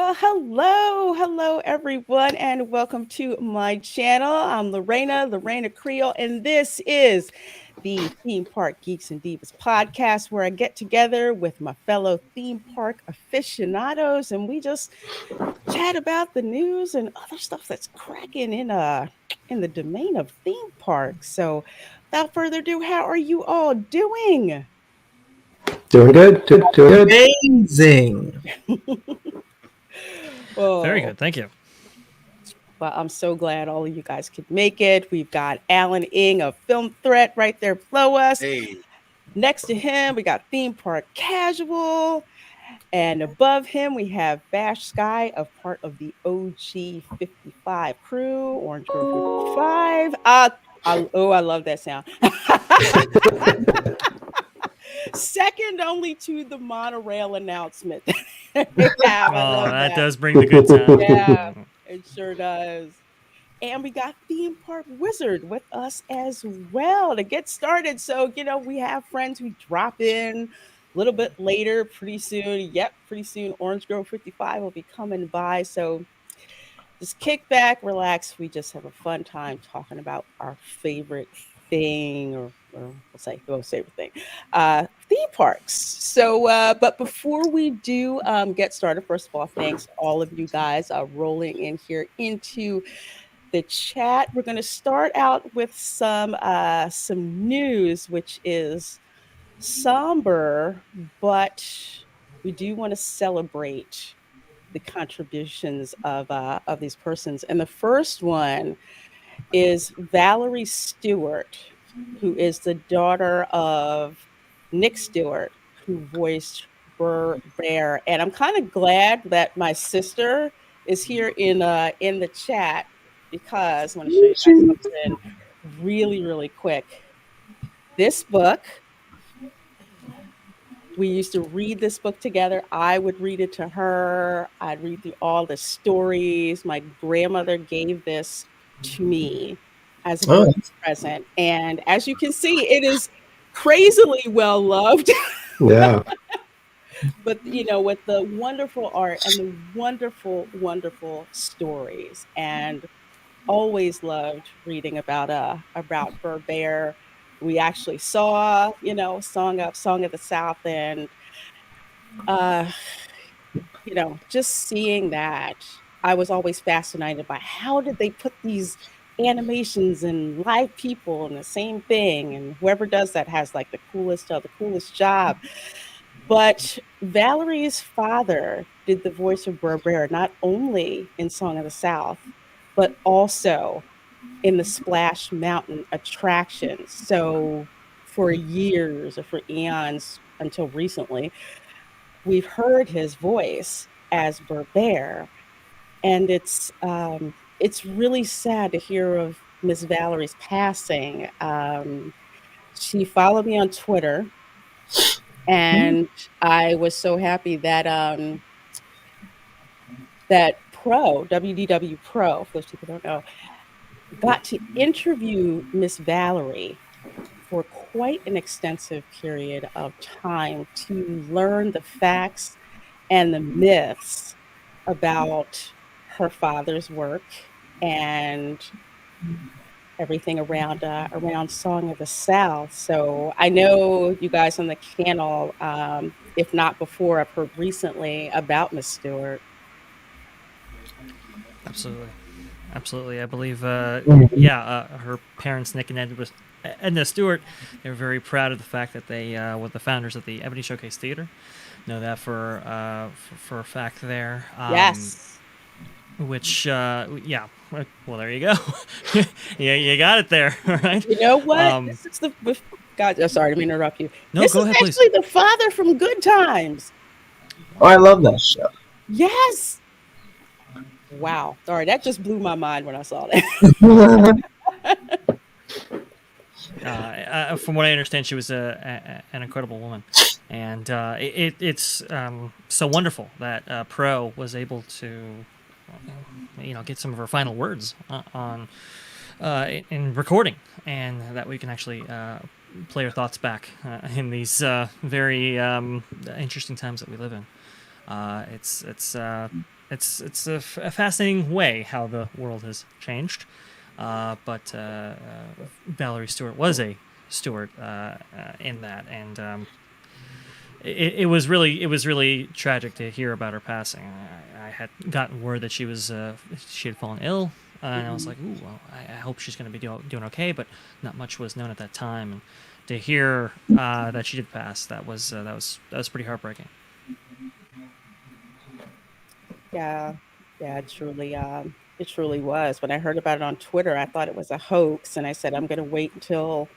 Well, hello everyone, and welcome to my channel. I'm Lorena Creole, and this is the Theme Park Geeks and Divas podcast, where I get together with my fellow theme park aficionados, and we just chat about the news and other stuff that's cracking in the domain of theme parks. So, without further ado, how are you all doing? Doing good. Doing good. Amazing. Very Oh, good, thank you. well, I'm so glad all of you guys could make it. We've got Alan Ing of Film Threat right there below us. Hey. Next to him, we got Theme Park Casual. And above him, we have Bash Sky of part of the OG 55 crew, Orange Grove 55. I love that sound. Second only to the monorail announcement. That does bring the good time. Yeah, it sure does. And we got Theme Park Wizard with us as well to get started. So, we have friends who drop in a little bit later, pretty soon. Yep, pretty soon Orange Grove 55 will be coming by. So just kick back, relax. We just have a fun time talking about our favorite thing, or we'll say the most favorite thing, theme parks. So, but before we do get started, first of all, thanks to all of you guys rolling in here into the chat. We're going to start out with some news, which is somber, but we do want to celebrate the contributions of these persons. And the first one is Valerie Stewart, who is the daughter of Nick Stewart, who voiced Burr Bear. And I'm kind of glad that my sister is here in the chat, because I want to show you guys something really, really quick. This book, we used to read this book together. I would read it to her. I'd read through all the stories. My grandmother gave this to me as a birthday present. And as you can see, it is crazily well loved. Yeah. But, with the wonderful art and the wonderful, wonderful stories. And always loved reading about Burr Bear. We actually saw, Song of the South, and just seeing that, I was always fascinated by how did they put these animations and live people in the same thing, and whoever does that has like the coolest job. But Valerie's father did the voice of Burr Bear, not only in Song of the South, but also in the Splash Mountain attractions. So for years, or for eons until recently, we've heard his voice as Burr Bear. And it's really sad to hear of Miss Valerie's passing. She followed me on Twitter, and I was so happy that that WDW Pro, for those people who don't know, got to interview Miss Valerie for quite an extensive period of time to learn the facts and the myths about her father's work and everything around Song of the South. So I know you guys on the channel, if not before, I've heard recently about Miss Stewart. Absolutely. I believe, her parents, Nick and Edna Stewart, they were very proud of the fact that they were the founders of the Ebony Showcase Theater. Know that for a fact there. Yes. Which, well, there you go. Yeah, you got it there, right? You know what? This is God, sorry, let me interrupt you. No, this go is ahead, actually please. the father from Good Times. Oh, I love that show. Yes. Wow. Sorry, that just blew my mind when I saw that. From what I understand, she was an incredible woman, and it's so wonderful that Pro was able to, get some of her final words on in recording, and that we can actually play her thoughts back in these very interesting times that we live in. It's it's a fascinating way how the world has changed. But Valerie Stewart was a Stewart in that, and it was really tragic to hear about her passing. I had gotten word that she had fallen ill, and I was like, ooh, well, I hope she's going to be doing okay. But not much was known at that time, and to hear that she did pass, that was pretty heartbreaking. Yeah, yeah, it truly was. When I heard about it on Twitter, I thought it was a hoax, and I said I'm going to wait until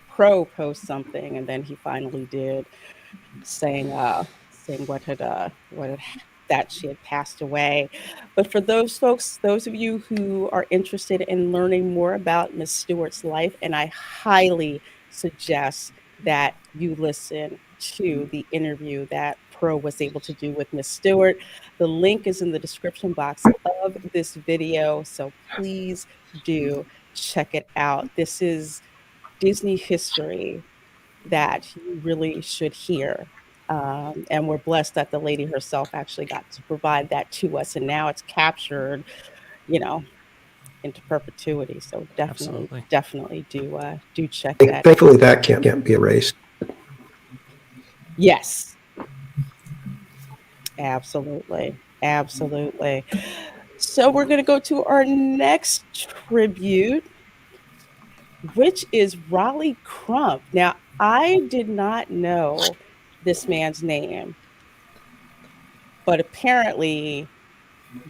Pro posts something, and then he finally did, saying that she had passed away. But for those folks, those of you who are interested in learning more about Miss Stewart's life, and I highly suggest that you listen to the interview that Pro was able to do with Miss Stewart. The link is in the description box of this video, so please do check it out. This is Disney history that you really should hear. And we're blessed that the lady herself actually got to provide that to us, and now it's captured, into perpetuity. So definitely do check that. Thankfully, that can't be erased. Yes, absolutely. So we're going to go to our next tribute, which is Raleigh Crump. Now, I did not know this man's name, but apparently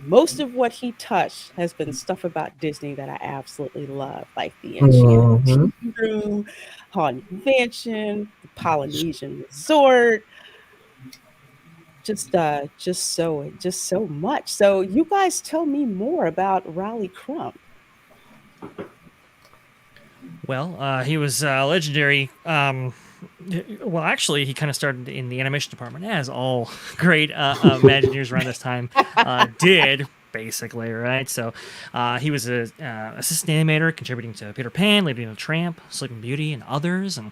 most of what he touched has been stuff about Disney that I absolutely love, like the Enchanted Room, Haunted Mansion, the Polynesian Resort, just so much. So you guys tell me more about Raleigh Crump. Well, he was legendary. Well, actually, he kind of started in the animation department, as all great Imagineers around this time did, basically, right? So he was an assistant animator, contributing to Peter Pan, Lady and the Tramp, Sleeping Beauty, and others. And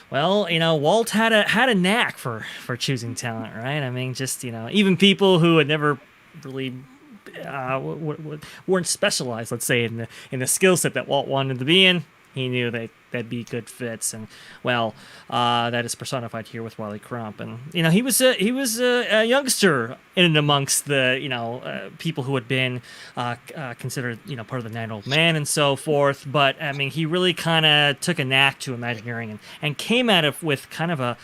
well, Walt had a knack for choosing talent, right? I mean, just even people who had never really weren't specialized, let's say, in the skill set that Walt wanted to be in. He knew that'd be good fits, and well, that is personified here with Raleigh Crump. And he was a youngster in and amongst the people who had been considered part of the Nine Old Man and so forth. But I mean, he really kind of took a knack to Imagineering and came at it with kind of a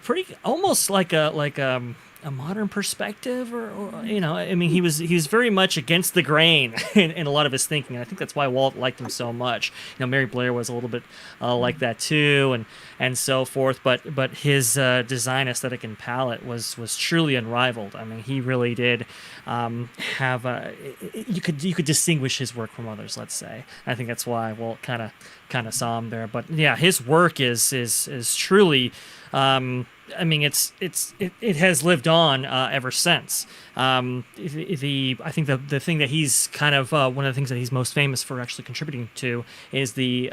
pretty almost like a modern perspective, or I mean, he was very much against the grain in a lot of his thinking. And I think that's why Walt liked him so much. Mary Blair was a little bit like that too, and so forth. But his design aesthetic and palette was truly unrivaled. I mean, he really did have you could distinguish his work from others. Let's say. I think that's why Walt kind of saw him there. But yeah, his work is truly. I mean, it has lived on ever since. I think the thing that he's kind of one of the things that he's most famous for actually contributing to is the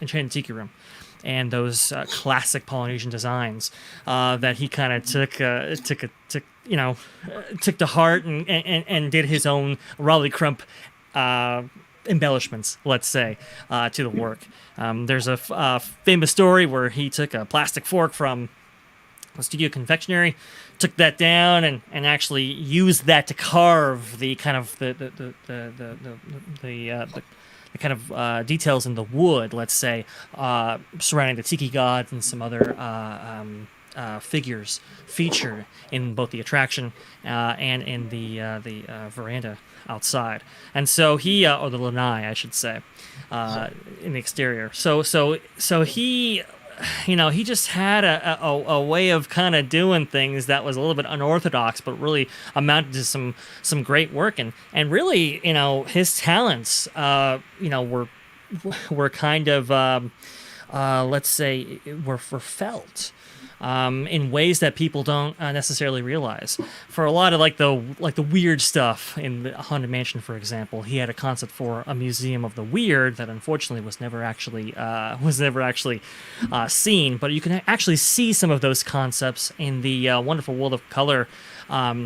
Enchanted Tiki Room, and those classic Polynesian designs that he kind of took to heart and did his own Raleigh Crump embellishments, let's say, to the work. There's a famous story where he took a plastic fork from a studio confectionery, took that down and actually used that to carve the kind of the kind of details in the wood, let's say, surrounding the tiki gods and some other figures featured in both the attraction and in the veranda outside. And so he, or the lanai, I should say, in the exterior. So he. He just had a way of kind of doing things that was a little bit unorthodox, but really amounted to some great work. And really, his talents, were kind of, let's say, were felt. in ways that people don't necessarily realize. For a lot of like the weird stuff in the Haunted Mansion, for example, he had a concept for a museum of the weird that unfortunately was never actually seen. But you can actually see some of those concepts in the Wonderful World of Color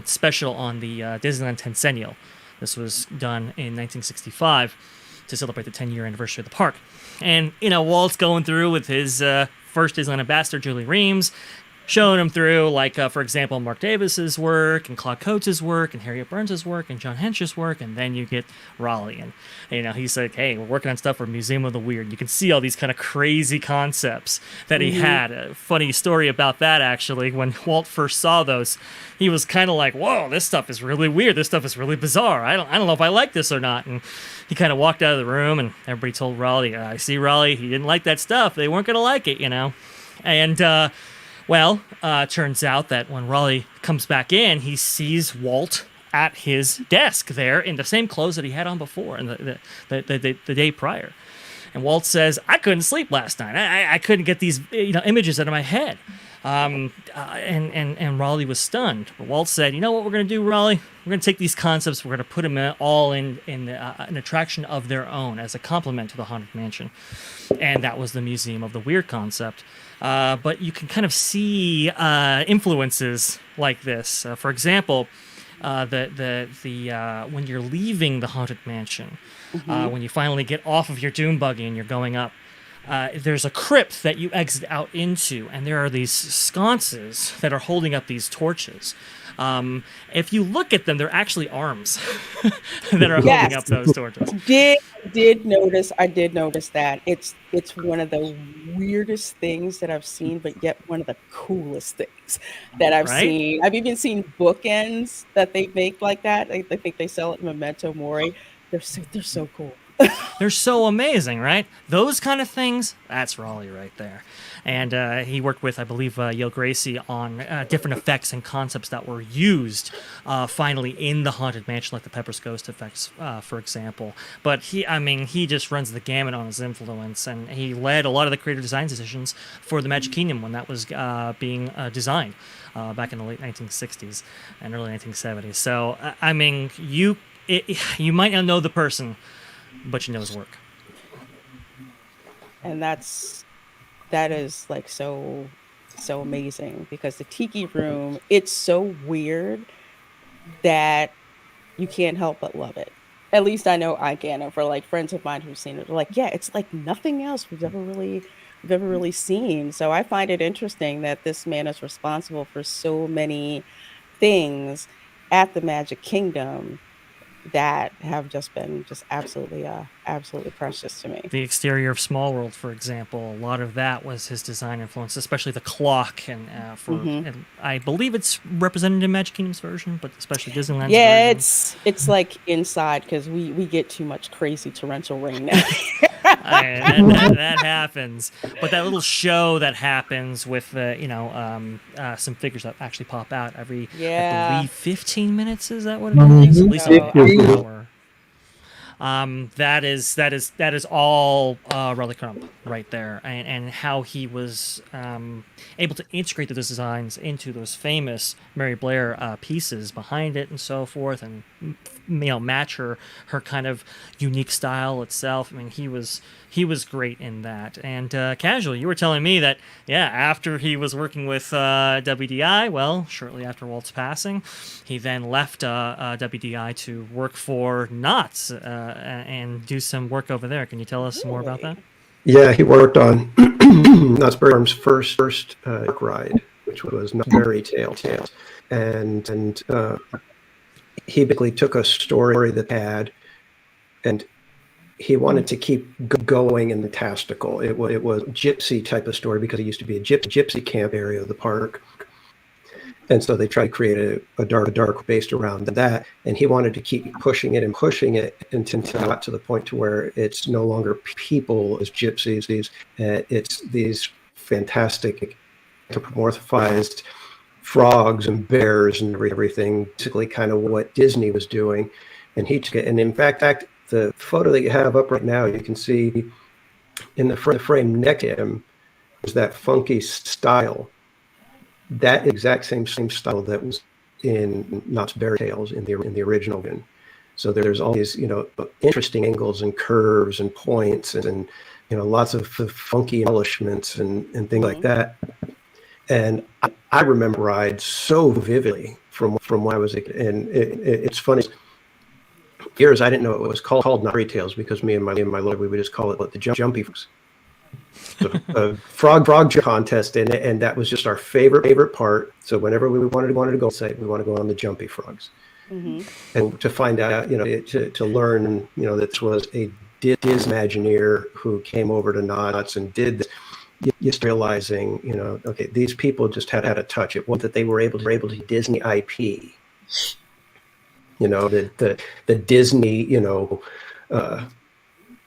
special on the Disneyland Tencennial. This was done in 1965 to celebrate the 10-year anniversary of the park. And, Walt's going through with his first Disneyland ambassador, Julie Reams, showing him through, like, for example, Mark Davis's work, and Claude Coates' work, and Harriet Burns' work, and John Hench's work, and then you get Raleigh. And, he's like, hey, we're working on stuff for Museum of the Weird. You can see all these kind of crazy concepts that he had. A funny story about that, actually. When Walt first saw those, he was kind of like, whoa, this stuff is really weird. This stuff is really bizarre. I don't know if I like this or not. And he kind of walked out of the room, and everybody told Raleigh, I see Raleigh, he didn't like that stuff. They weren't going to like it, And, turns out that when Raleigh comes back in, he sees Walt at his desk there in the same clothes that he had on before and the day prior. And Walt says, I couldn't sleep last night. I couldn't get these images out of my head. And Raleigh was stunned. But Walt said, you know what we're going to do, Raleigh? We're going to take these concepts, we're going to put them all in an attraction of their own as a complement to the Haunted Mansion. And that was the Museum of the Weird concept. But you can kind of see influences like this. For example, when you're leaving the Haunted Mansion, when you finally get off of your dune buggy and you're going up, there's a crypt that you exit out into, and there are these sconces that are holding up these torches. If you look at them, they're actually arms that are holding up those torches. I did notice that. It's one of the weirdest things that I've seen, but yet one of the coolest things that I've seen. I've even seen bookends that they make like that. I think they sell it in Memento Mori. They're so cool. They're so amazing, right? Those kind of things, that's Raleigh right there. And he worked with, I believe, Yale Gracie on different effects and concepts that were used finally in the Haunted Mansion, like the Pepper's Ghost effects, for example. But he just runs the gamut on his influence, and he led a lot of the creative design decisions for the Magic Kingdom when that was being designed back in the late 1960s and early 1970s. So, you might not know the person, but you know his work. And that is like so amazing, because the Tiki Room, it's so weird that you can't help but love it. At least I know I can. And for like friends of mine who've seen it, they're like, yeah, it's like nothing else we've ever really seen. So I find it interesting that this man is responsible for so many things at the Magic Kingdom that have just been absolutely precious to me. The exterior of Small World, for example, a lot of that was his design influence, especially the clock, and and I believe it's represented in Magic Kingdom's version, but especially Disneyland's version. It's like inside, because we get too much crazy torrential rain now. That happens, but that little show that happens with some figures that actually pop out every I believe 15 minutes, is that what it is? At least an hour. That is all Raleigh Crump right there, and how he was able to integrate those designs into those famous Mary Blair pieces behind it and so forth, and match her kind of unique style itself. I mean, he was great in that. And Casual, you were telling me that after he was working with WDI, well, shortly after Walt's passing, he then left WDI to work for Knott's and do some work over there. Can you tell us more about that? Yeah, he worked on Knott's Berry Farm's first ride, which was Knott's Berry Tales, and he basically took a story that had, and he wanted to keep going in the fantastical. It was gypsy type of story, because it used to be a gypsy camp area of the park. And so they tried to create a dark based around that. And he wanted to keep pushing it until it got to the point to where it's no longer people as gypsies. It's these fantastic anthropomorphized frogs and bears and everything, basically kind of what Disney was doing. And he took it. And in fact, the photo that you have up right now, you can see in the frame next to him is that funky style that exact same style that was in Knott's Berry Tales in the original one. So there's all these, interesting angles and curves and points and lots of funky embellishments and things like that. And I remember rides so vividly from when I was a kid. And it's funny. Years I didn't know it was called Knott's Berry Tales because me and my lord, we would just call it the Jumpy Frogs. So a frog contest in it, and that was just our favorite part. So whenever we wanted to go say we want to go on the Jumpy Frogs. And to find out, to learn, that this was a Imagineer who came over to Knott's and did this, just realizing, okay, these people just had a touch. It wasn't that they were able to Disney IP, the Disney,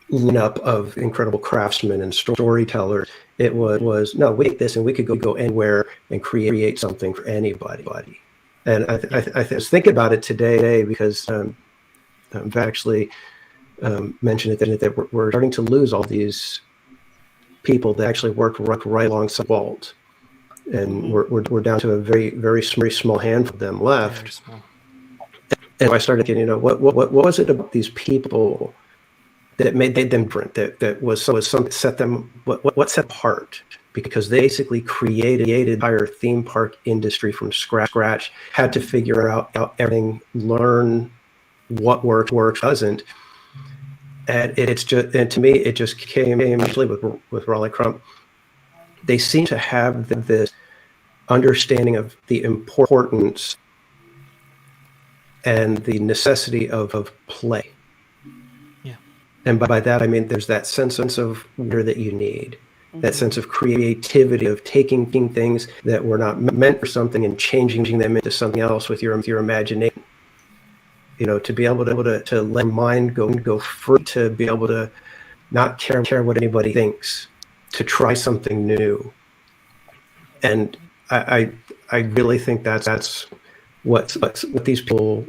lineup of incredible craftsmen and storytellers. It was no, we take this and we could go anywhere and create something for anybody. And I was thinking about it today because I've actually mentioned it that we're starting to lose all these people that actually work right alongside Walt, and we're down to a very small handful of them left. And I started thinking, what was it about these people that made them different? That was something set them what set apart? Because they basically created the entire theme park industry from scratch, had to figure out everything, learn what works, doesn't. And to me, it just came actually with Raleigh Crump. They seem to have this understanding of the importance and the necessity of play. Yeah. And by that, I mean, there's that sense of wonder that you need. That sense of creativity, of taking things that were not meant for something and changing them into something else with your imagination. To be able to let your mind go free, to be able to not care what anybody thinks, to try something new. And I really think that's what these people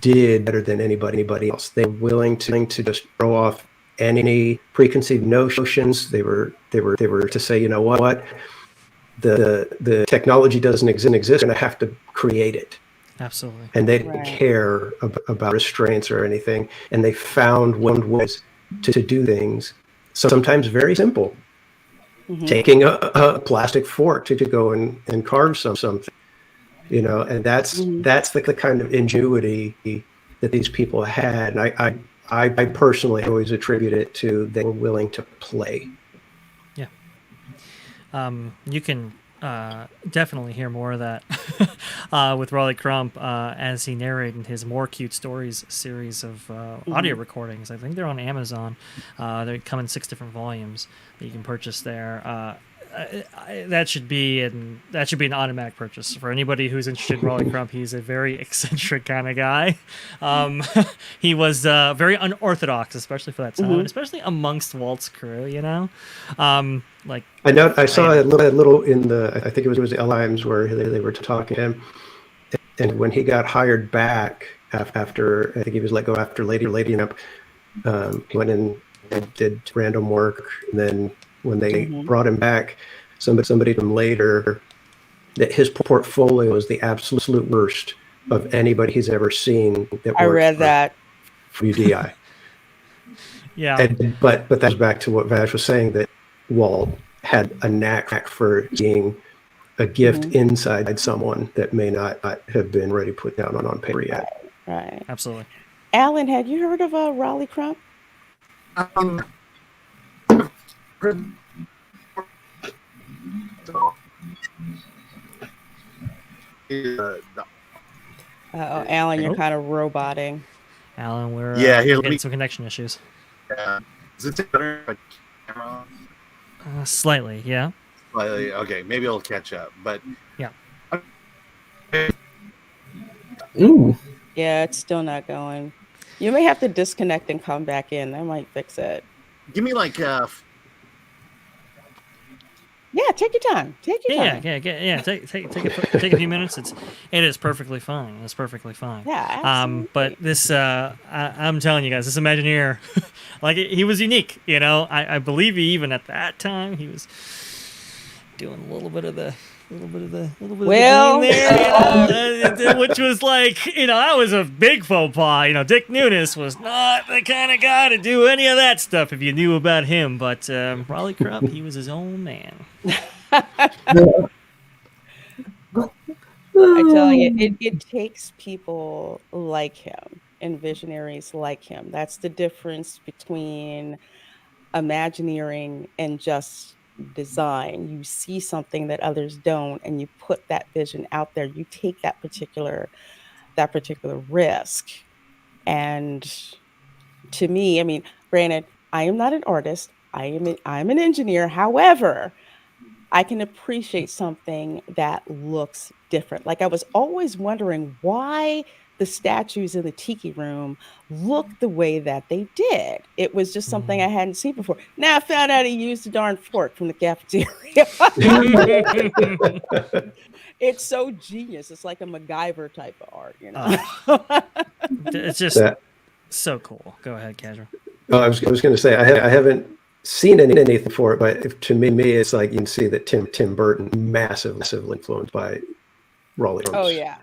did better than anybody else. They were willing to just throw off any preconceived notions. They were to say, what, the technology doesn't exist, and I have to create it. Absolutely. And they didn't care about restraints or anything, and they found ways to do things, sometimes very simple. Taking a plastic fork to go and carve something, and that's the kind of ingenuity that these people had. And I personally always attribute it to they were willing to play. Yeah. You can definitely hear more of that with Raleigh Crump as he narrated his More Cute Stories series of audio recordings. I think they're on Amazon. They come in 6 different volumes that you can purchase there. That should be an automatic purchase for anybody who's interested in Raleigh Crump. He's a very eccentric kind of guy. He was very unorthodox, especially for that time, especially amongst Walt's crew. Like I know I saw a little in the, I think it was the Limes where they were talking to him, and when he got hired back after I think he was let go after Lady Lamp, he went in and did random work, and then when they brought him back, somebody from later, that his portfolio was the absolute worst of anybody he's ever seen. I read that. For UDI. Yeah. But that's back to what Vash was saying, that Walt had a knack for seeing a gift inside someone that may not have been ready to put down on paper yet. Right. Absolutely. Alan, had you heard of Raleigh Crump? Alan, you're kind of roboting. Alan, we're here, getting some connection issues. Is it better if I camera on? Slightly, yeah. Slightly, okay, maybe it'll catch up. But yeah. Ooh. Yeah, it's still not going. You may have to disconnect and come back in. That might fix it. Give me like yeah, take your time. Take your time. Yeah. Take a few minutes. It is perfectly fine. It's perfectly fine. Yeah, absolutely. But this, I'm telling you guys, this Imagineer, like he was unique. I believe he, even at that time, he was doing a little bit of the little bit of the Well, gleam there, which was like, that was a big faux pas. Dick Nunes was not the kind of guy to do any of that stuff if you knew about him. But Raleigh Krupp, he was his own man. I tell you, it takes people like him and visionaries like him. That's the difference between Imagineering and just design. You see something that others don't, and you put that vision out there. You take that particular risk. And to me, I mean, granted, I am not an artist. I'm an engineer. However, I can appreciate something that looks different. Like I was always wondering why the statues in the tiki room look the way that they did. It was just something I hadn't seen before. Now I found out he used a darn fork from the cafeteria. It's so genius. It's like a MacGyver type of art, It's just That- so cool. Go ahead, Casual. I was going to say I haven't seen anything for it, but to me, it's like you can see that Tim Burton massively influenced by Raleigh Oh Krupp's yeah.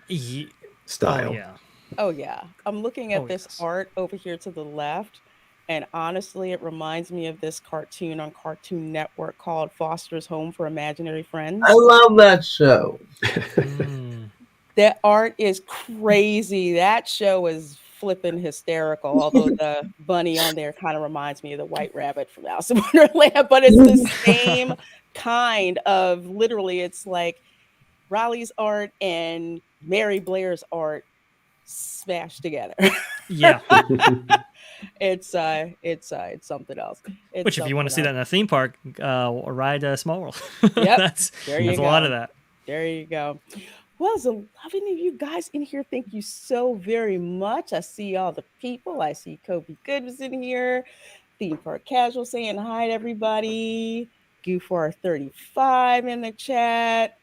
style. Oh, yeah. Oh yeah. I'm looking at this yes. art over here to the left, and honestly, it reminds me of this cartoon on Cartoon Network called Foster's Home for Imaginary Friends. I love that show. That art is crazy. That show is flipping hysterical. Although the bunny on there kind of reminds me of the White Rabbit from Alice in Wonderland, but it's the same kind of, literally, it's like Raleigh's art and Mary Blair's art smashed together. Yeah. It's something else. Which, if you want to see that in a theme park, ride Small World. Yep. That's There you a go. lot of that. There you go. Well, there's 11 of you guys in here. Thank you so very much. I see all the people. I see Kobe Good's in here. Theme Park Casual saying hi to everybody. Goof435 in the chat.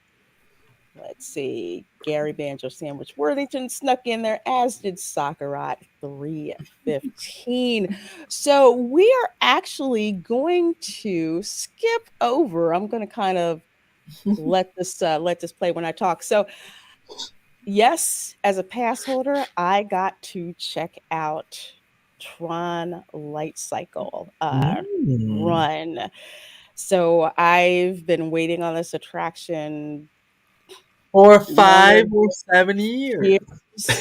Let's see. Gary Banjo Sandwich Worthington snuck in there, as did Sakurat 315. So we are actually going to skip over. I'm going to kind of let this play when I talk. So yes, as a pass holder, I got to check out Tron Lightcycle Run. So I've been waiting on this attraction For 5 or 7 years.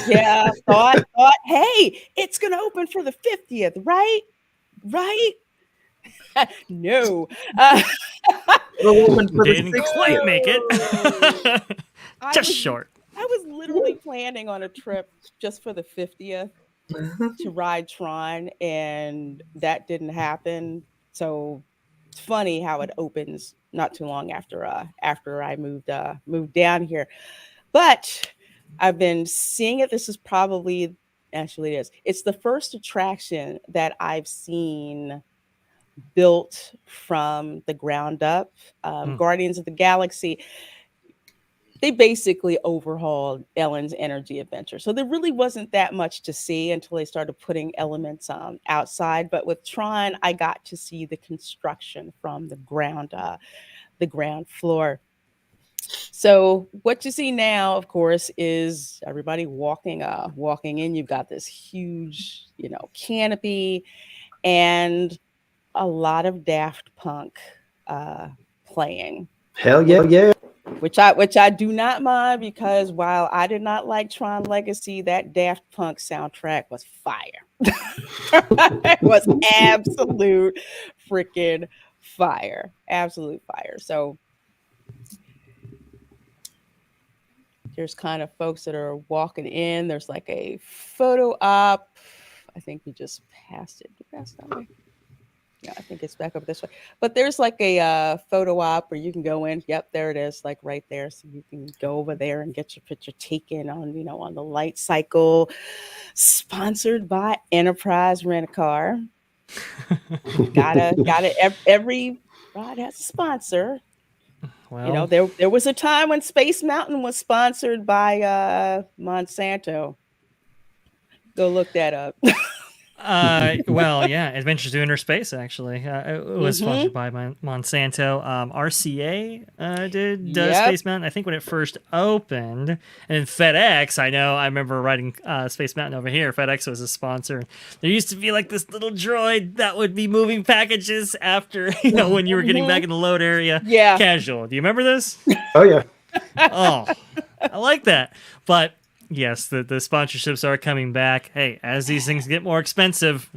Yeah, thought, hey, it's gonna open for the 50th, right? No. Didn't quite make it. Just short. I was literally planning on a trip just for the 50th to ride Tron, and that didn't happen. So it's funny how it opens not too long after I moved down here. But I've been seeing it. This is probably, actually it is. It's the first attraction that I've seen built from the ground up. Guardians of the Galaxy, they basically overhauled Ellen's Energy Adventure. So there really wasn't that much to see until they started putting elements outside. But with Tron, I got to see the construction from the ground floor. So what you see now, of course, is everybody walking in. You've got this huge, canopy, and a lot of Daft Punk playing. Hell yeah. Which I do not mind, because while I did not like Tron Legacy, that Daft Punk soundtrack was fire. It was absolute freaking fire. Absolute fire. So there's kind of folks that are walking in. There's like a photo op. I think we just passed it. Did we pass that way? Yeah, I think it's back over this way. But there's like a photo op where you can go in. Yep, there it is, like right there. So you can go over there and get your picture taken on, on the light cycle, sponsored by Enterprise Rent-A-Car. Gotta every ride has a sponsor. Well, there was a time when Space Mountain was sponsored by Monsanto. Go look that up. Well, yeah, Adventures to Inner Space actually. It was sponsored by Monsanto. RCA did Yep. Space Mountain. I think when it first opened, and then FedEx. I remember writing Space Mountain over here. FedEx was a sponsor. There used to be like this little droid that would be moving packages after when you were getting back in the load area. Yeah. Casual. Do you remember this? Oh yeah. Oh, I like that. But yes, the sponsorships are coming back. Hey, as these things get more expensive,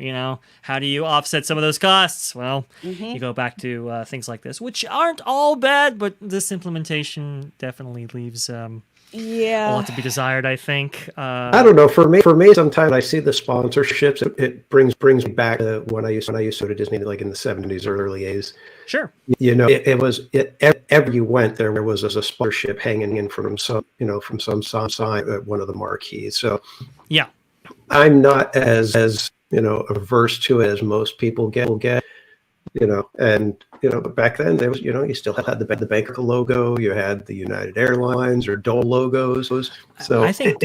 how do you offset some of those costs? Well, you go back to things like this, which aren't all bad, but this implementation definitely leaves a lot to be desired, I think. I don't know. For me, sometimes I see the sponsorships. It brings me back to when I used to go to Disney, like in the 70s or early 80s. Sure. Every you went, there was a sponsorship hanging in from some sign at one of the marquees. So yeah, I'm not as averse to it as most people get. And back then there was you still had the Bank logo, you had the United Airlines or Dole logos. So I think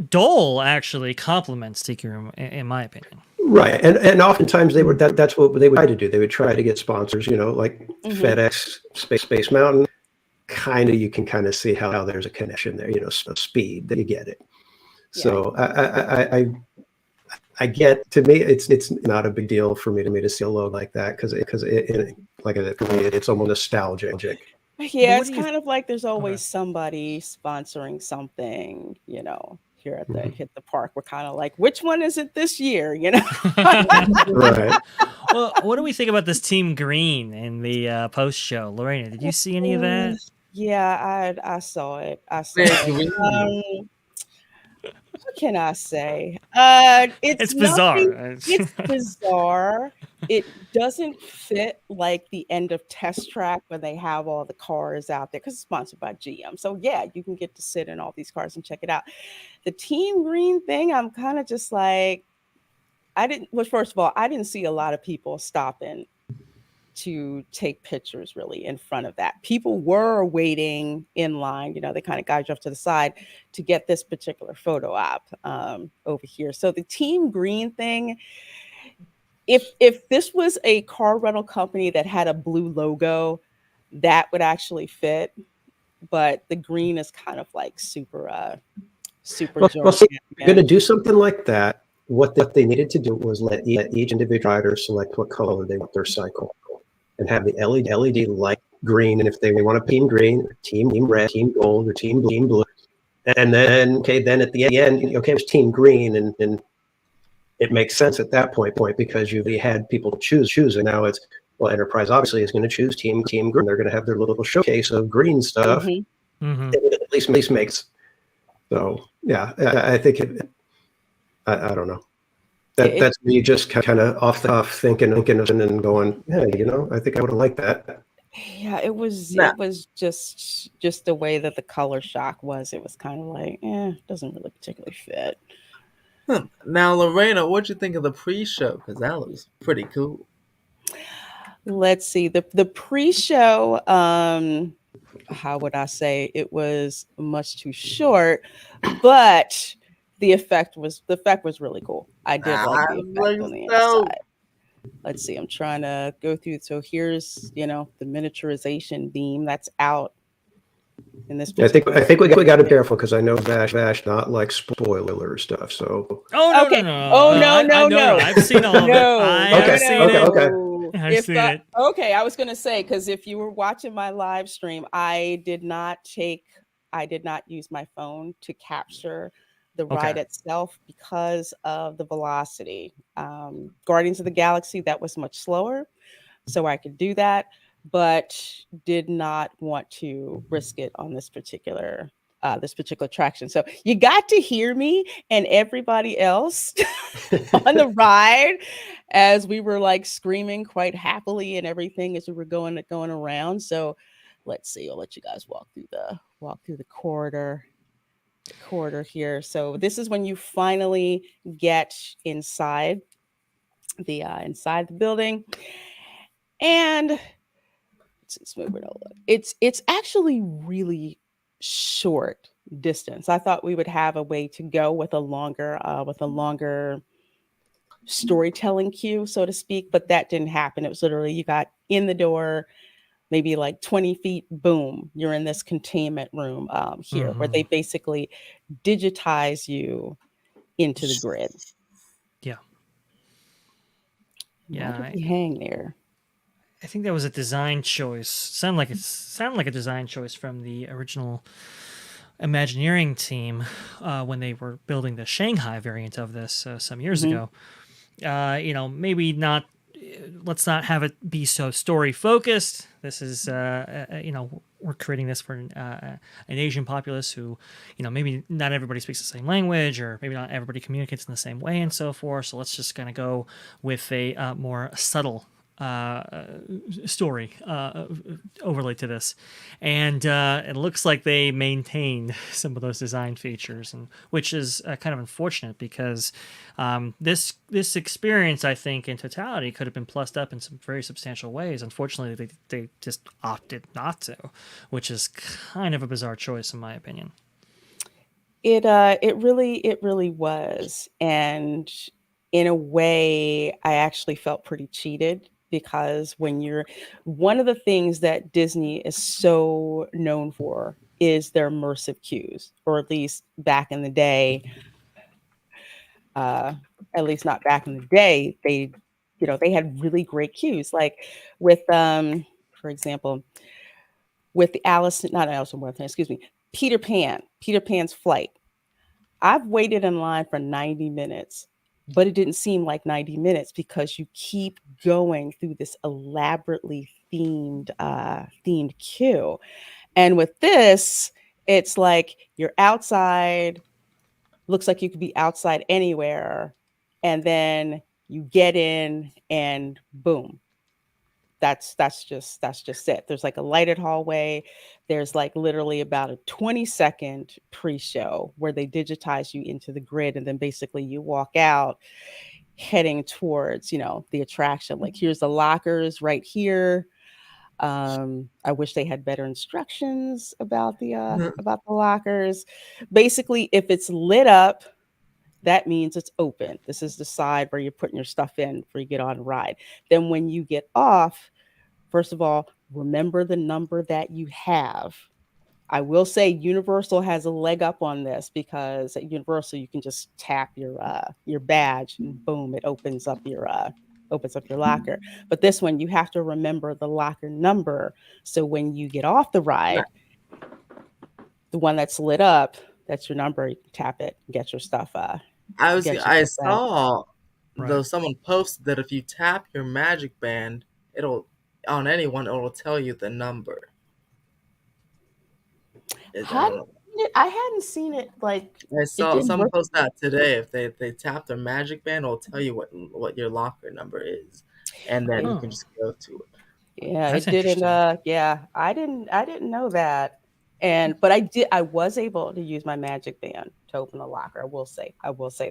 Dole actually complements Tiki Room, in my opinion. Right, and oftentimes that's what they would try to do. They would try to get sponsors, like FedEx, Space Mountain. You can kind of see how there's a connection there. Speed that you get it. Yeah. So I get, to me it's not a big deal for me to see a logo like that because like for me it's almost nostalgic. Yeah, it's kind of like there's always somebody sponsoring something, here at the park. We're kind of like, which one is it this year? Right. Well, what do we think about this Team Green in the post show? Lorena, did you see any of that? Yeah, I saw it. What can I say? It's bizarre. It's bizarre. It doesn't fit like the end of Test Track when they have all the cars out there because it's sponsored by GM. So yeah, you can get to sit in all these cars and check it out. The Team Green thing, I'm kind of just like, first of all, I didn't see a lot of people stopping to take pictures really in front of that. People were waiting in line, they kind of guide you off to the side to get this particular photo op over here. So the Team Green thing, if this was a car rental company that had a blue logo, that would actually fit. But the green is kind of like super Well, see, if you're going to do something like that, what they needed to do was let each individual rider select what color they want their cycle, and have the LED light green. And if they want to Team Green, Team Red, Team Gold, or Team Blue, and then then at the end, it's Team Green, and it makes sense at that point because you've had people choose, and now it's Enterprise obviously is going to choose Team Green. They're going to have their little showcase of green stuff. It at least makes. So yeah, I think I don't know. That's me just kind of off thinking and going, hey, I think I would have liked that. Yeah, it was just the way that the color shock was. It was kind of like, it doesn't really particularly fit. Now, Lorena, what'd you think of the pre-show? Because that looks pretty cool. Let's see. The pre-show, how would I say, it was much too short, but the effect was really cool. I did like the effect on the inside. Let's see. I'm trying to go through. So here's, the miniaturization beam that's out in this. I think we got to be careful because I know Vash not like spoiler stuff. So. Oh no, okay. no. Oh no. I've seen all of it. I've seen it. I've seen it. Okay, I was gonna say, because if you were watching my live stream, I did not use my phone to capture the ride itself because of the velocity. Guardians of the Galaxy, that was much slower, so I could do that, but did not want to risk it on this particular attraction. So you got to hear me and everybody else on the ride as we were like screaming quite happily and everything as we were going around. So let's see, I'll let you guys walk through the corridor here. So this is when you finally get inside the building, and let's move it over. It's actually really short distance. I thought we would have a way to go with a longer storytelling cue, so to speak, but that didn't happen. It was literally you got in the door, maybe like 20 feet, boom, you're in this containment room here, where they basically digitize you into the grid. Yeah. Why did Yeah. we hang there? I think that was a design choice. Sounded like a design choice from the original Imagineering team when they were building the Shanghai variant of this some years ago. Maybe not. Let's not have it be so story focused. This is, we're creating this for an Asian populace who, maybe not everybody speaks the same language, or maybe not everybody communicates in the same way, and so forth. So let's just kind of go with a more subtle story overlay to this, and it looks like they maintained some of those design features, and which is kind of unfortunate because this experience, I think, in totality, could have been plussed up in some very substantial ways. Unfortunately, they just opted not to, which is kind of a bizarre choice, in my opinion. It really was, and in a way, I actually felt pretty cheated, because one of the things that Disney is so known for is their immersive cues, or at least back in the day, at least not back in the day, they had really great cues, like with, for example, with the not Alice in Wonderland, excuse me, Peter Pan's flight. I've waited in line for 90 minutes, but it didn't seem like 90 minutes because you keep going through this elaborately themed queue. And with this, it's like you're outside, looks like you could be outside anywhere, and then you get in and boom. That's just it. There's like a lighted hallway. There's like literally about a 20-second pre-show where they digitize you into the grid, and then basically you walk out heading towards, the attraction. Like, here's the lockers right here. I wish they had better instructions about the lockers. Basically, if it's lit up, that means it's open. This is the side where you're putting your stuff in before you get on a ride. Then when you get off, first of all, remember the number that you have. I will say Universal has a leg up on this, because at Universal you can just tap your badge and boom, it opens up your locker. But this one, you have to remember the locker number. So when you get off the ride, the one that's lit up, that's your number. You can tap it, and get your stuff. I saw though Right. someone posted that if you tap your magic band, it'll tell you the number. I hadn't seen it, like, I it saw didn't someone work. post that today. If they tap their magic band, it'll tell you what your locker number is, and then you can just go to it. Yeah, That's it didn't. interesting. Yeah, I didn't know that. But I was able to use my magic band to open the locker. I will say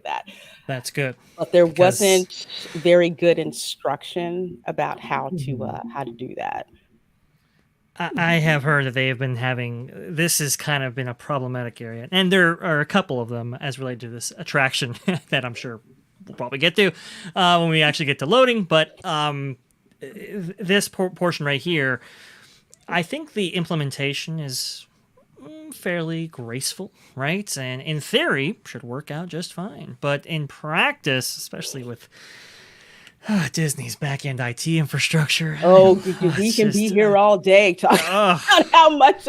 that. That's good, But there because wasn't very good instruction about how to do that. I have heard that they have been having this has kind of been a problematic area, and there are a couple of them as related to this attraction that I'm sure we'll probably get to when we actually get to loading. But this portion right here, I think the implementation is fairly graceful, right? And in theory, should work out just fine. But in practice, especially with Disney's back-end IT infrastructure. Oh, it's we can be just, here all day talking ugh. about how much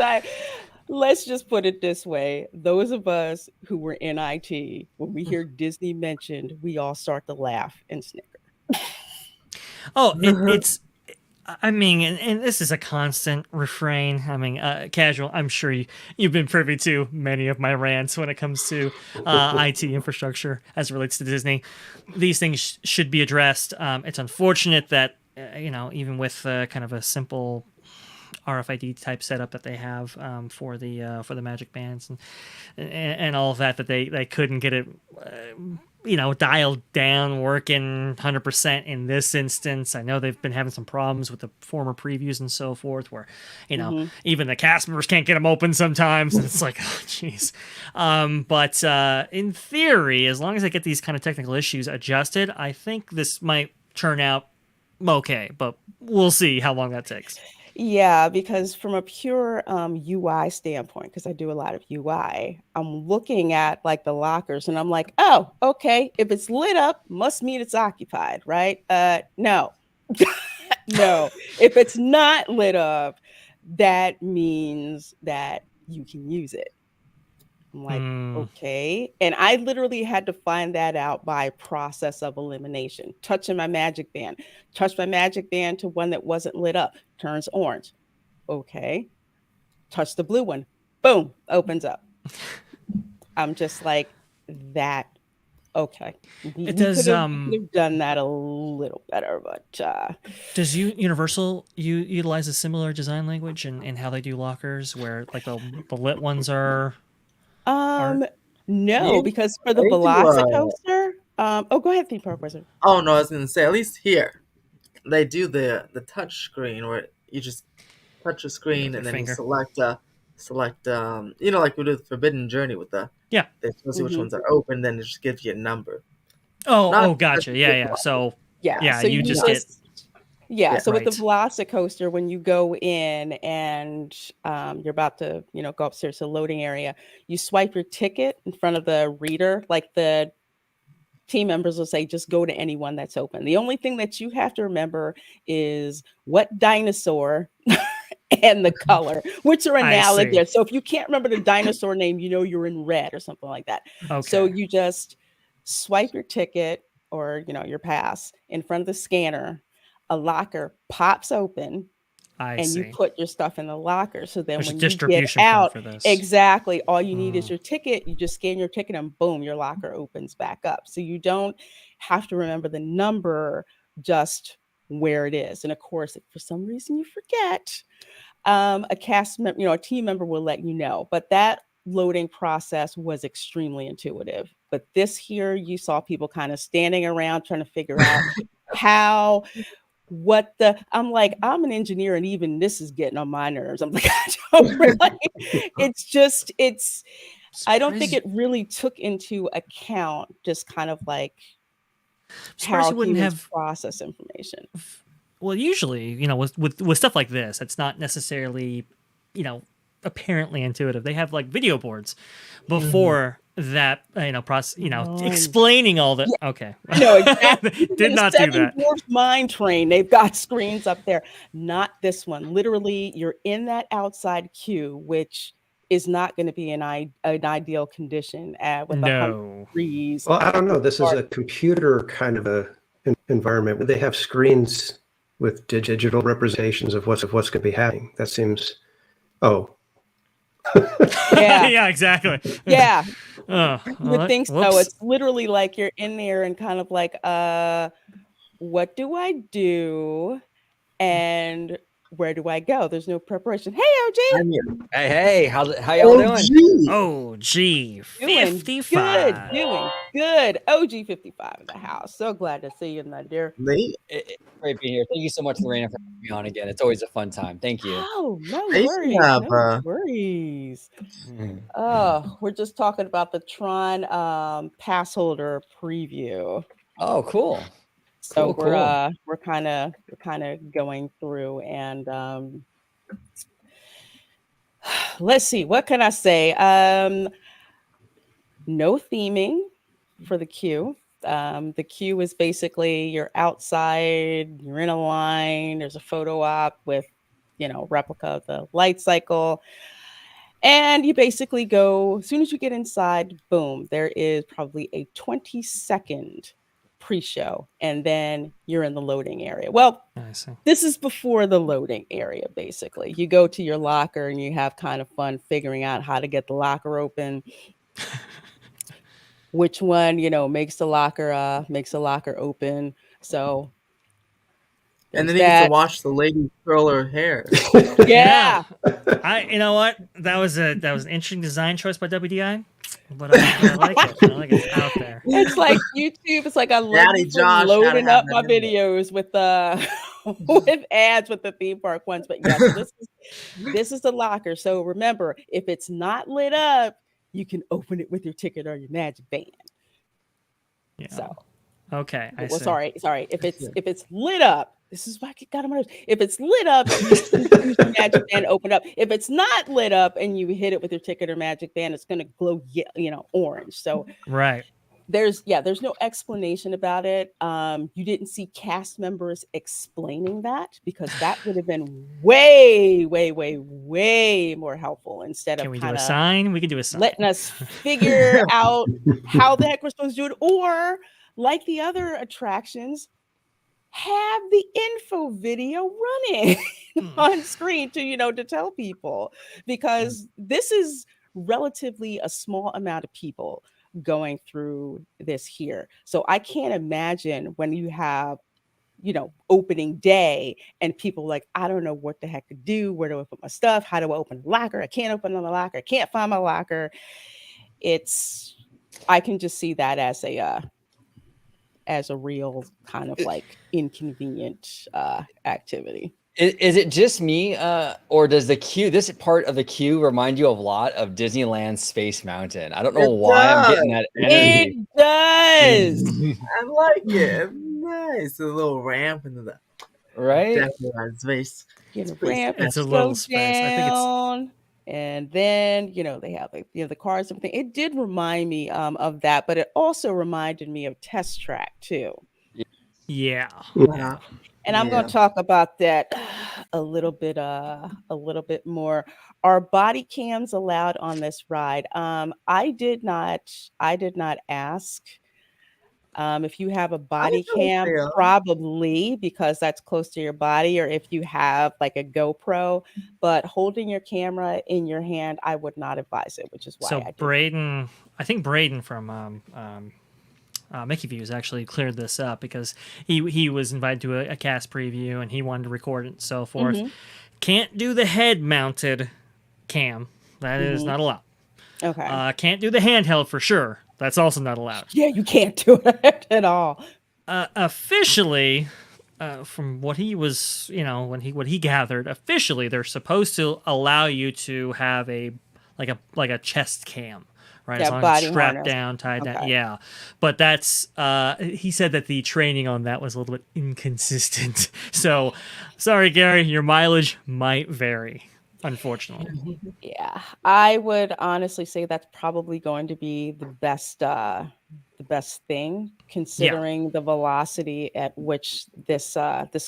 let's just put it this way. Those of us who were in IT, when we hear Disney mentioned, we all start to laugh and snicker. Oh, it's. I mean, and this is a constant refrain. I mean, casual. I'm sure you've been privy to many of my rants when it comes to IT infrastructure as it relates to Disney. These things should be addressed. It's unfortunate that even with kind of a simple RFID type setup that they have for the magic bands and all of that they couldn't get it dialed down, working 100% in this instance. I know they've been having some problems with the former previews and so forth, where even the cast members can't get them open sometimes, and it's like, oh, jeez. But in theory, as long as I get these kind of technical issues adjusted, I think this might turn out okay. But we'll see how long that takes. Yeah, because from a pure UI standpoint, because I do a lot of UI, I'm looking at like the lockers and I'm like, oh, okay, if it's lit up, must mean it's occupied, right? No, no. If it's not lit up, that means that you can use it. I'm like, okay. And I literally had to find that out by process of elimination. Touching my magic band, touch my magic band to one that wasn't lit up, turns orange. Okay. Touch the blue one, boom, opens up. I'm just like, that. Okay. It does. Could have done that a little better, but does Universal utilize a similar design language in how they do lockers, where like the lit ones are? No, because for the Velocicoaster, go ahead, theme park wizard. Oh no, I was gonna say at least here, they do the touch screen where you just touch a screen and then finger. you select like we do the Forbidden Journey with they tells you which ones are open, then it just gives you a number. Gotcha. Yeah. So so you just get. So with the Velocicoaster, when you go in and you're about to, go upstairs to the loading area, you swipe your ticket in front of the reader. Like the team members will say, just go to anyone that's open. The only thing that you have to remember is what dinosaur and the color, which are analogous. So if you can't remember the dinosaur name, you're in red or something like that. Okay. So you just swipe your ticket or, your pass in front of the scanner. A locker pops open you put your stuff in the locker. So then when you get out, exactly, all you need is your ticket. You just scan your ticket and boom, your locker opens back up. So you don't have to remember the number, just where it is. And of course, if for some reason you forget, a cast member, a team member will let you know. But that loading process was extremely intuitive. But this here, you saw people kind of standing around trying to figure out I'm like, I'm an engineer and even this is getting on my nerves. I'm like, I don't think it really took into account just kind of like how you wouldn't have process information. Well, usually, with stuff like this, it's not necessarily, apparently intuitive. They have like video boards before that process, explaining all the okay. No, exactly. Did not do that. Dwarf Mine Train, they've got screens up there. Not this one. Literally, you're in that outside queue, which is not going to be an ideal condition with 100 degrees. Well, I don't know. This is a computer kind of a environment where they have screens with digital representations of what's going to be happening. That seems. Yeah, exactly. Yeah. You would think so. It's literally like you're in there and kind of like, what do I do? And where do I go? There's no preparation. Hey, OG. Hey, how y'all doing? OG 55. Doing good. OG 55 in the house. So glad to see you, my dear. It's great being here. Thank you so much, Lorena, for having me on again. It's always a fun time. Thank you. Oh, no worries. No worries. We're just talking about the Tron Passholder Preview. Oh, cool. So we're kind of going through and let's see, what can I say? No theming for the queue. The queue is basically you're outside, you're in a line, there's a photo op with, replica of the Lightcycle. And you basically go, as soon as you get inside, boom, there is probably a 20-second pre-show, and then you're in the loading area. Well, this is before the loading area, basically. You go to your locker and you have kind of fun figuring out how to get the locker open. Which one, makes the locker open. So And then is you get to that watch the lady curl her hair. yeah. You know what? That was an interesting design choice by WDI, but I like it. I like it's out there. It's like YouTube. It's like I love Daddy you for Josh gotta loading have up that my in there. videos with with ads with the theme park ones. But yeah, so this is the locker. So remember, if it's not lit up, you can open it with your ticket or your magic band. Yeah. So Okay, I well, see. sorry. If it's lit up, this is why I got on my nerves. If it's lit up, you can use your magic band, open up. If it's not lit up and you hit it with your ticket or magic band, it's gonna glow, orange. So Right. there's no explanation about it. You didn't see cast members explaining that, because that would have been way, way, way, way more helpful, instead Can of we do a kind of sign? We can do a sign. letting us figure out how the heck we're supposed to do it. Or like the other attractions, have the info video running on screen to tell people, because this is relatively a small amount of people going through this here. So I can't imagine when you have opening day and people like, I don't know what the heck to do. Where do I put my stuff? How do I open the locker? I can't open the locker. I can't find my locker. I can just see that as a real kind of like inconvenient activity. Is it just me, or does this part of the queue remind you a lot of Disneyland Space Mountain? I don't know why I'm getting that energy. It does. I like it. It's nice. A little ramp into the Right? definitely on space. Ramp, It's a slow little space. I think it's down, and then they have the cars and everything. It did remind me of that, but it also reminded me of Test Track too. yeah. And I'm going to talk about that a little bit more. Are body cams allowed on this ride? I did not ask. If you have a body cam, probably, because that's close to your body, or if you have like a GoPro, but holding your camera in your hand, I would not advise it, which is why I did. I think Braden from Mickey Views actually cleared this up, because he was invited to a cast preview and he wanted to record it and so forth. Can't do the head mounted cam. That is not allowed. Okay. Can't do the handheld for sure. That's also not allowed. Yeah, you can't do it at all. Officially, from what he was, what he gathered, officially they're supposed to allow you to have a chest cam. Right, Yeah, as long as it's strapped down, tied down. Yeah, but that's he said that the training on that was a little bit inconsistent. So, sorry, Gary, your mileage might vary, unfortunately. Yeah, I would honestly say that's probably going to be the best thing, considering the velocity at which this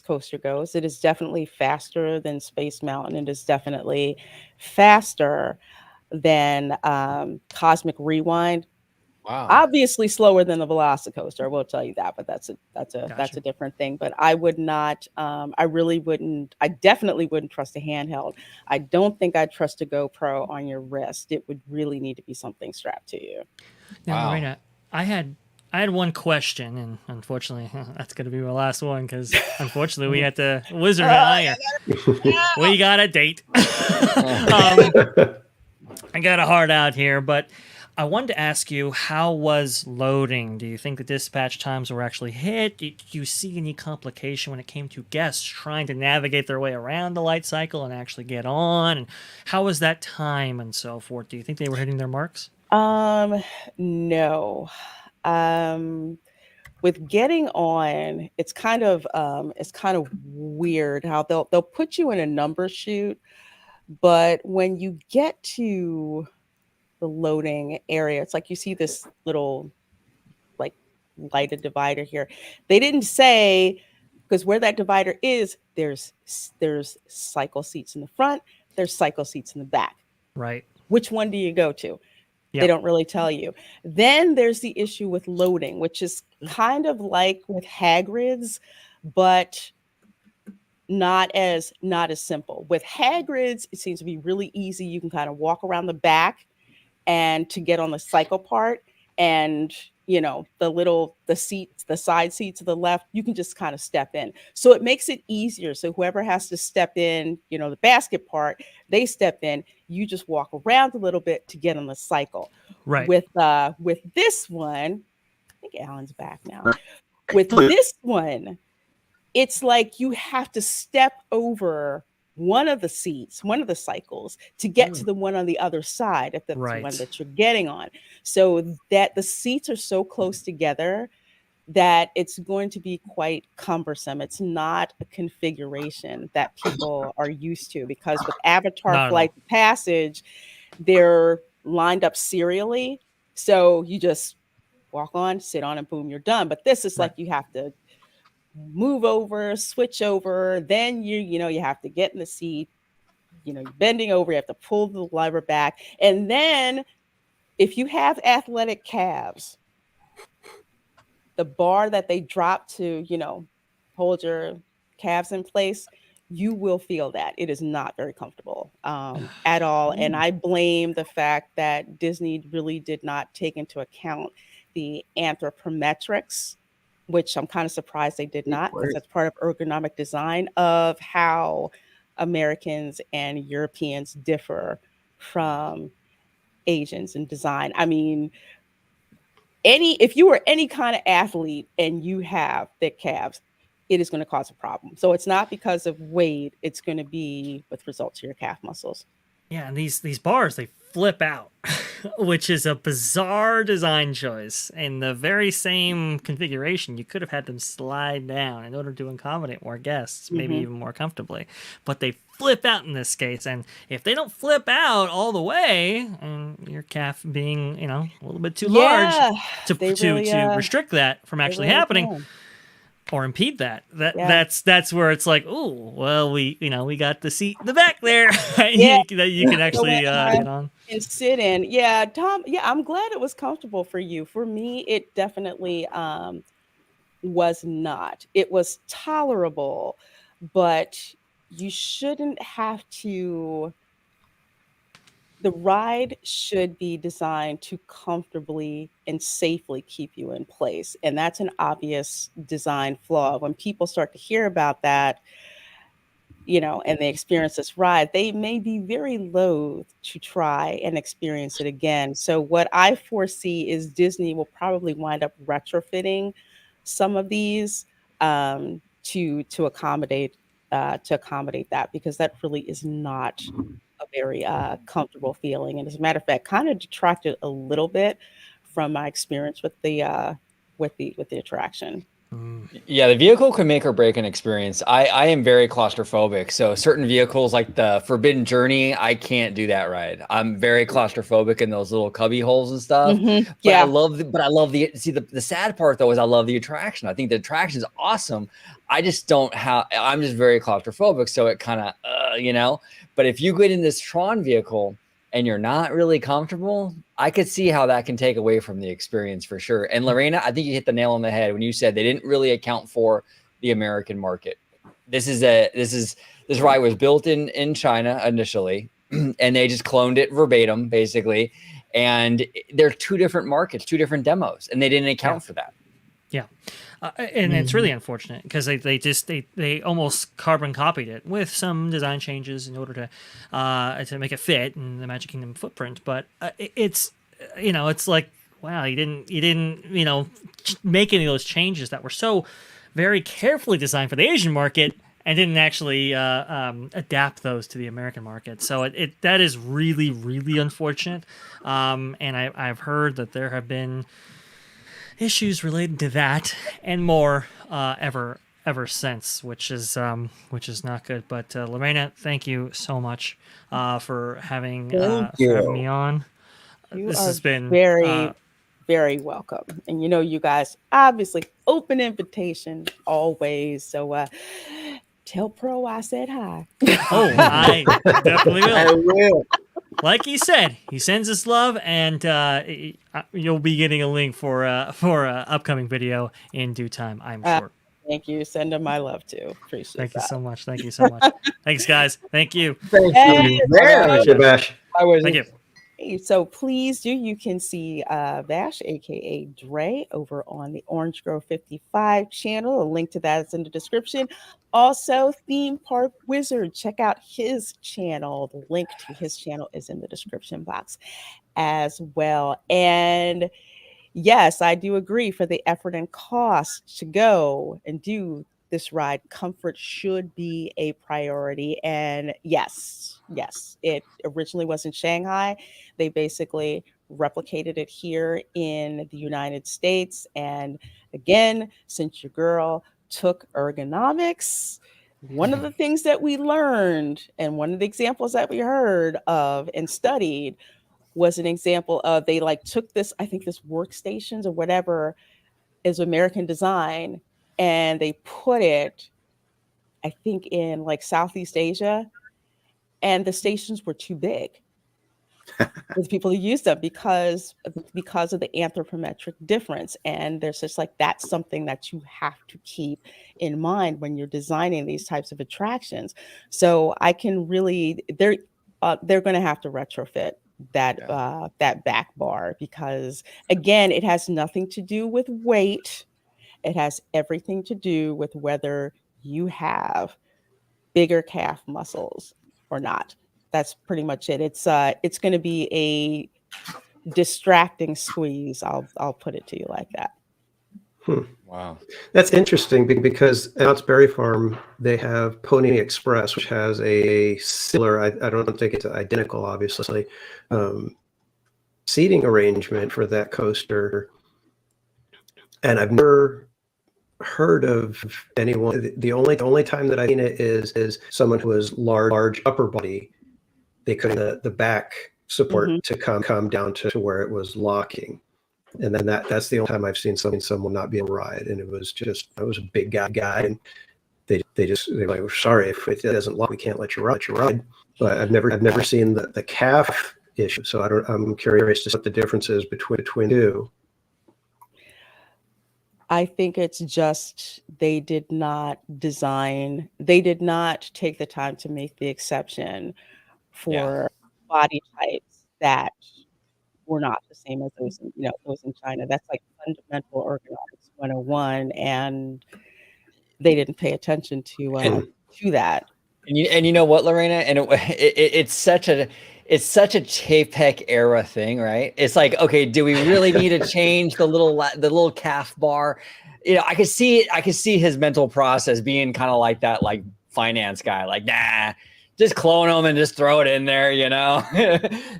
coaster goes. It is definitely faster than Space Mountain. It is definitely faster than Cosmic Rewind. Wow. Obviously slower than the Velocicoaster, I will tell you that, but that's a different thing. But I would not, I definitely wouldn't trust a handheld. I don't think I'd trust a GoPro on your wrist. It would really need to be something strapped to you. Now, Marina, I had one question, and unfortunately, that's going to be my last one, because unfortunately, we had to Wizard and I we got a date. I got a heart out here, but I wanted to ask you, how was loading? Do you think the dispatch times were actually hit? Did you see any complication when it came to guests trying to navigate their way around the light cycle and actually get on? And how was that time and so forth? Do you think they were hitting their marks? No. With getting on, it's kind of weird how they'll put you in a number chute, but when you get to the loading area, it's like you see this little like lighted divider here. They didn't say, because where that divider is, there's cycle seats in the front, there's cycle seats in the back. Right. Which one do you go to? Yep. They don't really tell you. Then there's the issue with loading, which is kind of like with Hagrid's, but not as simple. With Hagrid's, it seems to be really easy. You can kind of walk around the back and to get on the cycle part, and the seats, the side seat to the left, you can just kind of step in. So it makes it easier. So whoever has to step in, the basket part, they step in. You just walk around a little bit to get on the cycle. Right. With this one, I think Alan's back now. With this one, it's like you have to step over one of the seats, one of the cycles, to get to the one on the other side, if that's the one that you're getting on. So that the seats are so close together that it's going to be quite cumbersome. It's not a configuration that people are used to, because with Avatar Flight Passage, they're lined up serially. So you just walk on, sit on, and boom, you're done. But this is like you have to move over, switch over, then you have to get in the seat, you're bending over, you have to pull the lever back. And then if you have athletic calves, the bar that they drop to, hold your calves in place, you will feel that. It is not very comfortable at all. And I blame the fact that Disney really did not take into account the anthropometrics, which I'm kind of surprised they did not, because that's part of ergonomic design of how Americans and Europeans differ from Asians in design. I mean, if you were any kind of athlete and you have thick calves, it is going to cause a problem. So it's not because of weight, it's going to be with results to your calf muscles. Yeah, and these bars, they flip out, which is a bizarre design choice. In the very same configuration, you could have had them slide down in order to accommodate more guests, maybe even more comfortably. But they flip out in this case, and if they don't flip out all the way, and your calf being, a little bit too large to restrict that from actually happening, or impede that's where it's like, oh, well, we got the seat in the back there that you can actually get on and sit in. Yeah, Tom, I'm glad it was comfortable for you. For me, it definitely was not. It was tolerable, but you shouldn't have to. The ride should be designed to comfortably and safely keep you in place. And that's an obvious design flaw. When people start to hear about that, and they experience this ride, they may be very loath to try and experience it again. So what I foresee is Disney will probably wind up retrofitting some of these to accommodate that, because that really is not a very comfortable feeling. And as a matter of fact, kind of detracted a little bit from my experience with the attraction. Yeah, the vehicle can make or break an experience. I am very claustrophobic, so certain vehicles like the Forbidden Journey, I can't do that ride. I'm very claustrophobic in those little cubby holes and stuff. But I love the sad part though is I love the attraction. I think the attraction is awesome. I'm just very claustrophobic, so it kind of But if you get in this Tron vehicle and you're not really comfortable, I could see how that can take away from the experience for sure. And Lorena, I think you hit the nail on the head when you said they didn't really account for the American market. This ride was built in China initially, and they just cloned it verbatim, basically. And they're two different markets, two different demos, and they didn't account for that. Yeah. And it's really unfortunate because they almost carbon copied it with some design changes in order to make it fit in the Magic Kingdom footprint. But it's like, wow, you didn't make any of those changes that were so very carefully designed for the Asian market and didn't actually adapt those to the American market. So that is really, really unfortunate. And I've heard that there have been issues related to that and more ever since, which is not good. But Lorena, thank you so much for having me on. This has been very very welcome. And you guys, obviously open invitation always. So tell Pro I said hi. Oh, I definitely will. I will. Like he said, he sends us love, and you'll be getting a link for upcoming video in due time, I'm sure. Thank you. Send him my love too. Appreciate Thank that. you so much. Thank you so much. Thanks, guys. Thank you. Thank you. Bash. I was. Thank you. So please do. You can see Vash, aka Dre, over on the Orange Grove 55 channel. A link to that is in the description. Also, Theme Park Wizard. Check out his channel. The link to his channel is in the description box as well. And yes, I do agree, for the effort and cost to go and do this ride, comfort should be a priority. And yes, it originally was in Shanghai. They basically replicated it here in the United States. And again, since your girl took ergonomics, one of the things that we learned and one of the examples that we heard of and studied was an example of, they like took this, I think this workstations or whatever is American design, and they put it, I think, in like Southeast Asia, and the stations were too big for the people who use them because of the anthropometric difference. And there's just like, that's something that you have to keep in mind when you're designing these types of attractions. So I can really, they're going to have to retrofit that that back bar, because again, it has nothing to do with weight. It has everything to do with whether you have bigger calf muscles or not. That's pretty much it. It's going to be a distracting squeeze. I'll put it to you like that. Wow, that's interesting because at Knott's Berry Farm they have Pony Express, which has a similar, I don't think it's identical, obviously, seating arrangement for that coaster. And I've never heard of anyone. The only time that I've seen it is someone who has large upper body. They couldn't the back support to come down to where it was locking, and then that's the only time I've seen someone not be able to ride. And it was a big guy, and they're like, sorry, if it doesn't lock, we can't let you ride. But I've never seen the calf issue. So I'm curious to see what the difference is between two. I think it's just they did not take the time to make the exception for body types that were not the same as those in China. That's like fundamental ergonomics 101, and they didn't pay attention to that. And you know what, Lorena, and it's such a Chapek era thing, right? It's like, okay, do we really need to change the little calf bar? I could see his mental process being kind of like that, like finance guy, like, nah, just clone them and just throw it in there,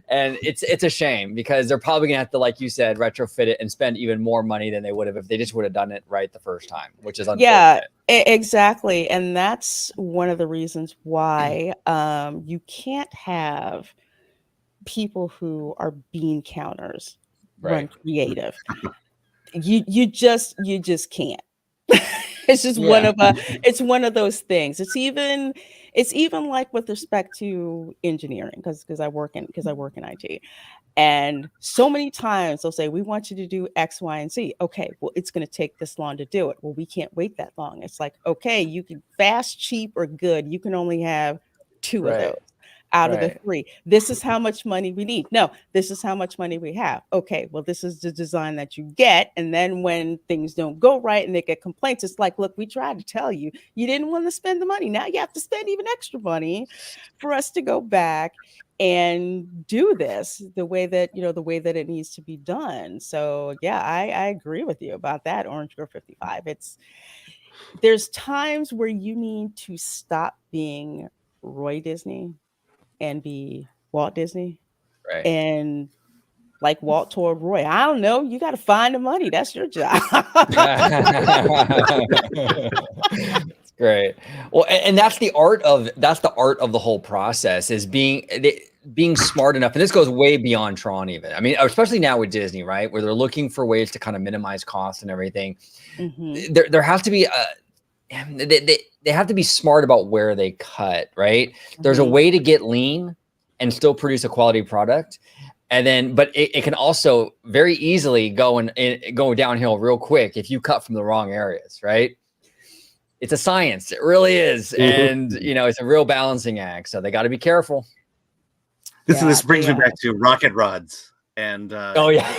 And it's a shame, because they're probably gonna have to, like you said, retrofit it and spend even more money than they would have if they just would have done it right the first time, which is unfortunate. Yeah, exactly. And that's one of the reasons why you can't have people who are bean counters run creative. You just can't. It's just it's one of those things. It's even like with respect to engineering, because I work in IT. And so many times they'll say, we want you to do X, Y, and Z. Okay, well, it's going to take this long to do it. Well, we can't wait that long. It's like, okay, you can fast, cheap, or good. You can only have two of those out of the three. This is how much money we need. No, this is how much money we have. Okay, well, this is the design that you get. And then when things don't go right and they get complaints, it's like, look, we tried to tell you, you didn't want to spend the money. Now you have to spend even extra money for us to go back and do this the way that it needs to be done. So yeah, I agree with you about that. Orange Grove 55. There's times where you need to stop being Roy Disney and be Walt Disney. Right. And like Walt told Roy, I don't know, you got to find the money. That's your job. That's great. Well, and that's the art of the whole process, is being smart enough. And this goes way beyond Tron even. I mean, especially now with Disney, right? Where they're looking for ways to kind of minimize costs and everything. There has to be they have to be smart about where they cut, right? There's a way to get lean and still produce a quality product. And then, but it can also very easily go downhill real quick if you cut from the wrong areas, right? It's a science. It really is. And, it's a real balancing act. So they got to be careful. This brings they, me back to rocket rods and Oh, yeah.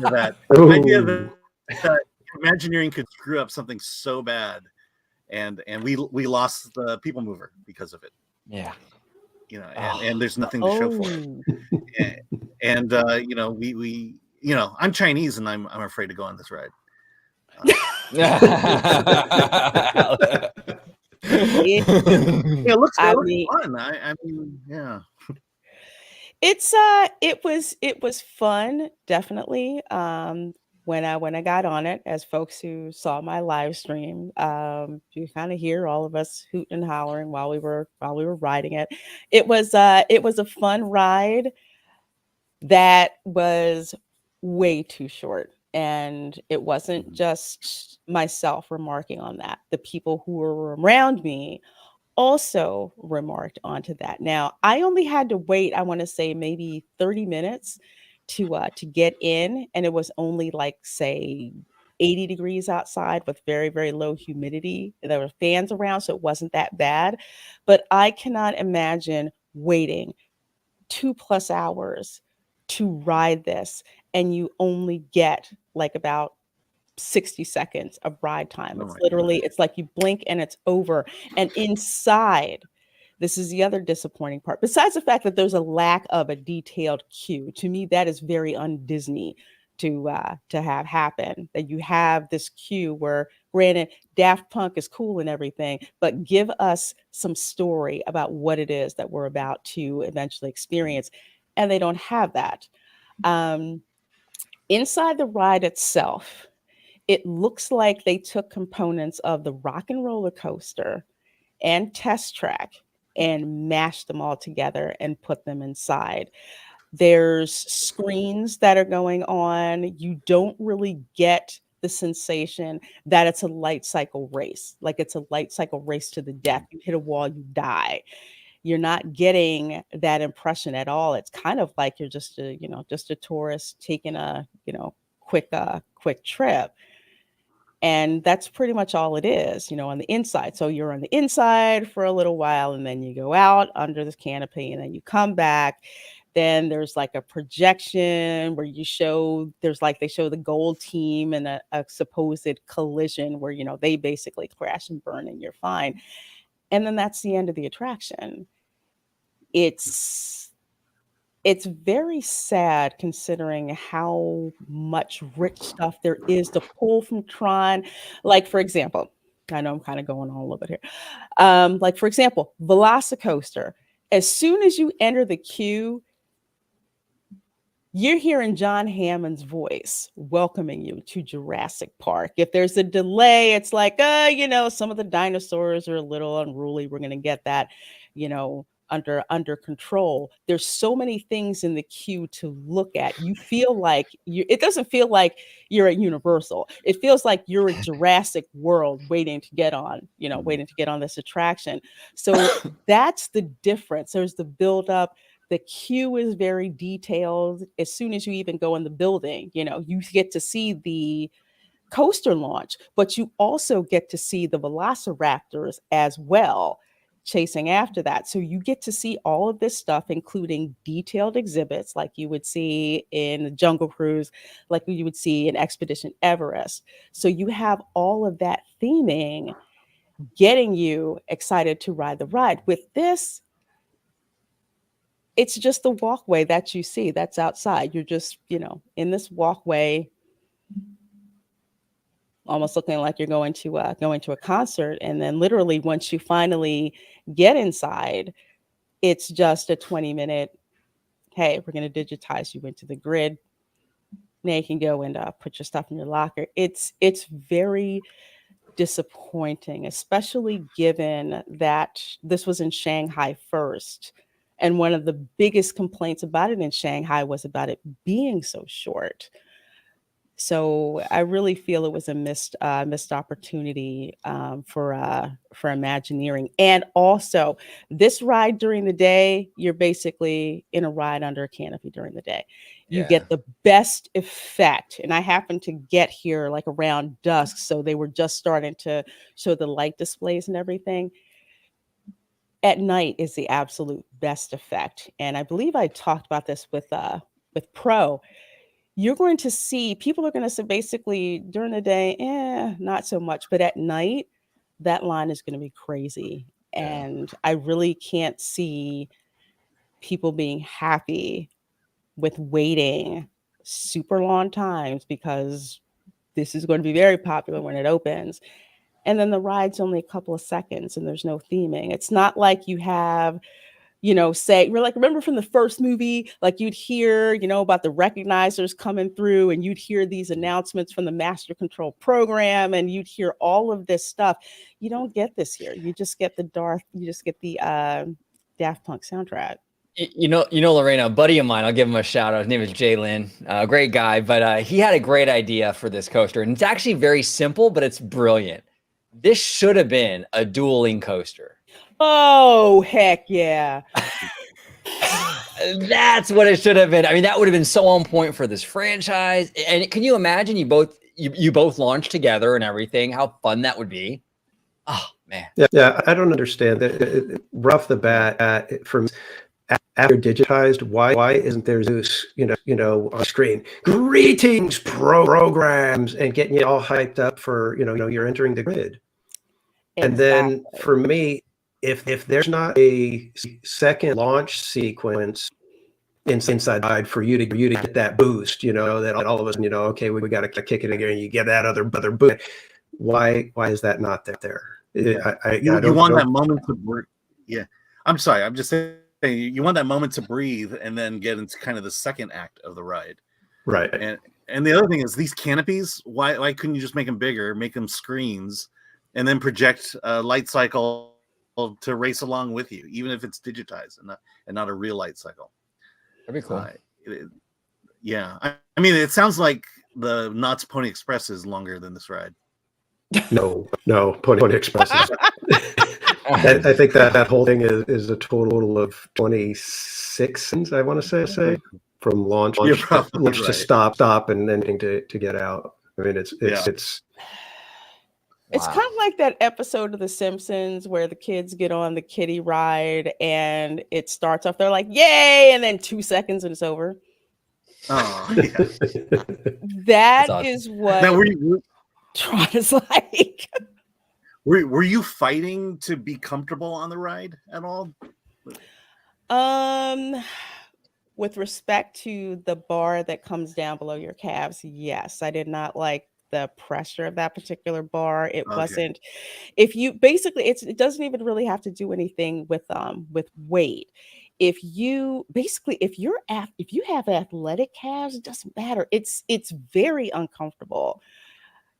the idea Ooh. that Imagineering could screw up something so bad, and we lost the people mover because of it. Yeah. You know, Oh. and there's nothing to show for it. And you know, we you know, I'm Chinese and I'm afraid to go on this ride. it, It looks I mean, fun. I mean, yeah. it was fun, definitely. When I got on it, as folks who saw my live stream, you kind of hear all of us hooting and hollering while we were riding it. It was a fun ride that was way too short. And it wasn't just myself remarking on that. The people who were around me also remarked onto that. Now, I only had to wait, I want to say maybe 30 minutes to get in, and it was only like, say, 80 degrees outside with very, very low humidity. There were fans around, so it wasn't that bad. But I cannot imagine waiting 2+ hours to ride this, and you only get like about 60 seconds of ride time. Oh It's my literally, it's like you blink and it's over. And inside, this is the other disappointing part. Besides the fact that there's a lack of a detailed queue, to me that is very un-Disney to have happen. That you have this queue where, granted, Daft Punk is cool and everything, but give us some story about what it is that we're about to eventually experience, and they don't have that. Um, Inside the ride itself, it looks like they took components of the Rock and Roller Coaster and Test Track and mashed them all together and put them inside. There's screens that are going on. You don't really get the sensation that it's a light cycle race, like it's a light cycle race to the death. You hit a wall, you die. You're not getting that impression at all. It's kind of like you're just a tourist taking a, quick trip. And that's pretty much all it is, on the inside. So you're on the inside for a little while, and then you go out under this canopy, and then you come back. Then there's like a projection where they show the gold team in a supposed collision where, they basically crash and burn and you're fine. And then that's the end of the attraction. It's very sad considering how much rich stuff there is to pull from Tron. Like, for example, I know I'm kind of going on a little bit here. Like, for example, Velocicoaster. As soon as you enter the queue, you're hearing John Hammond's voice welcoming you to Jurassic Park. If there's a delay, it's like, some of the dinosaurs are a little unruly. We're going to get that, under control. There's so many things in the queue to look at. You feel like it doesn't feel like you're at Universal. It feels like you're at Jurassic World waiting to get on this attraction. So that's the difference. There's the buildup. The queue is very detailed. As soon as you even go in the building, you get to see the coaster launch, but you also get to see the velociraptors as well chasing after that. So you get to see all of this stuff, including detailed exhibits like you would see in the Jungle Cruise, like you would see in Expedition Everest. So you have all of that theming getting you excited to ride the ride. With this, it's just the walkway that you see that's outside. You're just, in this walkway, almost looking like you're going to a concert. And then literally once you finally get inside, it's just a 20-minute, hey, we're going to digitize you into the grid. Now you can go and put your stuff in your locker. It's very disappointing, especially given that this was in Shanghai first. And one of the biggest complaints about it in Shanghai was about it being so short. So I really feel it was a missed opportunity for Imagineering. And also, this ride during the day, you're basically in a ride under a canopy during the day. You get the best effect. And I happened to get here like around dusk, so they were just starting to show the light displays and everything. at night is the absolute best effect. And I believe I talked about this with Pro. You're going to see people are going to say basically during the day, not so much, but at night, that line is going to be crazy. And I really can't see people being happy with waiting super long times, because this is going to be very popular when it opens. And then the ride's only a couple of seconds and there's no theming. It's not like you have, say, we're like, remember from the first movie, like you'd hear, about the recognizers coming through, and you'd hear these announcements from the master control program, and you'd hear all of this stuff. You don't get this here. You just get the Daft Punk soundtrack. Lorena, a buddy of mine, I'll give him a shout out. His name is Jay Lynn, great guy, but he had a great idea for this coaster, and it's actually very simple, but it's brilliant. This should have been a dueling coaster. Oh, heck yeah. That's what it should have been. I mean, that would have been so on point for this franchise. And can you imagine you both launched together and everything? How fun that would be. Oh, man. Yeah, I don't understand that. Right off the bat, from after digitized, why isn't there Zeus, on screen? Greetings, programs, and getting you all hyped up for, you're entering the grid. Exactly. And then for me, if there's not a second launch sequence inside ride for you to get that boost, that all of a sudden, okay, we got to kick it again, and you get that other boost. Why is that not there? You want that moment to breathe. Yeah, I'm sorry. I'm just saying you want that moment to breathe and then get into kind of the second act of the ride. Right. And the other thing is these canopies. Why couldn't you just make them bigger, make them screens, and then project light cycle to race along with you, even if it's digitized and not a real light cycle? That'd be cool. I mean, it sounds like the Knott's Pony Express is longer than this ride. No, Pony Express is. I think that whole thing is a total of 26, I want to say, from launch to stop and ending to get out. I mean, it's It's kind of like that episode of The Simpsons where the kids get on the kiddie ride and it starts off, they're like, yay, and then 2 seconds and it's over. Oh, yeah. That awesome. Is what Tron is like. Were you fighting to be comfortable on the ride at all? With respect to the bar that comes down below your calves, yes. I did not like the pressure of that particular bar. It wasn't. If you basically, it doesn't even really have to do anything with weight. If you have athletic calves, it doesn't matter. It's very uncomfortable.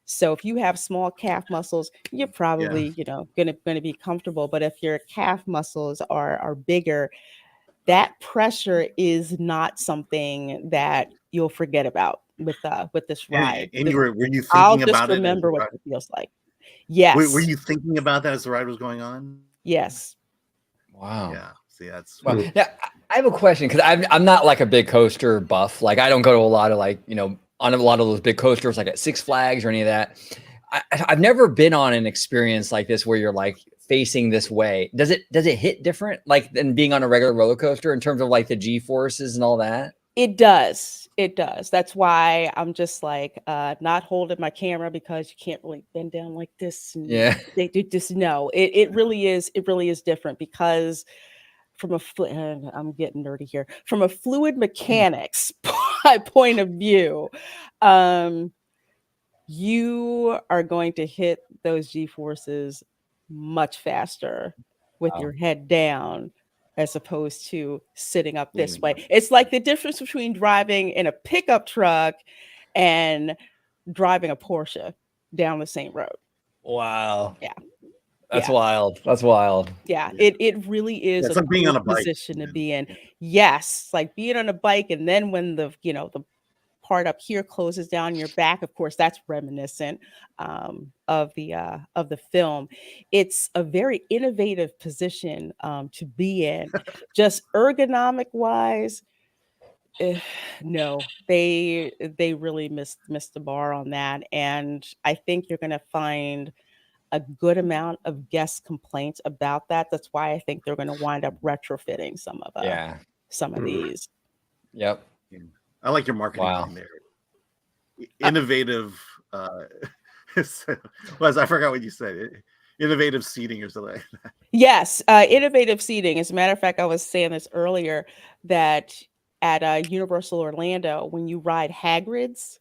So if you have small calf muscles, you're probably gonna be comfortable. But if your calf muscles are bigger, that pressure is not something that you'll forget about with this ride. And were you thinking I'll about just remember what it feels like. Yes. Were you thinking about that as the ride was going on? Yes. Wow. Yeah. See, that's Now, I have a question, because I'm not like a big coaster buff. Like, I don't go to a lot of on a lot of those big coasters, like at Six Flags or any of that. I've never been on an experience like this where you're like facing this way. Does it hit different than being on a regular roller coaster in terms of like the G-forces and all that? It does. That's why I'm just like not holding my camera, because you can't really bend down like this. They do just no. It really is. It really is different, because I'm getting nerdy here. From a fluid mechanics point of view, you are going to hit those G-forces much faster with your head down, as opposed to sitting up this way. It's like the difference between driving in a pickup truck and driving a Porsche down the same road. Wow. Yeah. That's wild. That's wild. Yeah, it really is a being on a bike position to be in. Yes, it's like being on a bike, and then when the part up here closes down your back, of course, that's reminiscent of the film. It's a very innovative position to be in. Just ergonomic wise, no, they really missed the bar on that, and I think you're going to find a good amount of guest complaints about that. That's why I think they're going to wind up retrofitting some of these. Yep. Yeah. I like your marketing Wow. line there. Innovative. Was I forgot what you said? Innovative seating or something. Yes, innovative seating. As a matter of fact, I was saying this earlier that at Universal Orlando, when you ride Hagrid's,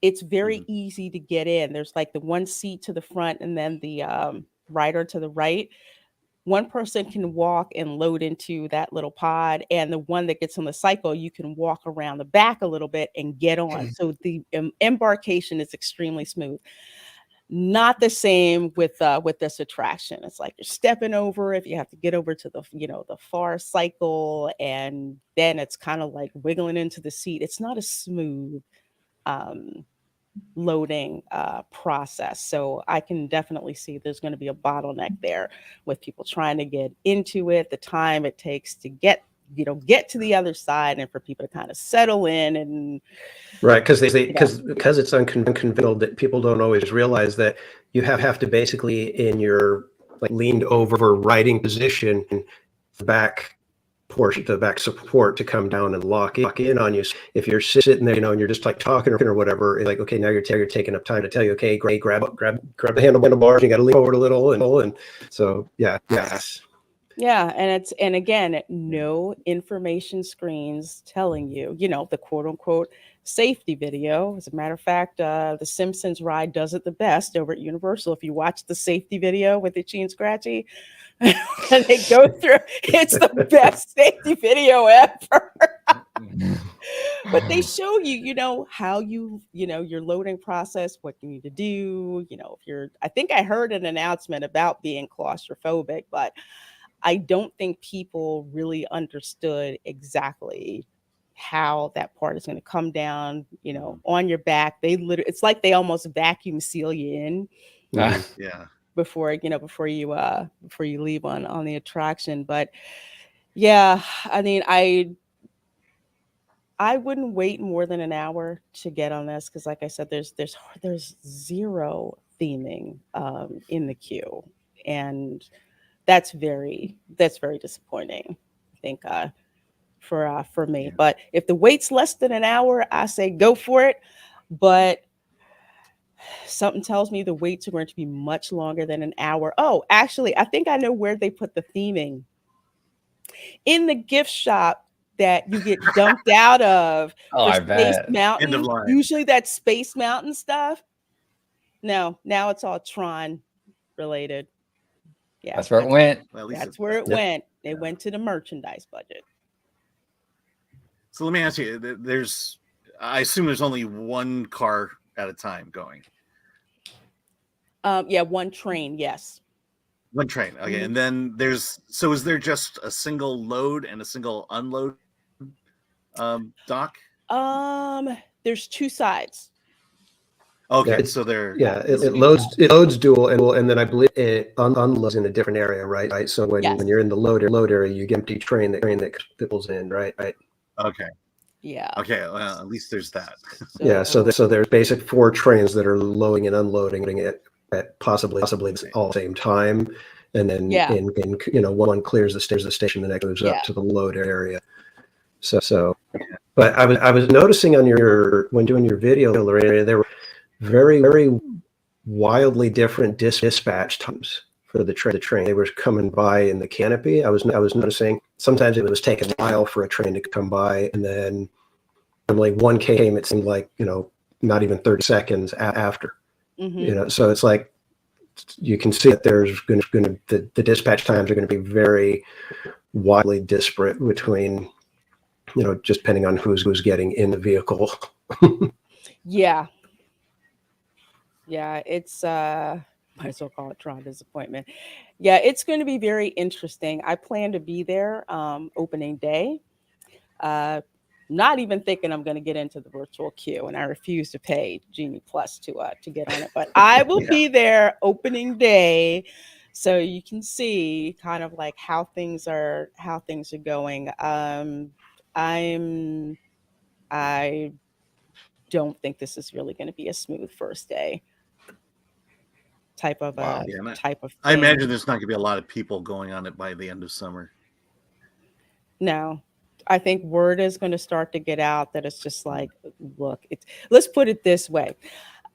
it's very easy to get in. There's like the one seat to the front and then the rider to the right. One person can walk and load into that little pod, and the one that gets on the cycle, you can walk around the back a little bit and get on. So the embarkation is extremely smooth. Not the same with this attraction. It's like you're stepping over if you have to get over to the the far cycle, and then it's kind of like wiggling into the seat. It's not a smooth loading process. So I can definitely see there's going to be a bottleneck there with people trying to get into it, the time it takes to get to the other side, and for people to kind of settle in and right, because it's unconventional, that people don't always realize that you have to basically, in your like leaned over riding position, the back portion, the back support, to come down and lock in on you. If you're sitting there, and you're just like talking or whatever, it's like, okay, now you're taking up time to tell you, okay, grab the handlebars, you got to lean forward a little, and so yeah. And again, no information screens telling you, the quote unquote safety video. As a matter of fact, the Simpsons ride does it the best over at Universal. If you watch the safety video with Itchy and Scratchy, and they go through, it's the best safety video ever. But they show you, how your loading process, what you need to do, I think I heard an announcement about being claustrophobic, but I don't think people really understood exactly how that part is going to come down, on your back. It's like they almost vacuum seal you in. Yeah. Before you leave on the attraction. But yeah, I mean, I wouldn't wait more than an hour to get on this, because like I said, there's zero theming in the queue, and that's very disappointing, I think, for me. Yeah. But if the wait's less than an hour, I say go for it. But something tells me the waits are going to be much longer than an hour. Oh, actually, I think I know where they put the theming. In the gift shop that you get dumped out of for I Space bet. Mountain. End of line. Usually that's Space Mountain stuff. No, now it's all Tron related. Yeah, That's where it went. Well, at least That's where it went. They went to the merchandise budget. So let me ask you, I assume there's only one car at a time going. Yeah, one train, yes. One train. Okay. And then is there just a single load and a single unload dock? There's two sides. Okay, Yeah, so they're it loads dual, and then I believe it unloads in a different area, right? So when you're in the load area, you get empty train that pulls in, right? Okay. Yeah. Okay, well, at least there's that. So there's basic 4 trains that are loading and unloading it at possibly all at the same time, and then one clears the station, the next goes up to the load area. So but I was noticing on when doing your video, Lorena, there were very, very wildly different dispatch times for the train. They were coming by in the canopy. I was noticing sometimes it was taking a while for a train to come by, and then normally one came, it seemed like, not even 30 seconds after. So it's like you can see that there's going to the dispatch times are going to be very widely disparate between, just depending on who's getting in the vehicle. Yeah, it's might as well call it Tron disappointment. Yeah, it's going to be very interesting. I plan to be there opening day. Not even thinking I'm going to get into the virtual queue, and I refuse to pay Genie Plus to get on it. But I will be there opening day, so you can see kind of like how things are going. I don't think this is really going to be a smooth first day. type of Wow. type of I thing. imagine there's not going to be a lot of people going on it by the end of summer. No, I think word is going to start to get out that it's just like, look, let's put it this way.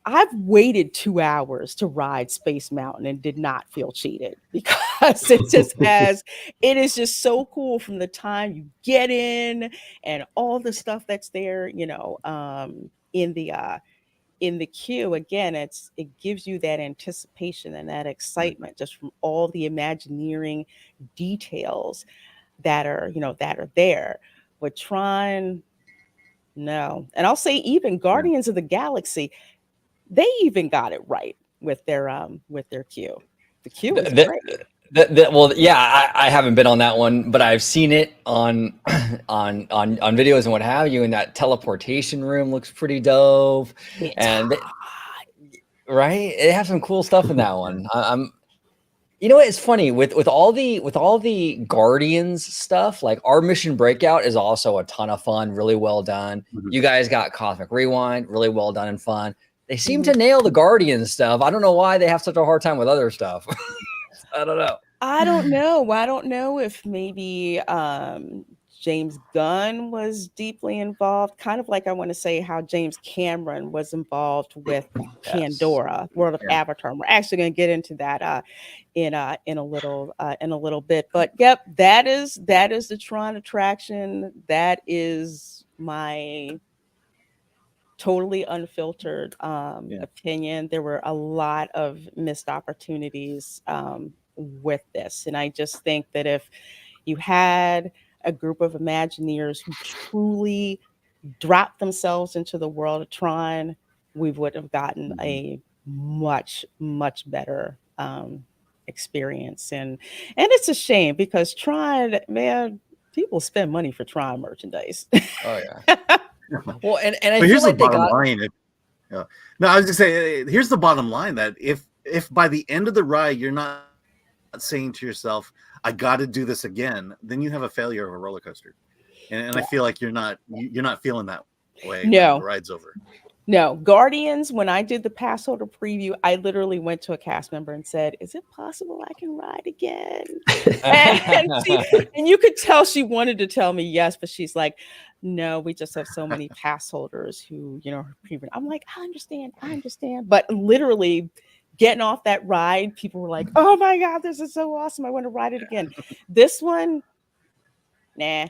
I've waited 2 hours to ride Space Mountain and did not feel cheated because it is just so cool from the time you get in and all the stuff that's there, in the queue. Again, it gives you that anticipation and that excitement just from all the Imagineering details that are there. With Tron, no. And I'll say even Guardians of the Galaxy, they even got it right with their queue. The queue is great. Well, yeah, I haven't been on that one, but I've seen it on on videos and what have you. And that teleportation room looks pretty dope. Right, they have some cool stuff in that one. You know what? It's funny with all the Guardians stuff. Like our Mission Breakout is also a ton of fun, really well done. You guys got Cosmic Rewind, really well done and fun. They seem to nail the Guardians stuff. I don't know why they have such a hard time with other stuff. I don't know. I don't know if maybe James Gunn was deeply involved, kind of like I want to say how James Cameron was involved with Pandora, World of Avatar. We're actually going to get into that in a little bit. But yep, that is the Tron attraction. That is my totally unfiltered opinion. There were a lot of missed opportunities with this, and I just think that if you had a group of Imagineers who truly dropped themselves into the world of Tron, we would have gotten a much better experience. And it's a shame because Tron, man, people spend money for Tron merchandise. Oh yeah. Well, and I feel here's like the bottom line. No, I was just saying, here's the bottom line, that if by the end of the ride you're not saying to yourself, I got to do this again, then you have a failure of a roller coaster. And I feel like you're not feeling that way when the ride's over. No, Guardians, when I did the Passholder preview, I literally went to a cast member and said, is it possible I can ride again? and you could tell she wanted to tell me yes, but she's like, no, we just have so many pass holders who, preview. I'm like, I understand. But literally getting off that ride, people were like, oh my God, this is so awesome. I want to ride it again. This one, nah.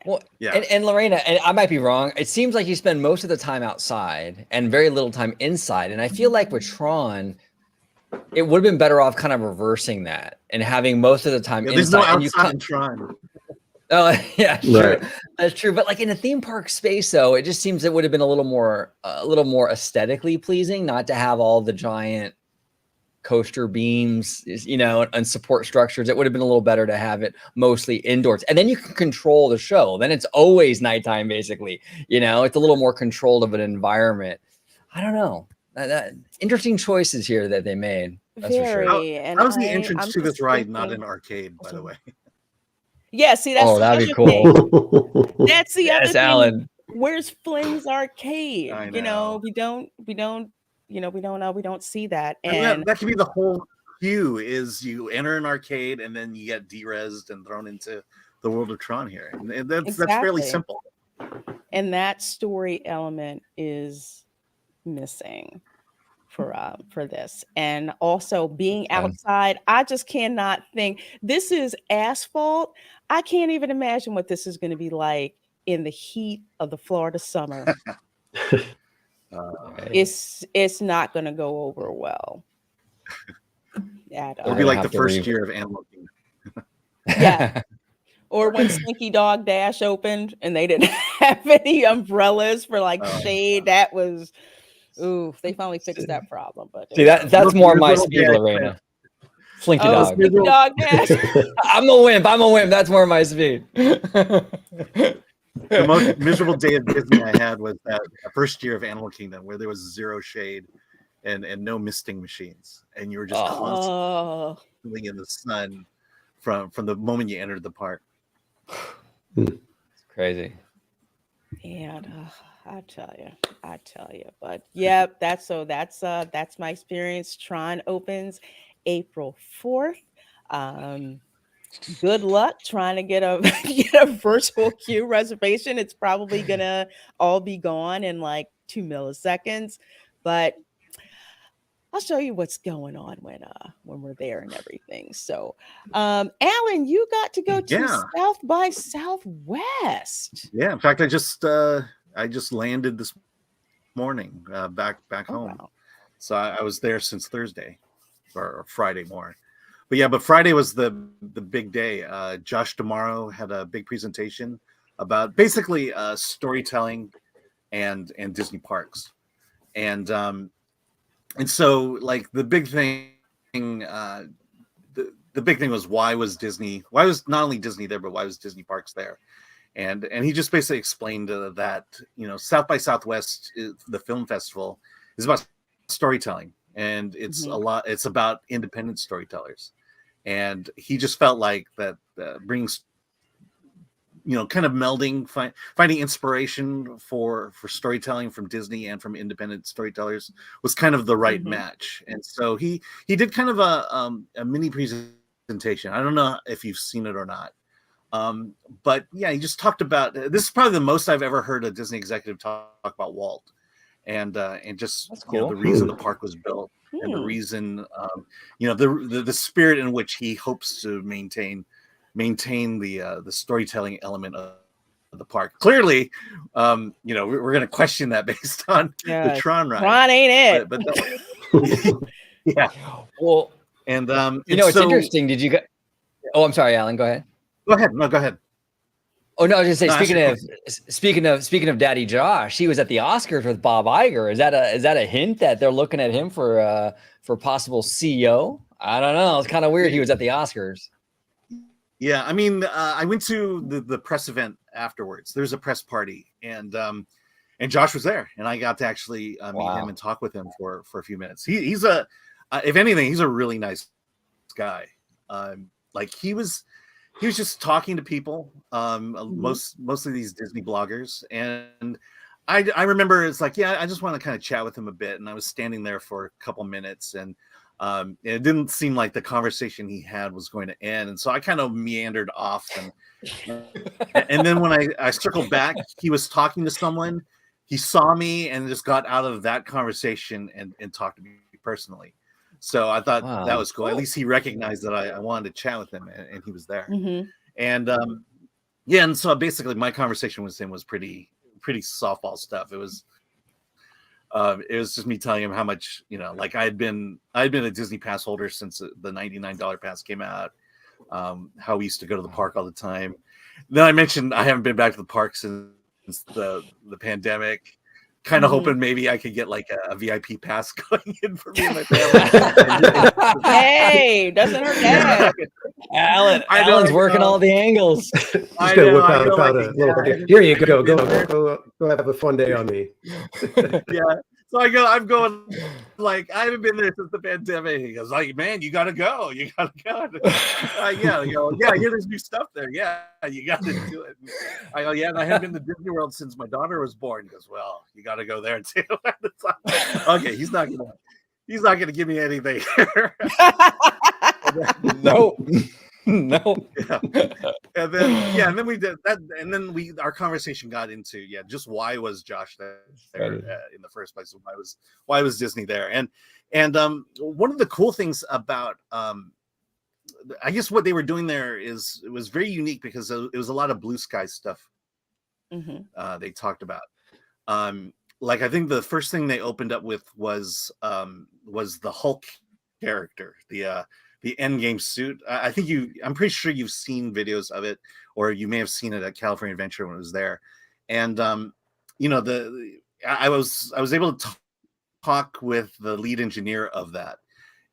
Well, and Lorena, and I might be wrong, it seems like you spend most of the time outside and very little time inside. And I feel like with Tron, it would have been better off kind of reversing that and having most of the time inside. There's no outside in Tron. Oh yeah, true. Right. That's true. But like in a theme park space, though, it just seems it would have been a little more aesthetically pleasing, not to have all the giant coaster beams, and support structures. It would have been a little better to have it mostly indoors, and then you can control the show. Then it's always nighttime, basically. It's a little more controlled of an environment. I don't know. Interesting choices here that they made. That's for sure. How's the entrance to this ride not an arcade, by the way? Yeah, see, that's that'd be cool. That's the other thing. Alan. Where's Flynn's arcade? I know. We don't see that. And that could be the whole queue, is you enter an arcade and then you get de-resed and thrown into the world of Tron here. And that's fairly simple. And that story element is missing for this. And also being outside, I just cannot think. This is asphalt. I can't even imagine what this is going to be like in the heat of the Florida summer. It's not going to go over well. It'll be like the first year of Animal Kingdom. Yeah. Or when Slinky Dog Dash opened and they didn't have any umbrellas for shade. That was, they finally fixed that problem. But see, that's more my speed, Lorena. Slinky Dog. Slinky Dog Dash. I'm a wimp. That's more my speed. The most miserable day of Disney I had was that first year of Animal Kingdom, where there was zero shade and no misting machines, and you were just constantly in the sun from the moment you entered the park. It's crazy. And I tell you. But yeah, that's my experience. Tron opens April 4th. Um, Good luck trying to get a get a virtual queue reservation. It's probably gonna all be gone in like 2 milliseconds, but I'll show you what's going on when we're there and everything. So, Alan, you got to go to Yeah, South by Southwest. yeah. In fact, I just landed this morning back Oh home. wow. So I was there since Thursday or Friday more. But yeah, but Friday was the big day. Josh tomorrow had a big presentation about basically storytelling and Disney parks. And so like the big thing the big thing was why was not only Disney there, but why was Disney parks there? And he just basically explained that South by Southwest, the film festival, is about storytelling, and it's it's about independent storytellers, and he just felt like that brings kind of melding, finding inspiration for storytelling from Disney and from independent storytellers was kind of the right match. And so he did kind of a mini presentation. I don't know if you've seen it or not. But yeah, he just talked about, this is probably the most I've ever heard a Disney executive talk about Walt, and just That's cool. the reason the park was built, and the reason the spirit in which he hopes to maintain the storytelling element of the park. Clearly, we're going to question that based on the Tron ride. Tron ain't it? But yeah. Well, and it's interesting. Did you Oh, I'm sorry, Alan. Go ahead. Go ahead. No, go ahead. Oh no, I was just saying. Speaking of Daddy Josh, he was at the Oscars with Bob Iger. Is that a hint that they're looking at him for possible CEO? I don't know. It's kind of weird. He was at the Oscars. Yeah, I mean, I went to the press event afterwards. There's a press party, and Josh was there, and I got to actually meet him and talk with him for a few minutes. He's if anything, he's a really nice guy. Like he was just talking to people, mostly these Disney bloggers, and I remember it's like, yeah, I just want to kind of chat with him a bit, and I was standing there for a couple minutes, and it didn't seem like the conversation he had was going to end, and so I kind of meandered off, and then when I circled back, he was talking to someone. He saw me and just got out of that conversation and talked to me personally. So I thought that was cool. At least he recognized that I wanted to chat with him, and he was there. And yeah, and so basically my conversation with him was pretty softball stuff. It was just me telling him how much, like I'd been a Disney pass holder since the $99 pass came out. How we used to go to the park all the time. Then I mentioned I haven't been back to the park since the pandemic. Kind of hoping maybe I could get like a VIP pass going in for me and my family. Hey, doesn't hurt that. Alan's working all the angles. Just gonna whip out a little bit. Here you go. Go have a fun day on me. Yeah. So I'm going like I haven't been there since the pandemic. He goes, like, man, you gotta go. You gotta go. Yeah, there's new stuff there. Yeah, you gotta do it. I go, yeah, and I haven't been to Disney World since my daughter was born. He goes, well, you gotta go there too. Okay, he's not gonna give me anything. No. No. Yeah. And then we did that, and then our conversation got into just why was Josh there in the first place? Why was Disney there? And one of the cool things about I guess what they were doing there is it was very unique because it was a lot of blue sky stuff. They talked about like I think the first thing they opened up with was the Hulk character, the Endgame suit. I'm pretty sure you've seen videos of it, or you may have seen it at California Adventure when it was there. And I was able to talk with the lead engineer of that,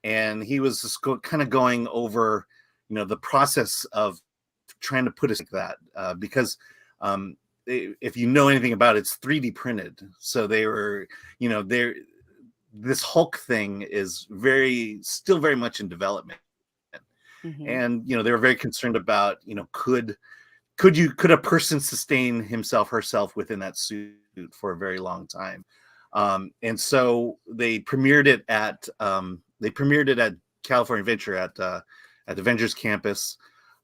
and he was just kind of going over the process of trying to put it like that because if you know anything about it, it's 3D printed. So they were this Hulk thing is still very much in development. And they were very concerned about could could a person sustain herself within that suit for a very long time? And so they premiered it at California Adventure at the Avengers campus,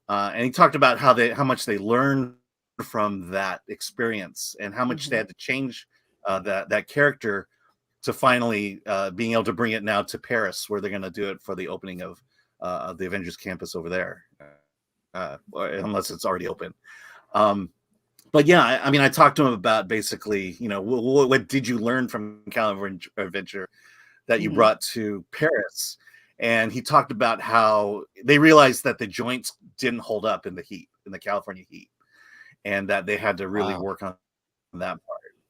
and he talked about how much they learned from that experience and how much they had to change that character to finally being able to bring it now to Paris, where they're going to do it for the opening of the Avengers campus over there, unless it's already open. But yeah, I mean, I talked to him about basically, what did you learn from California Adventure that you brought to Paris? And he talked about how they realized that the joints didn't hold up in the heat, in the California heat, and that they had to really work on that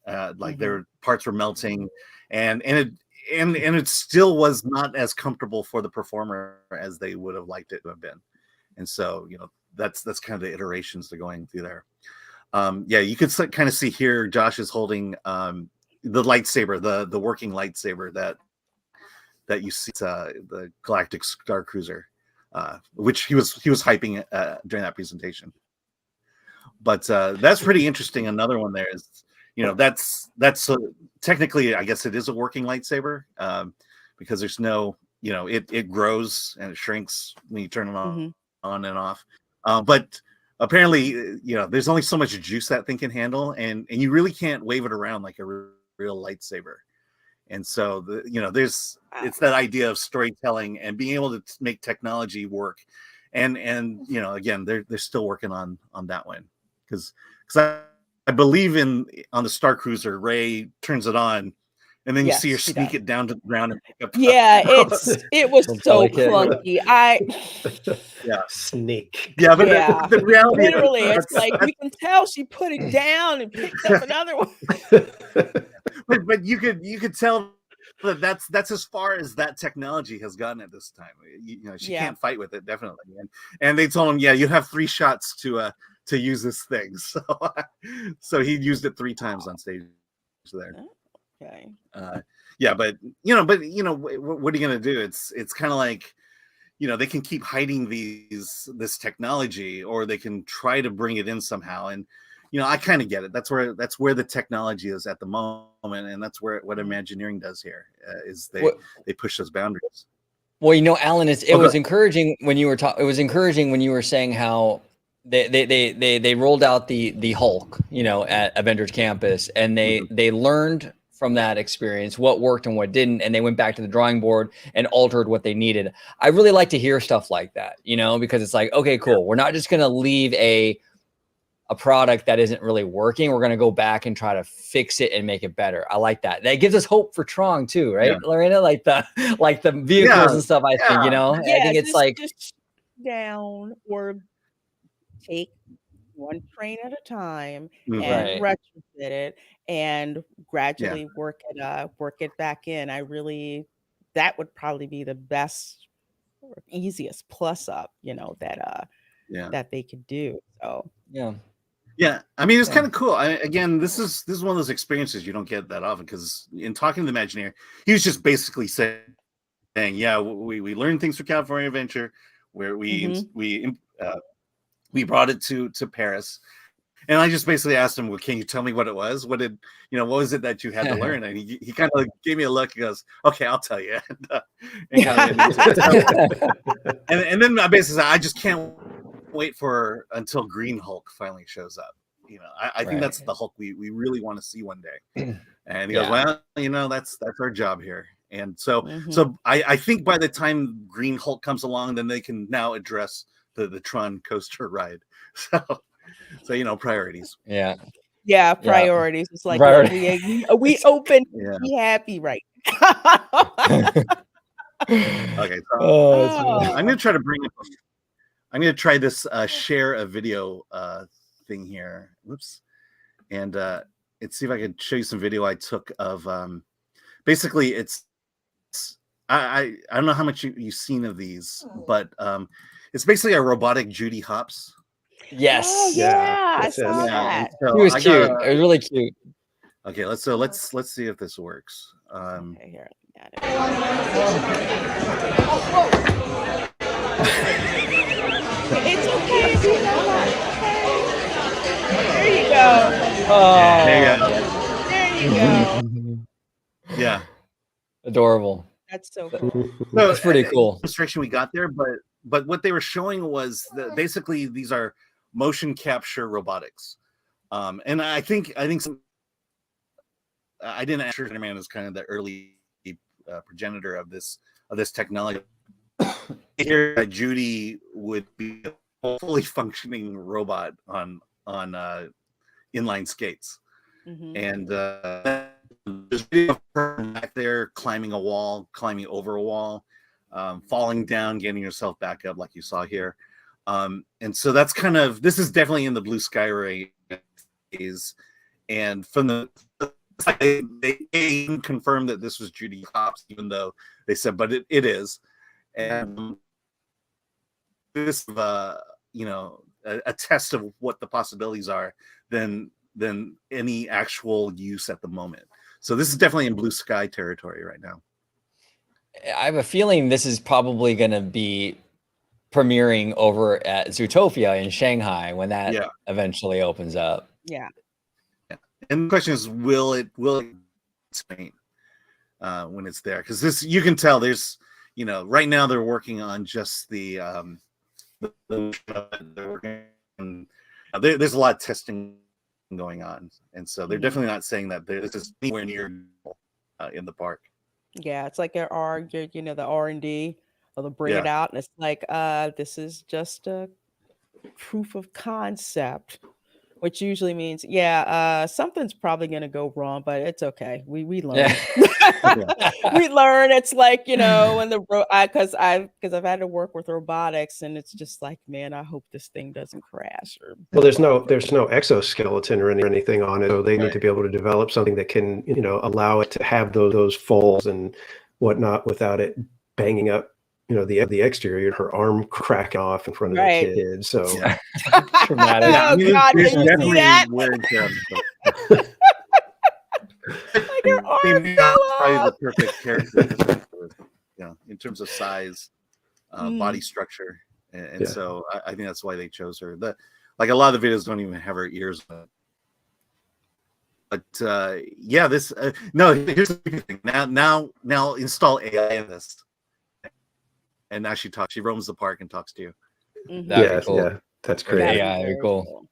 part. Like their parts were melting, and it still was not as comfortable for the performer as they would have liked it to have been. And so, that's kind of the iterations they're going through there. Yeah, you could kind of see here, Josh is holding the lightsaber, the working lightsaber that you see, the Galactic Star Cruiser, which he was hyping during that presentation. But that's pretty interesting. Another one there is, that's technically, I guess it is a working lightsaber, because there's no, it grows and it shrinks when you turn it on and off. But apparently, there's only so much juice that thing can handle, and you really can't wave it around like a real lightsaber. And so it's that idea of storytelling and being able to make technology work. And again, they're still working on that one, because I believe on the Star Cruiser, Rey turns it on, and then you see her sneak it down to the ground and pick up. Yeah, it was so clunky. Sneak. Yeah, but the reality, literally, it's like you can tell she put it down and picked up another one. but you could tell that that's as far as that technology has gotten at this time. She can't fight with it, definitely. And they told him, you have 3 shots to use this thing. So he used it 3 times on stage there. Okay. But what are you gonna do? It's kind of like, they can keep hiding this technology, or they can try to bring it in somehow. And I kind of get it. That's where the technology is at the moment, and that's what Imagineering does here, is they push those boundaries. Well, Alan, it was encouraging when you were It was encouraging when you were saying how they rolled out the Hulk, at Avengers Campus, and they learned from that experience what worked and what didn't, and they went back to the drawing board and altered what they needed. I really like to hear stuff like that, because it's like, okay, cool. We're not just going to leave a product that isn't really working. We're going to go back and try to fix it and make it better. I like that. That gives us hope for Tron too, right, Lorena? Like the vehicles and stuff. I think, I think it's like just down or take one train at a time and retrofit it and gradually work it back in. That would probably be the best or easiest plus up, that they could do. So I mean, it's kind of cool. Again, this is one of those experiences you don't get that often, because in talking to the Imagineer, he was just basically saying, we learned things from California Adventure, where we brought it to Paris. And I just basically asked him, well, can you tell me what it was? What was it that you had to learn? And he kind of gave me a look. He goes, okay, I'll tell you. And then I basically said, I just can't wait until Green Hulk finally shows up. I think that's the Hulk we really want to see one day. And he goes, well, that's our job here. And so I think by the time Green Hulk comes along, then they can now address the Tron coaster ride. So priorities. Priorities. It's like we open, be happy, right? Okay, so I'm gonna try to I'm gonna try this share a video thing here. Whoops. And let's see if I can show you some video I took of basically I don't know how much you've seen of these, but it's basically a robotic Judy Hopps. Yes. Oh, yeah, I saw that. So he was cute. It was really cute. Okay, let's see if this works. Okay, here, got it. It's okay if you know that. Okay. Oh, There you go. There you go. Yeah. adorable. That's so cool. No, That's pretty cool. Demonstration we got there, but what they were showing was that basically these are motion capture robotics, and I think I didn't ask Spider-Man is kind of the early progenitor of this technology. Here, Judy would be a fully functioning robot on inline skates, and there's video of her back there climbing a wall, climbing over a wall, falling down, getting yourself back up, like you saw here. And so that's this is definitely in the blue sky rays, and from the they confirmed that this was Judy Hopps, even though they said, but it is, and this a test of what the possibilities are than any actual use at the moment. So this is definitely in blue sky territory right now. I have a feeling this is probably going to be premiering over at Zootopia in Shanghai when that eventually opens up. Yeah. And the question is, will it Spain when it's there? Because this, you can tell there's, right now they're working on just they're working on, there's a lot of testing going on, and so they're definitely not saying that this is anywhere near in the park. Yeah, it's like there are the R&D, or they'll bring it out, and it's like this is just a proof of concept, which usually means something's probably going to go wrong, but it's okay. We learn. We learn. It's like, when because I've had to work with robotics, and it's just like, man, I hope this thing doesn't crash. Well, there's no exoskeleton or anything on it, so they need to be able to develop something that can allow it to have those folds and whatnot without it banging up the exterior, her arm cracking off in front of the kid. So traumatic. Oh, God, can you see that? Like your arm fell probably off. the perfect character, in terms of size, body structure, and so I think that's why they chose her. Like a lot of the videos don't even have her ears on. But this no. Here's the big thing. Now install AI in this. And now she talks. She roams the park and talks to you. That'd be cool. Yeah, that's great. Yeah, that'd be cool.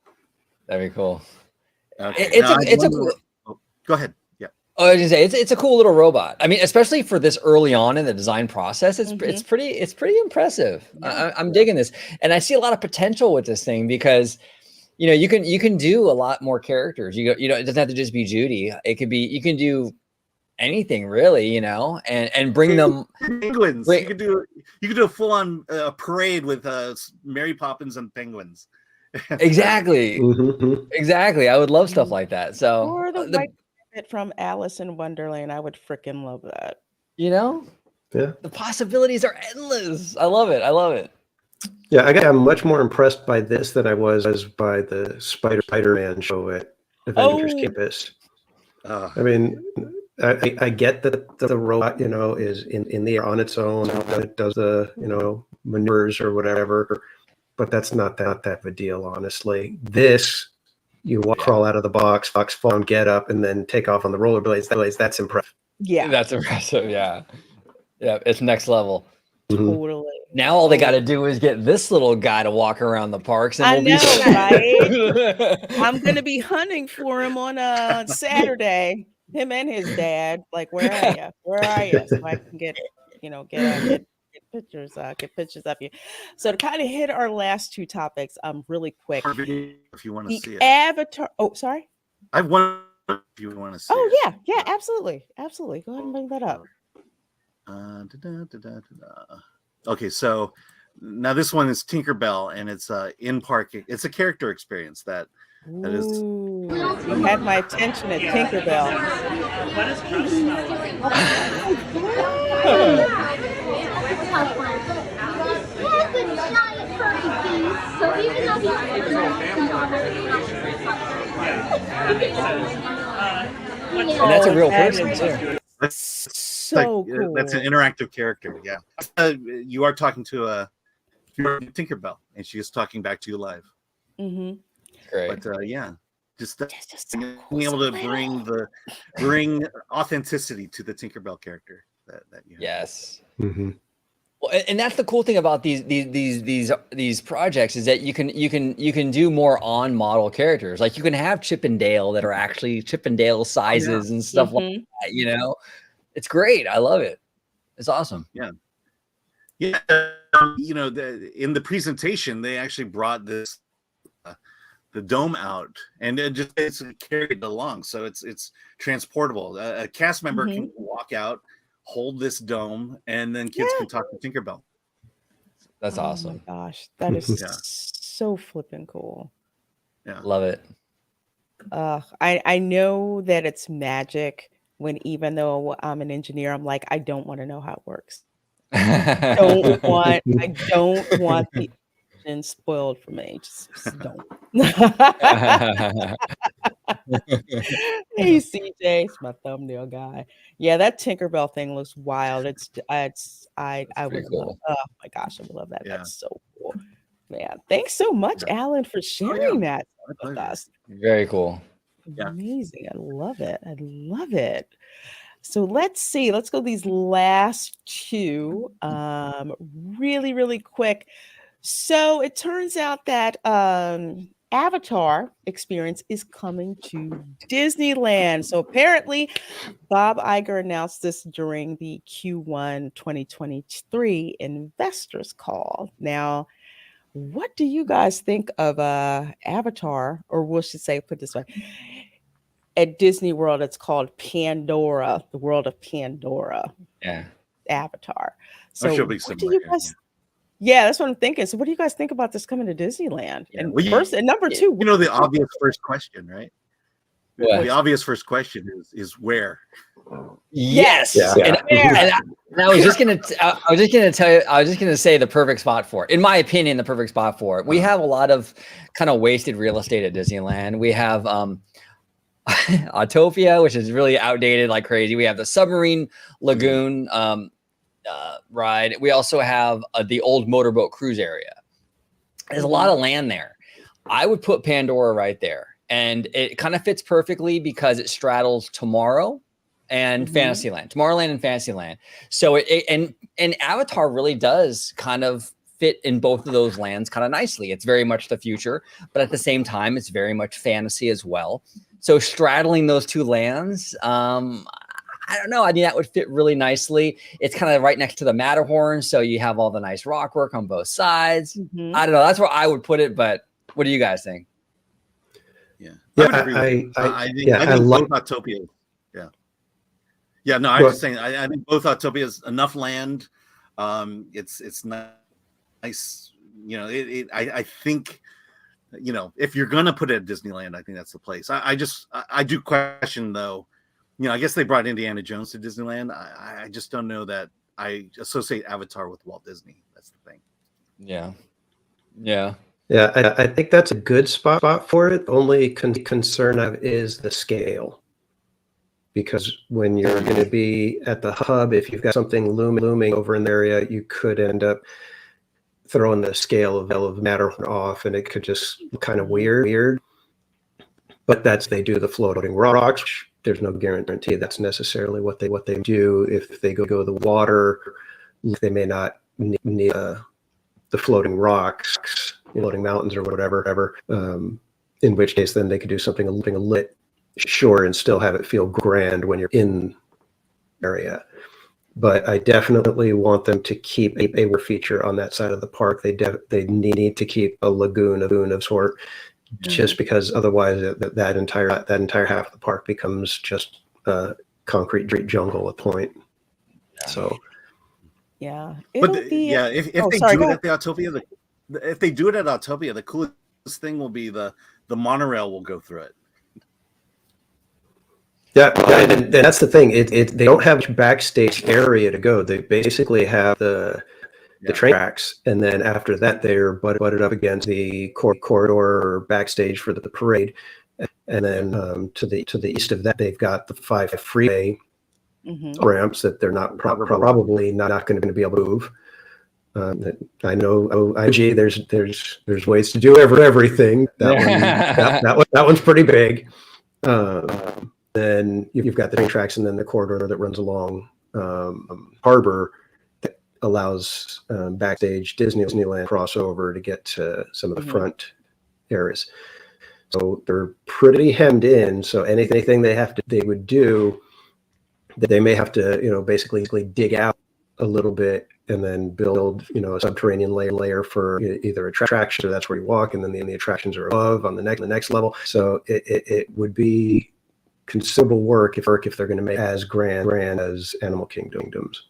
That'd be cool. Okay. It's a cool. Go ahead. Yeah. Oh, I was gonna say it's a cool little robot. I mean, especially for this early on in the design process, it's pretty impressive. Yeah. I'm digging this, and I see a lot of potential with this thing because, you can do a lot more characters. It doesn't have to just be Judy. It could be you can do anything really, and bring them penguins. You could do a full-on parade with Mary Poppins and penguins. Exactly. Exactly. I would love stuff like that. So or the white rabbit from Alice in Wonderland. I would freaking love that. The possibilities are endless. I love it. Yeah, I'm much more impressed by this than I was by the Spider-Man show at Avengers Campus. I mean, I get that the robot, is in the air on its own. It does the, maneuvers or whatever, but that's not that of a deal, honestly. This, you crawl out of the box, fall and get up, and then take off on the rollerblades. That's impressive. Yeah, that's impressive. Yeah, it's next level. Totally. Now all they got to do is get this little guy to walk around the parks, and right? I'm gonna be hunting for him on Saturday. Him and his dad, like, where are you? So I can get pictures, of you. So to kind of hit our last two topics, really quick. If you want to see it, Avatar. Oh, sorry. I have one. If you want to see. Oh yeah, absolutely. Go ahead and bring that up. Okay, so now this one is Tinkerbell, and it's in park. It's a character experience that is. You had my attention at Tinkerbell. What does Bruce smell like? And that's a real person too. That's so cool. That's an interactive character. Yeah, you are talking to Tinkerbell, and she is talking back to you live. Mm-hmm. Great. But Just Just so being cool, able so to little. bring authenticity to the Tinkerbell character that you have. Yes. Mm-hmm. Well, and that's the cool thing about these projects is that you can do more on model characters. Like you can have Chip and Dale that are actually Chip and Dale sizes and stuff like Mhm. that. You know, it's great. I love it. It's awesome. Yeah. You know, in the presentation, they actually brought this the dome out, and it just basically carried it along, so it's transportable. A cast member Mhm. can walk out, hold this dome, and then kids Yeah. can talk to Tinkerbell. That's Oh my awesome. gosh, that is Yeah. so flipping cool. Yeah. Love it. I know that it's magic when even though I'm an engineer, I'm like, I don't want to know how it works. I don't want the engine spoiled for me. Just don't. Hey CJ, it's my thumbnail guy. Yeah, that Tinkerbell thing looks wild. I pretty would love. cool. Oh my gosh, I would love that. Yeah. That's so cool. Man, thanks so much, Yeah. Alan, for sharing that My with pleasure. us. Very cool. Yeah. Amazing. I love it. I love it. So let's see. Let's go these last two really, really quick. So it turns out that Avatar experience is coming to Disneyland. So apparently, Bob Iger announced this during the Q1 2023 investors call. Now, what do you guys think of Avatar, or we should say, put this way, at Disney World, it's called Pandora, the world of Pandora, Yeah. Avatar. I'm So sure it'll be what do similar. you guys? Yeah, that's what I'm thinking. So what do you guys think about this coming to Disneyland? Yeah. And Well, first, and number two, You know the obvious first question, right? What? The obvious first question is where. Yes. Yeah. And I was just gonna tell you. I was just gonna say the perfect spot for it. In my opinion, the perfect spot for it. We have a lot of kind of wasted real estate at Disneyland. We have Autopia, which is really outdated like crazy. We have the submarine lagoon ride. We also have the old motorboat cruise area. There's a lot of land there. I would put Pandora right there, and it kind of fits perfectly because it straddles Tomorrow and Fantasyland, Tomorrowland and Fantasyland. So and Avatar really does kind of fit in both of those lands kind of nicely. It's very much the future, but at the same time, it's very much fantasy as well. So straddling those two lands, I don't know. I mean, that would fit really nicely. It's kind of right next to the Matterhorn, so you have all the nice rock work on both sides. I don't know. That's where I would put it, but what do you guys think? Yeah, Yeah, I would agree with you. I think I both love. Autopias. Yeah. No, I was just saying. I think both Autopias enough land. It's nice. You know, I think, you know, if you're gonna put it at Disneyland, I think that's the place. I do question though. You know, I guess they brought Indiana Jones to Disneyland. I just don't know that I associate Avatar with Walt Disney. That's the thing. Yeah. Yeah, I think that's a good spot for it. Only concern I have is the scale. Because when you're going to be at the hub, if you've got something looming over in the area, you could end up throwing the scale of Matterhorn off, and it could just look kind of weird. But they do the floating rocks. There's no guarantee that's necessarily what they do. If they go the water, they may not need the floating rocks, floating mountains or whatever. In which case, then they could do something a lit shore and still have it feel grand when you're in the area. But I definitely want them to keep a feature on that side of the park. They need to keep a lagoon of sort, just because otherwise that entire half of the park becomes just concrete jungle at point. So Yeah, But it'll be. if they sorry, do go it at the Autopia, if they do it at Autopia, the coolest thing will be the monorail will go through it. Yeah, and that's the thing. They don't have much backstage area to go. They basically have the train tracks, and then after that, they're butted up against the corridor or backstage for the parade. And then to the east of that, they've got the 5 freeway ramps that they're not probably not going to be able to move. I know IG. There's ways to do everything. That one's pretty big. Then you've got the train tracks, and then the corridor that runs along harbor that allows backstage Disneyland crossover to get to some of the front areas. So they're pretty hemmed in. So anything they would do, they may have to basically dig out a little bit and then build a subterranean layer for either attraction, or that's where you walk, and then the attractions are above on the next level. So it would be considerable work if they're going to make it as grand as Animal Kingdoms.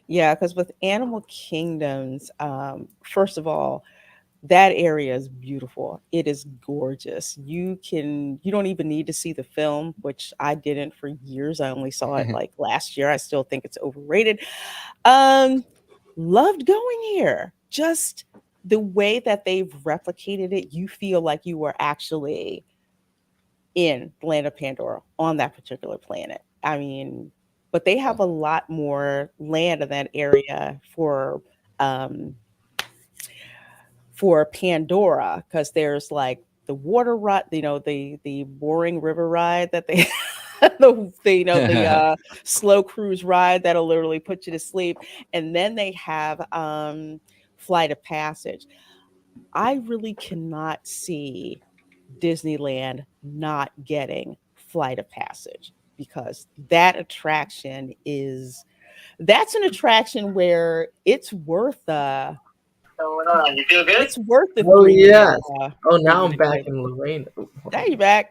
Yeah, because with Animal Kingdoms, first of all, that area is beautiful. It is gorgeous. You don't even need to see the film, which I didn't for years. I only saw it like last year. I still think it's overrated. Loved going here. Just the way that they've replicated it, you feel like you were actually in the land of Pandora on that particular planet. I mean, but they have a lot more land in that area for Pandora, because there's like the water ride, the boring river ride that they the slow cruise ride that'll literally put you to sleep, and then they have Flight of Passage. I really cannot see Disneyland not getting Flight of Passage, because that's an attraction where it's worth You feel good? it's worth the Oh, three. yes. Oh, now I'm back in Lorraine. There you back.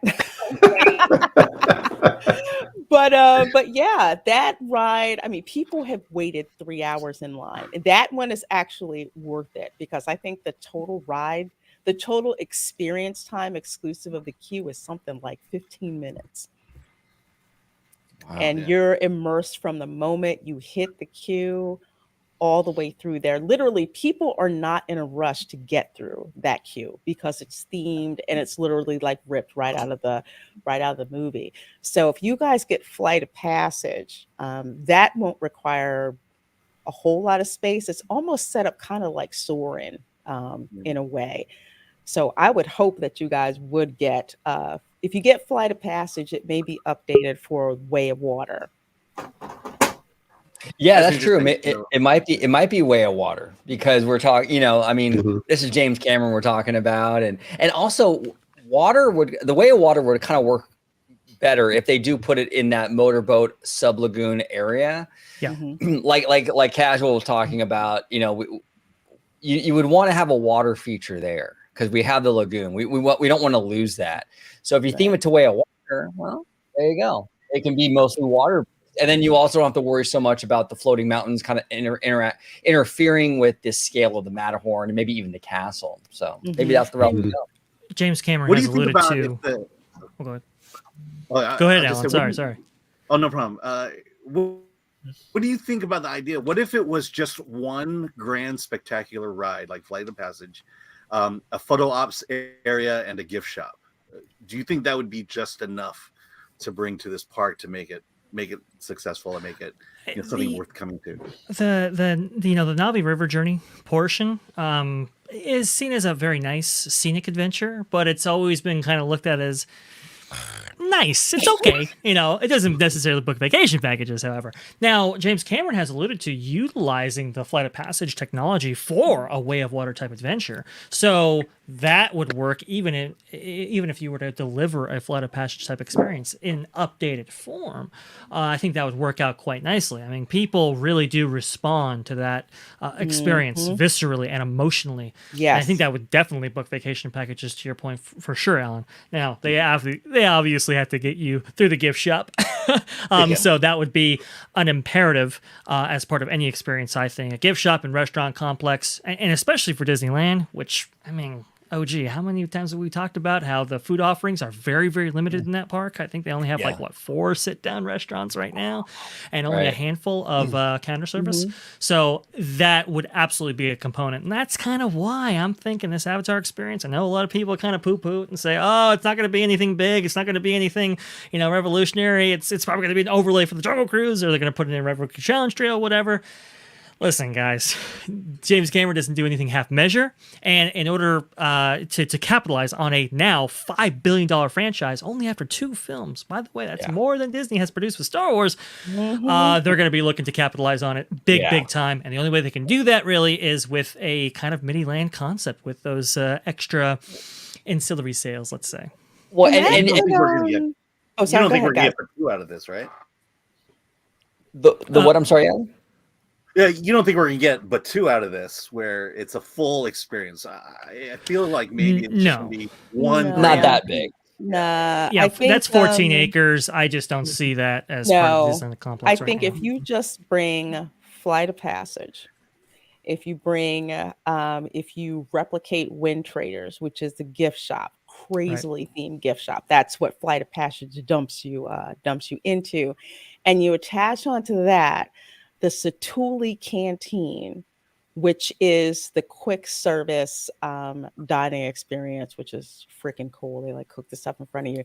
But yeah, that ride, I mean, people have waited 3 hours in line. That one is actually worth it, because I think the total experience time exclusive of the queue is something like 15 minutes. Wow. And you're immersed from the moment you hit the queue all the way through there. Literally, people are not in a rush to get through that queue, because it's themed and it's literally like ripped right out of the movie. So if you guys get Flight of Passage, that won't require a whole lot of space. It's almost set up kind of like Soarin' in a way. So I would hope that you guys would get, if you get Flight of Passage, it may be updated for Way of Water. Yeah, that's true. It might be Way of Water, because we're talking, I mean, this is James Cameron we're talking about, and also the Way of Water would kind of work better if they do put it in that motorboat sublagoon area. Yeah. like Casual was talking about, you would want to have a water feature there, because we have the lagoon. We don't want to lose that. So if you theme it to Way of Water, well, there you go. It can be mostly water. And then you also don't have to worry so much about the floating mountains kind of interfering with the scale of the Matterhorn and maybe even the castle. So maybe that's the route to go. James Cameron has alluded to. Go ahead. Go ahead, Alan. Sorry. Oh, no problem. What do you think about the idea? What if it was just one grand spectacular ride, like Flight of Passage, a photo ops area, and a gift shop? Do you think that would be just enough to bring to this park to make it successful and make it something worth coming to? The Navi River journey portion is seen as a very nice scenic adventure, but it's always been kind of looked at as nice. It's okay. It doesn't necessarily book vacation packages, however. Now, James Cameron has alluded to utilizing the Flight of Passage technology for a Way of Water type adventure. So that would work even if you were to deliver a Flight of Passage type experience in updated form. I think that would work out quite nicely. I mean, people really do respond to that experience viscerally and emotionally. Yes. And I think that would definitely book vacation packages, to your point, for sure, Alan. Now, they obviously have to get you through the gift shop. So that would be an imperative as part of any experience, I think. A gift shop and restaurant complex, and especially for Disneyland, which, I mean, OG, how many times have we talked about how the food offerings are very, very limited in that park? I think they only have 4 sit-down restaurants right now, and only a handful of counter service. So that would absolutely be a component, and that's kind of why I'm thinking this Avatar experience. I know a lot of people kind of poo-poo it and say, "Oh, it's not going to be anything big. It's not going to be anything, revolutionary. It's probably going to be an overlay for the Jungle Cruise, or they're going to put it in Revolution Challenge Trail, whatever." Listen, guys, James Cameron doesn't do anything half measure, and in order to capitalize on a now $5 billion franchise only after 2 films, by the way, that's more than Disney has produced with Star Wars, they're going to be looking to capitalize on it big time, and the only way they can do that really is with a kind of mini-land concept with those extra ancillary sales, let's say. Well, You don't and think we're gonna get, Oh, you sorry. don't Go think we're ahead, gonna guys. get for 2 out of this, right? the what? I'm sorry, Alan? Yeah, you don't think we're gonna get but 2 out of this, where it's a full experience. I feel like maybe it's just No. gonna be one. No. Not grand that big. Nah, Yeah, I think that's 14 acres. I just don't see that as part of No, Disneyland I complex think right if you just bring Flight of Passage, if you bring, if you replicate Wind Traders, which is the gift shop, crazily themed gift shop, that's what Flight of Passage dumps you into, and you attach onto that the Satuli Canteen, which is the quick service dining experience, which is freaking cool. They like cook the stuff in front of you.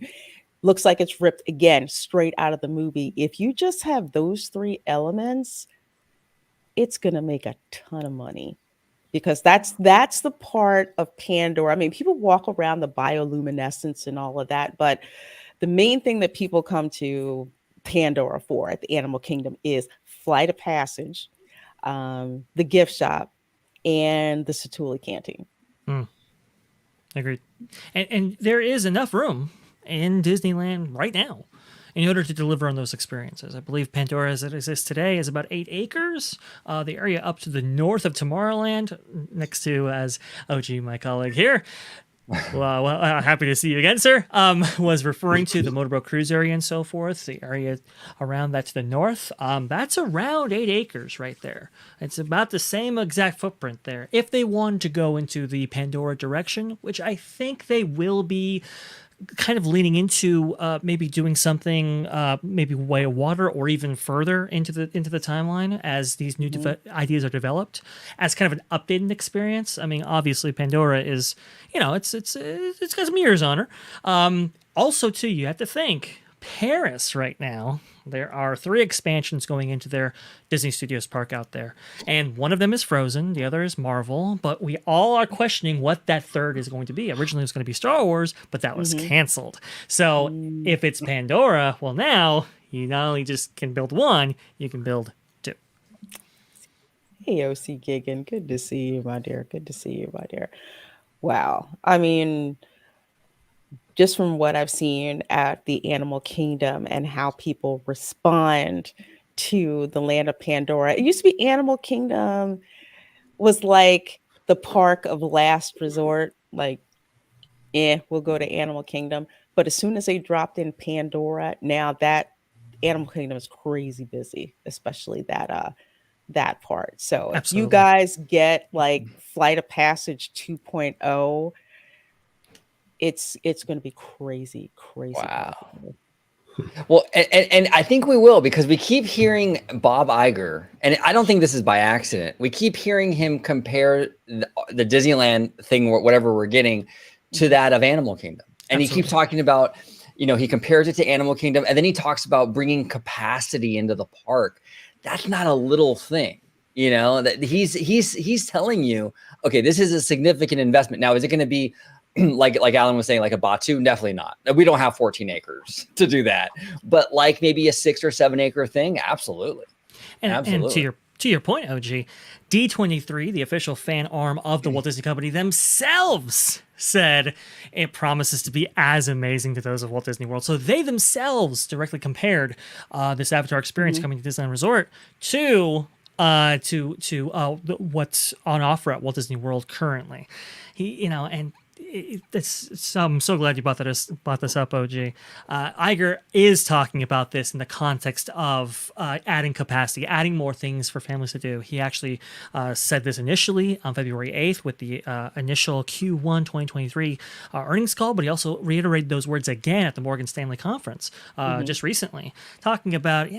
Looks like it's ripped again straight out of the movie. If you just have those 3 elements, it's gonna make a ton of money because that's the part of Pandora. I mean, people walk around the bioluminescence and all of that, but the main thing that people come to Pandora for at the Animal Kingdom is Flight of Passage, the gift shop, and the Satuli Canteen. now. Agreed. And there is enough room in Disneyland right now in order to deliver on those experiences. I believe Pandora, as it exists today, is about 8 acres. The area up to the north of Tomorrowland, next to, as OG, my colleague here, happy to see you again, sir, was referring to the Motorboat Cruise area and so forth, the area around that to the north. That's around 8 acres right there. It's about the same exact footprint there. If they wanted to go into the Pandora direction, which I think they will be kind of leaning into, maybe doing something maybe way of water or even further into the timeline as these new ideas are developed as kind of an updated experience. I mean, obviously Pandora is, it's got some years on her. Also too, you have to think Paris right now. There are 3 expansions going into their Disney Studios park out there. And one of them is Frozen, the other is Marvel, but we all are questioning what that third is going to be. Originally it was going to be Star Wars, but that was canceled. So if it's Pandora, well now you not only just can build 1, you can build 2. Hey, OC Gigan, good to see you, my dear. Good to see you, my dear. Wow. I mean, just from what I've seen at the Animal Kingdom and how people respond to the land of Pandora. It used to be Animal Kingdom was like the park of last resort. Like, we'll go to Animal Kingdom. But as soon as they dropped in Pandora, now that Animal Kingdom is crazy busy, especially that part. So if you Absolutely. guys get like Flight of Passage 2.0, it's going to be crazy. Wow. profitable. Well, and I think we will, because we keep hearing Bob Iger, and I don't think this is by accident. We keep hearing him compare the Disneyland thing, whatever we're getting, to that of Animal Kingdom. And he keeps talking about, he compares it to Animal Kingdom, and then he talks about bringing capacity into the park. That's not a little thing, that he's telling you, okay, this is a significant investment. Now, is it going to be like Alan was saying, like a Batu? Definitely not. We don't have 14 acres to do that, but like maybe a 6 or 7 acre thing. Absolutely. And to your point, OG, D23, the official fan arm of the Walt Disney Company themselves, said it promises to be as amazing to those of Walt Disney World. So they themselves directly compared this Avatar experience coming to Disneyland Resort to what's on offer at Walt Disney World currently. I'm so glad you brought this up, OG. Iger is talking about this in the context of adding capacity, adding more things for families to do. He actually said this initially on February 8th with the initial Q1 2023 earnings call, but he also reiterated those words again at the Morgan Stanley conference just recently, talking about,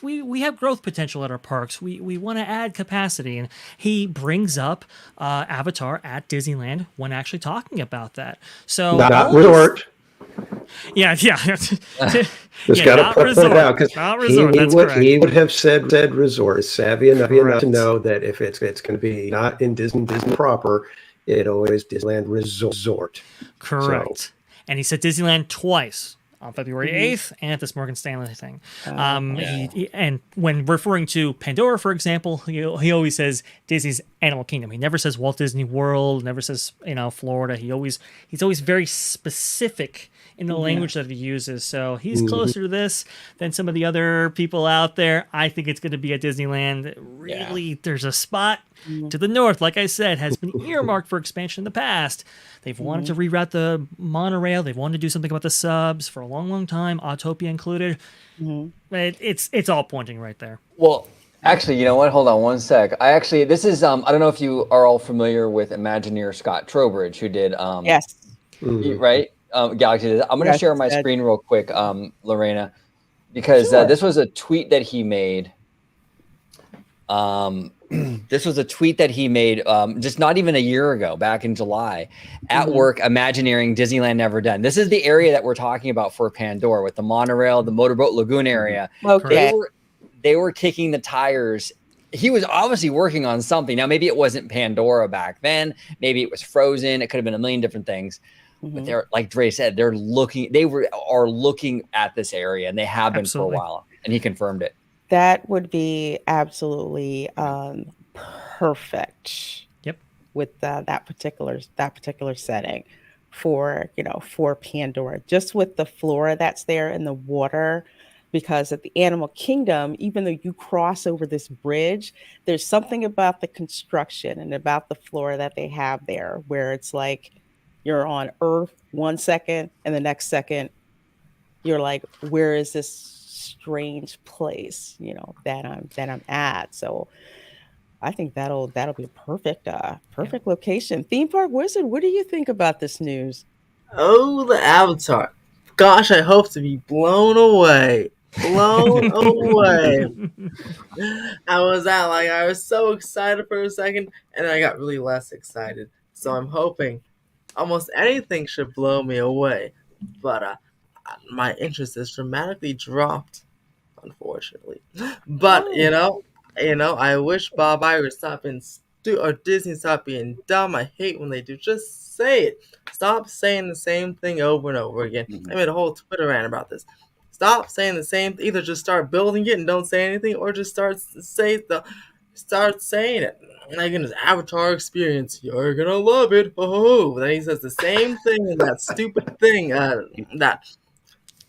we have growth potential at our parks. We want to add capacity. And he brings up Avatar at Disneyland when actually talking about that. So Not resort. Yeah. Just Yeah, got to not put resort. it out because Not resort. That's correct. he would have said resort. Savvy enough Correct. to know that if it's going to be not in Disney proper, it always Disneyland resort. Correct. So, And he said Disneyland twice on February Mhm. 8th and at this Morgan Stanley thing. Yeah. And when referring to Pandora, for example, he always says Disney's Animal Kingdom. He never says Walt Disney World, never says, Florida. He's always very specific in the language that he uses. So he's closer to this than some of the other people out there. I think it's going to be at Disneyland. Really, there's a spot to the north, like I said, has been earmarked for expansion in the past. They've wanted to reroute the monorail. They've wanted to do something about the subs for a long, long time, Autopia included. But it's all pointing right there. Well, actually, you know what? Hold on one sec. This is I don't know if you are all familiar with Imagineer Scott Trowbridge, who did Yes. right Galaxy. I'm going to share my screen real quick, Lorena, because this was a tweet that he made. This was a tweet that he made just not even a year ago, back in July, at work, Imagineering Disneyland Never Done. This is the area that we're talking about for Pandora with the monorail, the motorboat lagoon area. Okay. They were kicking the tires. He was obviously working on something. Now, maybe it wasn't Pandora back then. Maybe it was Frozen. It could have been a million different things. But they're, like Dre said, they are looking at this area, and they have been for a while. And he confirmed it. That would be absolutely perfect. Yep. With that particular setting for Pandora, just with the flora that's there in the water. Because at the Animal Kingdom, even though you cross over this bridge, there's something about the construction and about the flora that they have there, where it's like you're on Earth 1 second, and the next second you're like, where is this strange place, that I'm at? So I think that'll be a perfect location. Theme Park Wizard, what do you think about this news? Oh, the Avatar. Gosh, I hope to be blown away. Blown away. I was so excited for a second, and then I got really less excited. So I'm hoping almost anything should blow me away. But my interest has dramatically dropped, unfortunately. But I wish Bob Iger stopped being or Disney stop being dumb. I hate when they do. Just say it. Stop saying the same thing over and over again. I made a whole Twitter rant about this. Stop saying the same. Either just start building it and don't say anything, or just start saying it. Like in his Avatar experience, you're gonna love it. Oh, then he says the same thing in that stupid thing. That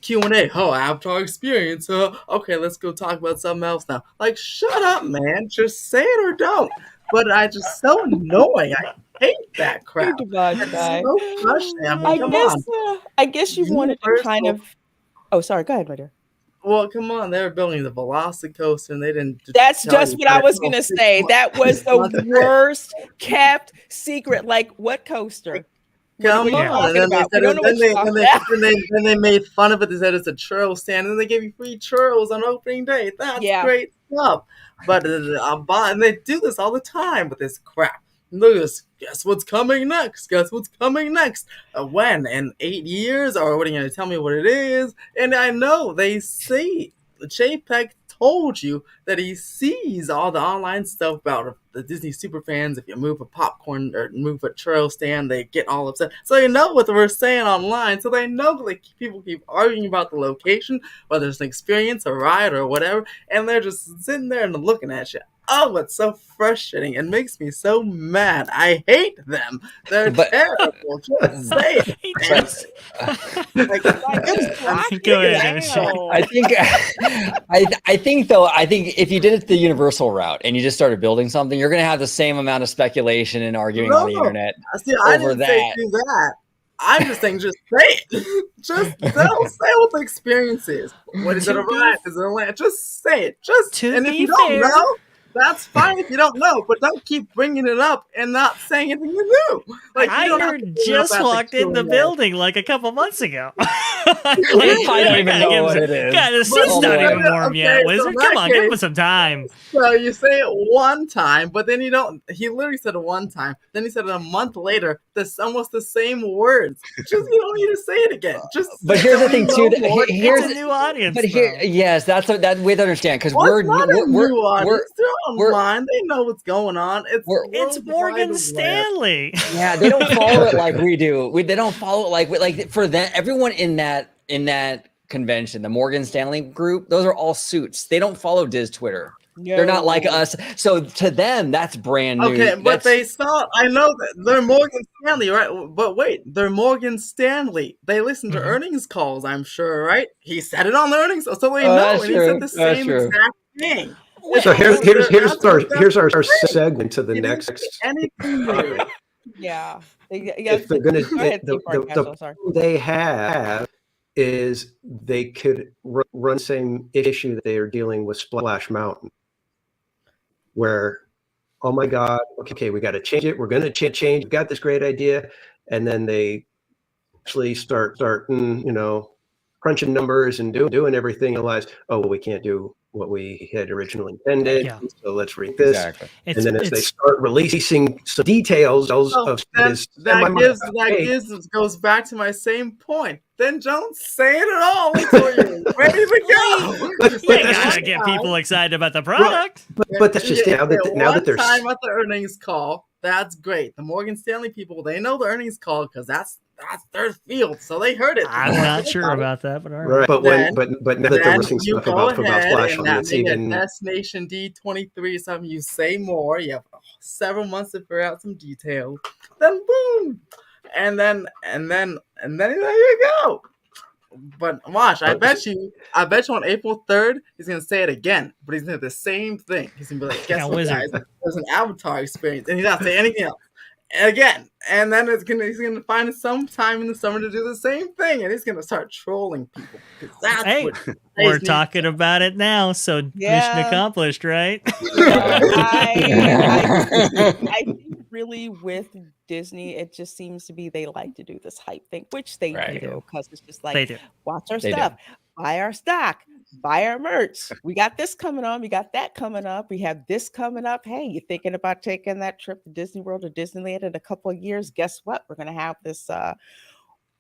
Q&A. Oh, Avatar experience. Okay, let's go talk about something else now. Like, shut up, man. Just say it or don't. But I just so annoying. I hate that crap. It's so frustrating. I guess you wanted to kind of. Oh, sorry. Go ahead, my dear. Well, come on. They were building the Velocicoaster, and they didn't. That's just what I was gonna say. That was the worst kept secret. Like, what coaster? Come on. And then they made fun of it. They said it's a churro stand, and then they gave you free churros on opening day. That's great stuff. But and they do this all the time with this crap. Look at this. Guess what's coming next? Guess what's coming next? When? In 8 years? Or what are you going to tell me what it is? And I know they see. Chapek told you that he sees all the online stuff about the Disney superfans. If you move a popcorn or move a churro stand, they get all upset. So you know what we're saying online. So they know people keep arguing about the location, whether it's an experience, a ride, or whatever. And they're just sitting there and looking at you. Oh, it's so frustrating. It makes me so mad. I hate them. They're terrible. Just say it. Go ahead. I think if you did it the universal route and you just started building something, you're going to have the same amount of speculation and arguing on the internet. See, I didn't say do that. I'm just saying, just say it. Just say what the experience is. What is it a ride? Is it a land? Just say it. And if you don't know, That's fine if you don't know, but don't keep bringing it up and not saying anything new. Like, I you don't have to bring it just up at walked in the Q&A. building like a couple months ago. I don't even know what it is. God, the seat's Oh, not boy. even warm yet, Okay, so Wizard. in Come that on, give case- us some time. So you say it one time, but then you don't. He literally said it one time. Then he said it a month later. That's almost the same words. Just you don't need to say it again. Just. But here's the thing, too. Here's It's a new audience. But here, though. yes, that's that way to understand because Well, we're it's not a new we're audience. They're we're- online. They know what's going on. It's It's World Morgan Wide Web. Stanley. yeah, they don't follow it like we do. They don't follow it like for them. Everyone in that convention, the Morgan Stanley group, those are all suits. They don't follow Diz Twitter. They're not like us. So to them, that's brand new. Okay, but they saw. I know that they're Morgan Stanley, right? But wait, they're Morgan Stanley. They listen to earnings calls, I'm sure, right? He said it on the earnings, so they know, that's and true. he said the That's same true. exact thing. So here's our That's segue to the He didn't next. say anything new. Yeah. If they're going Go ahead, to, T-Part Casual, sorry. they have is they could run the same issue that they are dealing with Splash Mountain, where, oh my God, okay, we got to change it. We're going to change. We've got this great idea, and then they actually start crunching numbers and doing everything. And realize, oh, well, we can't do what we had originally intended. Yeah. So let's read this. Exactly. And then as they start releasing some details of that goes back to my same point. Then don't say it at all until you're ready to go. But You gotta get people excited about the product. But that's just now that they're time at the earnings call. That's great. The Morgan Stanley people, they know the earnings call because that's their field, so they heard it. I'm not sure about that, but all right. right. But Then- but now that they're listening you stuff go about ahead Splash and Mountain, that it's make a even Destination D23 or something. You say more. You have several months to figure out some details. Then boom, and then there you go. But watch, I bet you on April 3rd, he's gonna say it again, but he's gonna do the same thing. He's gonna be like, "Guess Yeah, what, Wizard. guys? There's an Avatar experience," and he's not saying anything else. Again, and then he's gonna find some time in the summer to do the same thing, and he's gonna start trolling people. 'Cause that's Hey, what we're Disney- talking about it now, so mission Yeah. accomplished, right? I think really with Disney, it just seems to be they like to do this hype thing, which they Right. do, because it's just They like, do. watch our They do. stuff, buy our stock, buy our merch. We got this coming on, we got that coming up, we have this coming up. Hey, you thinking about taking that trip to Disney World or Disneyland in a couple of years? Guess what? We're gonna have this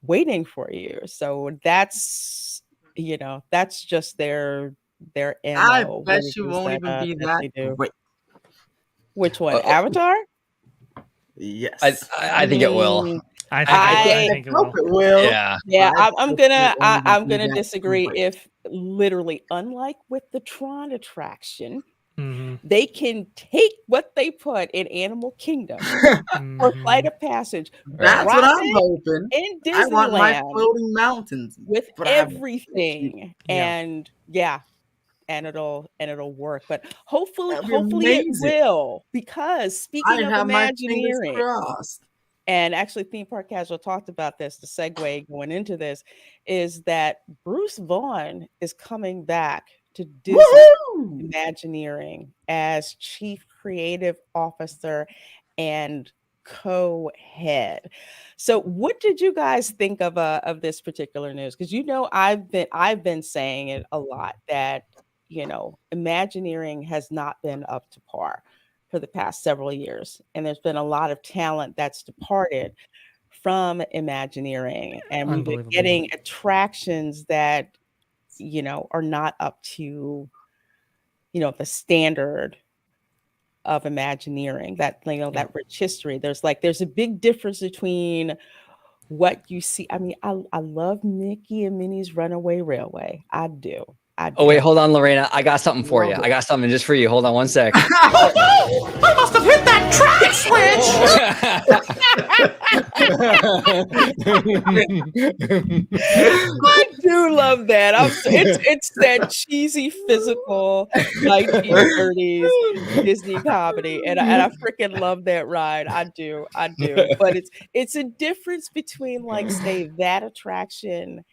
waiting for you. So that's that's just their I MO. bet one of the you things won't even be that they that do. great. Which one? Avatar? Yes, I think it will. Mm, I think it will. hope it will. Yeah. Yeah, I I'm hope gonna it won't I'm even gonna be that disagree. great. If literally, unlike with the Tron attraction, Mhm, they can take what they put in Animal Kingdom or mhm. Flight of Passage, That's drop what I'm it hoping. in I want my Disneyland floating mountains with but I have- everything, Yeah. and it'll work. But hopefully That'd be it amazing. will, because speaking I of have my fingers Imagineering, crossed. and actually Theme Park Casual talked about this, the segue going into this is that Bruce Vaughn is coming back to Disney Woo! Imagineering as Chief Creative Officer and co-head. So what did you guys think of this particular news? Because I've been saying it a lot that Imagineering has not been up to par for the past several years, and there's been a lot of talent that's departed from Imagineering, and we've been Unbelievable. getting attractions that are not up to the standard of Imagineering, that that rich history. There's a big difference between what you see. I mean, I love Mickey and Minnie's Runaway Railway. I do. Oh wait, hold on, Lorena. I got something for you. Love it. I got something just for you. Hold on one sec. I must have hit that track I do love that. It's that cheesy physical 1930s Disney comedy, and I freaking love that ride. I do. But it's a difference between say that attraction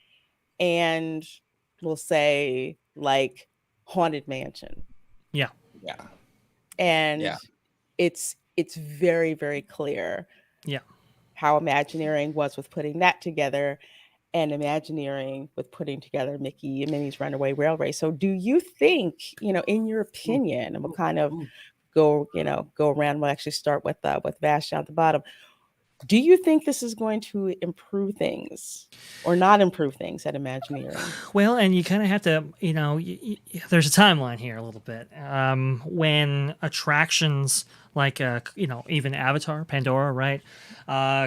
and we'll say Haunted Mansion. Yeah. Yeah. and it's very, very clear Yeah. how Imagineering was with putting that together, and Imagineering with putting together Mickey and Minnie's Runaway Railway. So do you think, in your opinion, and we'll kind of go around, we'll actually start with Vash down at the bottom. Do you think this is going to improve things or not improve things at Imagineering? Well, and you kind of have to, there's a timeline here a little bit. When attractions like, even Avatar, Pandora, right?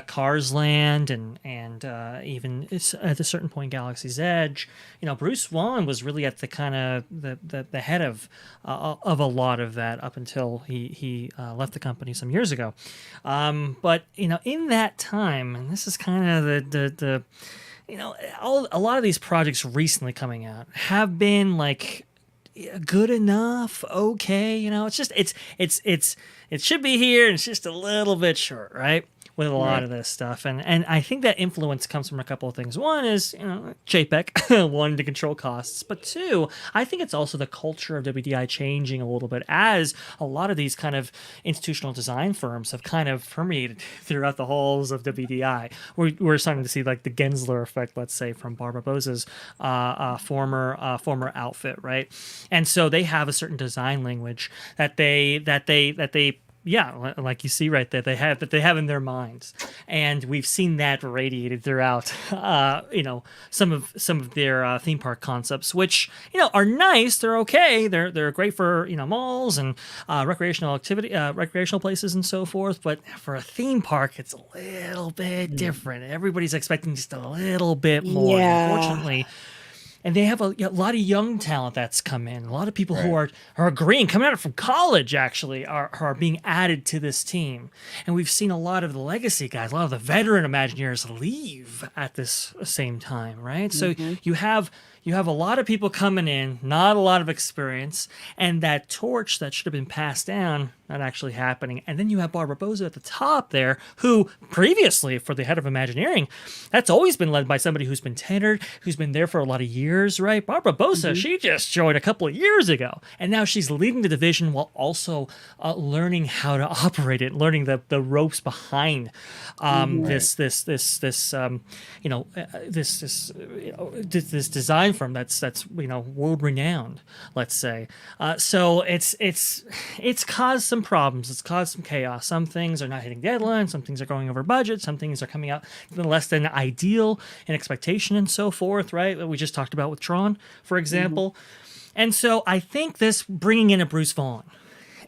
Cars Land and even it's at a certain point Galaxy's Edge, Bruce Vaughn was really at the kind of the head of a lot of that up until he left the company some years ago. But in that time, and this is kind of the a lot of these projects recently coming out have been like good enough, okay, it's just it should be here, and it's just a little bit short, right? With a lot of this stuff, and I think that influence comes from a couple of things. One is JPEG wanting to control costs, but two, I think it's also the culture of WDI changing a little bit as a lot of these kind of institutional design firms have kind of permeated throughout the halls of WDI. We're starting to see like the Gensler effect, let's say, from Barbara Bosa's former outfit, right? And so they have a certain design language that they yeah, like you see right there, they have in their minds, and we've seen that radiated throughout, some of their theme park concepts, which are nice. They're okay. They're great for malls and recreational places and so forth. But for a theme park, it's a little bit different. Everybody's expecting just a little bit more. Yeah. Unfortunately. And they have a lot of young talent that's come in. A lot of people who are agreeing, coming out from college, actually, are being added to this team. And we've seen a lot of the legacy guys, a lot of the veteran Imagineers leave at this same time, right? So you have a lot of people coming in, not a lot of experience, and that torch that should have been passed down, not actually happening. And then you have Barbara Bosa at the top there, who previously, for the head of Imagineering, that's always been led by somebody who's been tenured, who's been there for a lot of years, right? Barbara Bosa, she just joined a couple of years ago, and now she's leading the division while also learning how to operate it, learning the ropes behind this design firm that's world renowned, let's say. So it's caused some problems. It's caused some chaos. Some things are not hitting deadlines. Some things are going over budget. Some things are coming out less than ideal in expectation and so forth, right? That we just talked about with Tron, for example. And so I think this bringing in a Bruce Vaughn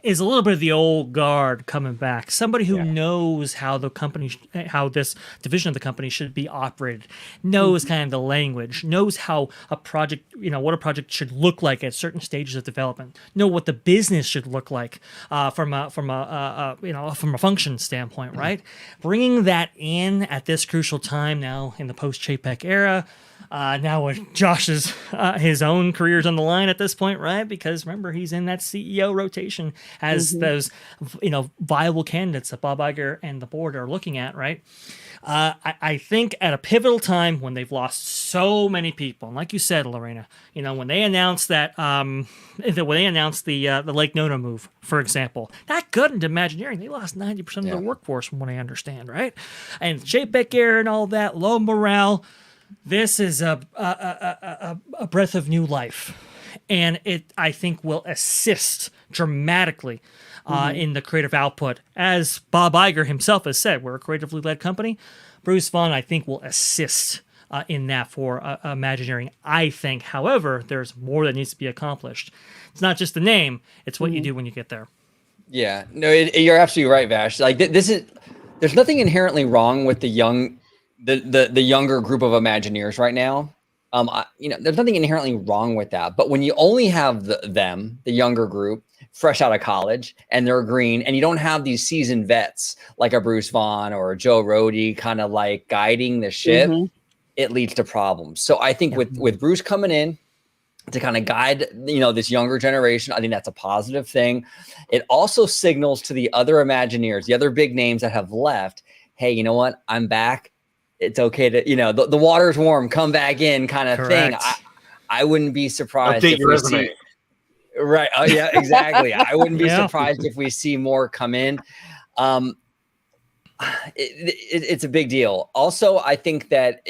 is a little bit of the old guard coming back. Somebody who knows how the company, how this division of the company should be operated, knows kind of the language, knows how a project, what a project should look like at certain stages of development, know what the business should look like from a function standpoint, right? Bringing that in at this crucial time now in the post-JPEG era. Now with Josh's his own career's on the line at this point, right? Because remember, he's in that CEO rotation as those viable candidates that Bob Iger and the board are looking at, right? I think at a pivotal time when they've lost so many people, and like you said, Lorena, when they announced that when they announced the Lake Nona move, for example, that got into Imagineering. They lost 90% of their workforce, from what I understand, right? And JPEG era and all that, low morale. This is a breath of new life, and it, I think, will assist dramatically in the creative output. As Bob Iger himself has said, we're a creatively led company. Bruce Vaughn, I think, will assist in that for Imagineering. I think, however, there's more that needs to be accomplished. It's not just the name; it's what you do when you get there. Yeah, no, you're absolutely right, Vash. Like there's nothing inherently wrong with the younger group of Imagineers right now. There's nothing inherently wrong with that. But when you only have the younger group, fresh out of college, and they're green, and you don't have these seasoned vets like a Bruce Vaughn or a Joe Rohde kind of like guiding the ship, it leads to problems. So I think with Bruce coming in to kind of guide, this younger generation, I think that's a positive thing. It also signals to the other Imagineers, the other big names that have left, hey, you know what? I'm back. It's okay to, the water's warm, come back in kind of thing. I wouldn't be surprised. Update your resume. Right. Oh, yeah, exactly. I wouldn't be Yeah. surprised if we see more come in. It's a big deal. Also, I think that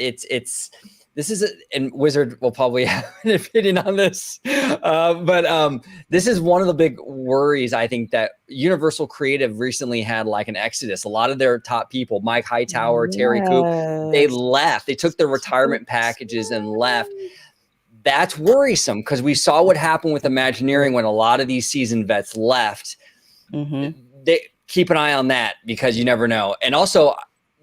and Wizard will probably have an opinion on this, but this is one of the big worries. I think that Universal Creative recently had like an exodus. A lot of their top people, Mike Hightower, Terry Coop, they left. They took their retirement packages and left. That's worrisome because we saw what happened with Imagineering when a lot of these seasoned vets left. They keep an eye on that because you never know. And also,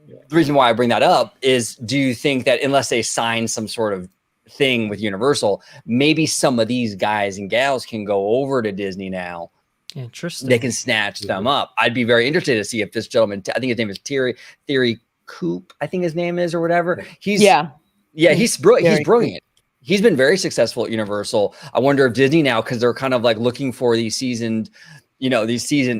the reason why I bring that up is, do you think that unless they sign some sort of thing with Universal, maybe some of these guys and gals can go over to Disney now? Interesting. They can snatch them up. I'd be very interested to see if this gentleman, I think his name is Theory Coop, I think his name is, or whatever. He's brilliant. He's been very successful at Universal. I wonder if Disney now, because they're kind of like looking for these seasoned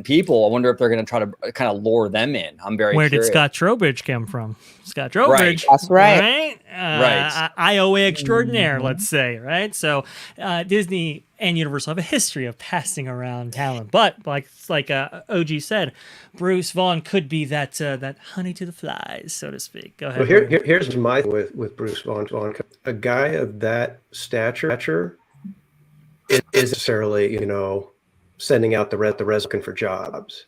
people, I wonder if they're going to try to kind of lure them in. I'm very Where curious. did Scott Trowbridge come from? Scott Trowbridge. That's right. Right. IOA extraordinaire, let's say, right? So Disney and Universal have a history of passing around talent. But like OG said, Bruce Vaughn could be that honey to the flies, so to speak. Go ahead. Well, here's my with Bruce Vaughn. A guy of that stature isn't necessarily, sending out the resume for jobs.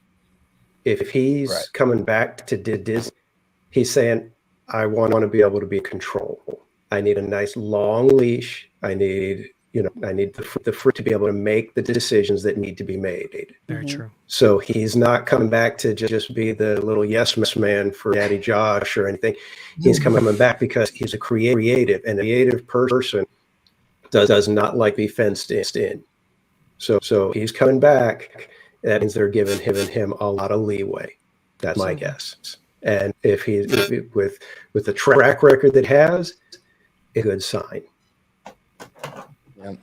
If he's coming back to Disney, he's saying, I want to be able to be in control. I need a nice long leash. I need the fruit to be able to make the decisions that need to be made. Very true. So he's not coming back to just be the little yes man for Daddy Josh or anything. He's coming back because he's a creative, and a creative person does not like to be fenced in. So he's coming back. That means they're giving him a lot of leeway. That's my guess. And if with the track record that has, a good sign. Yeah.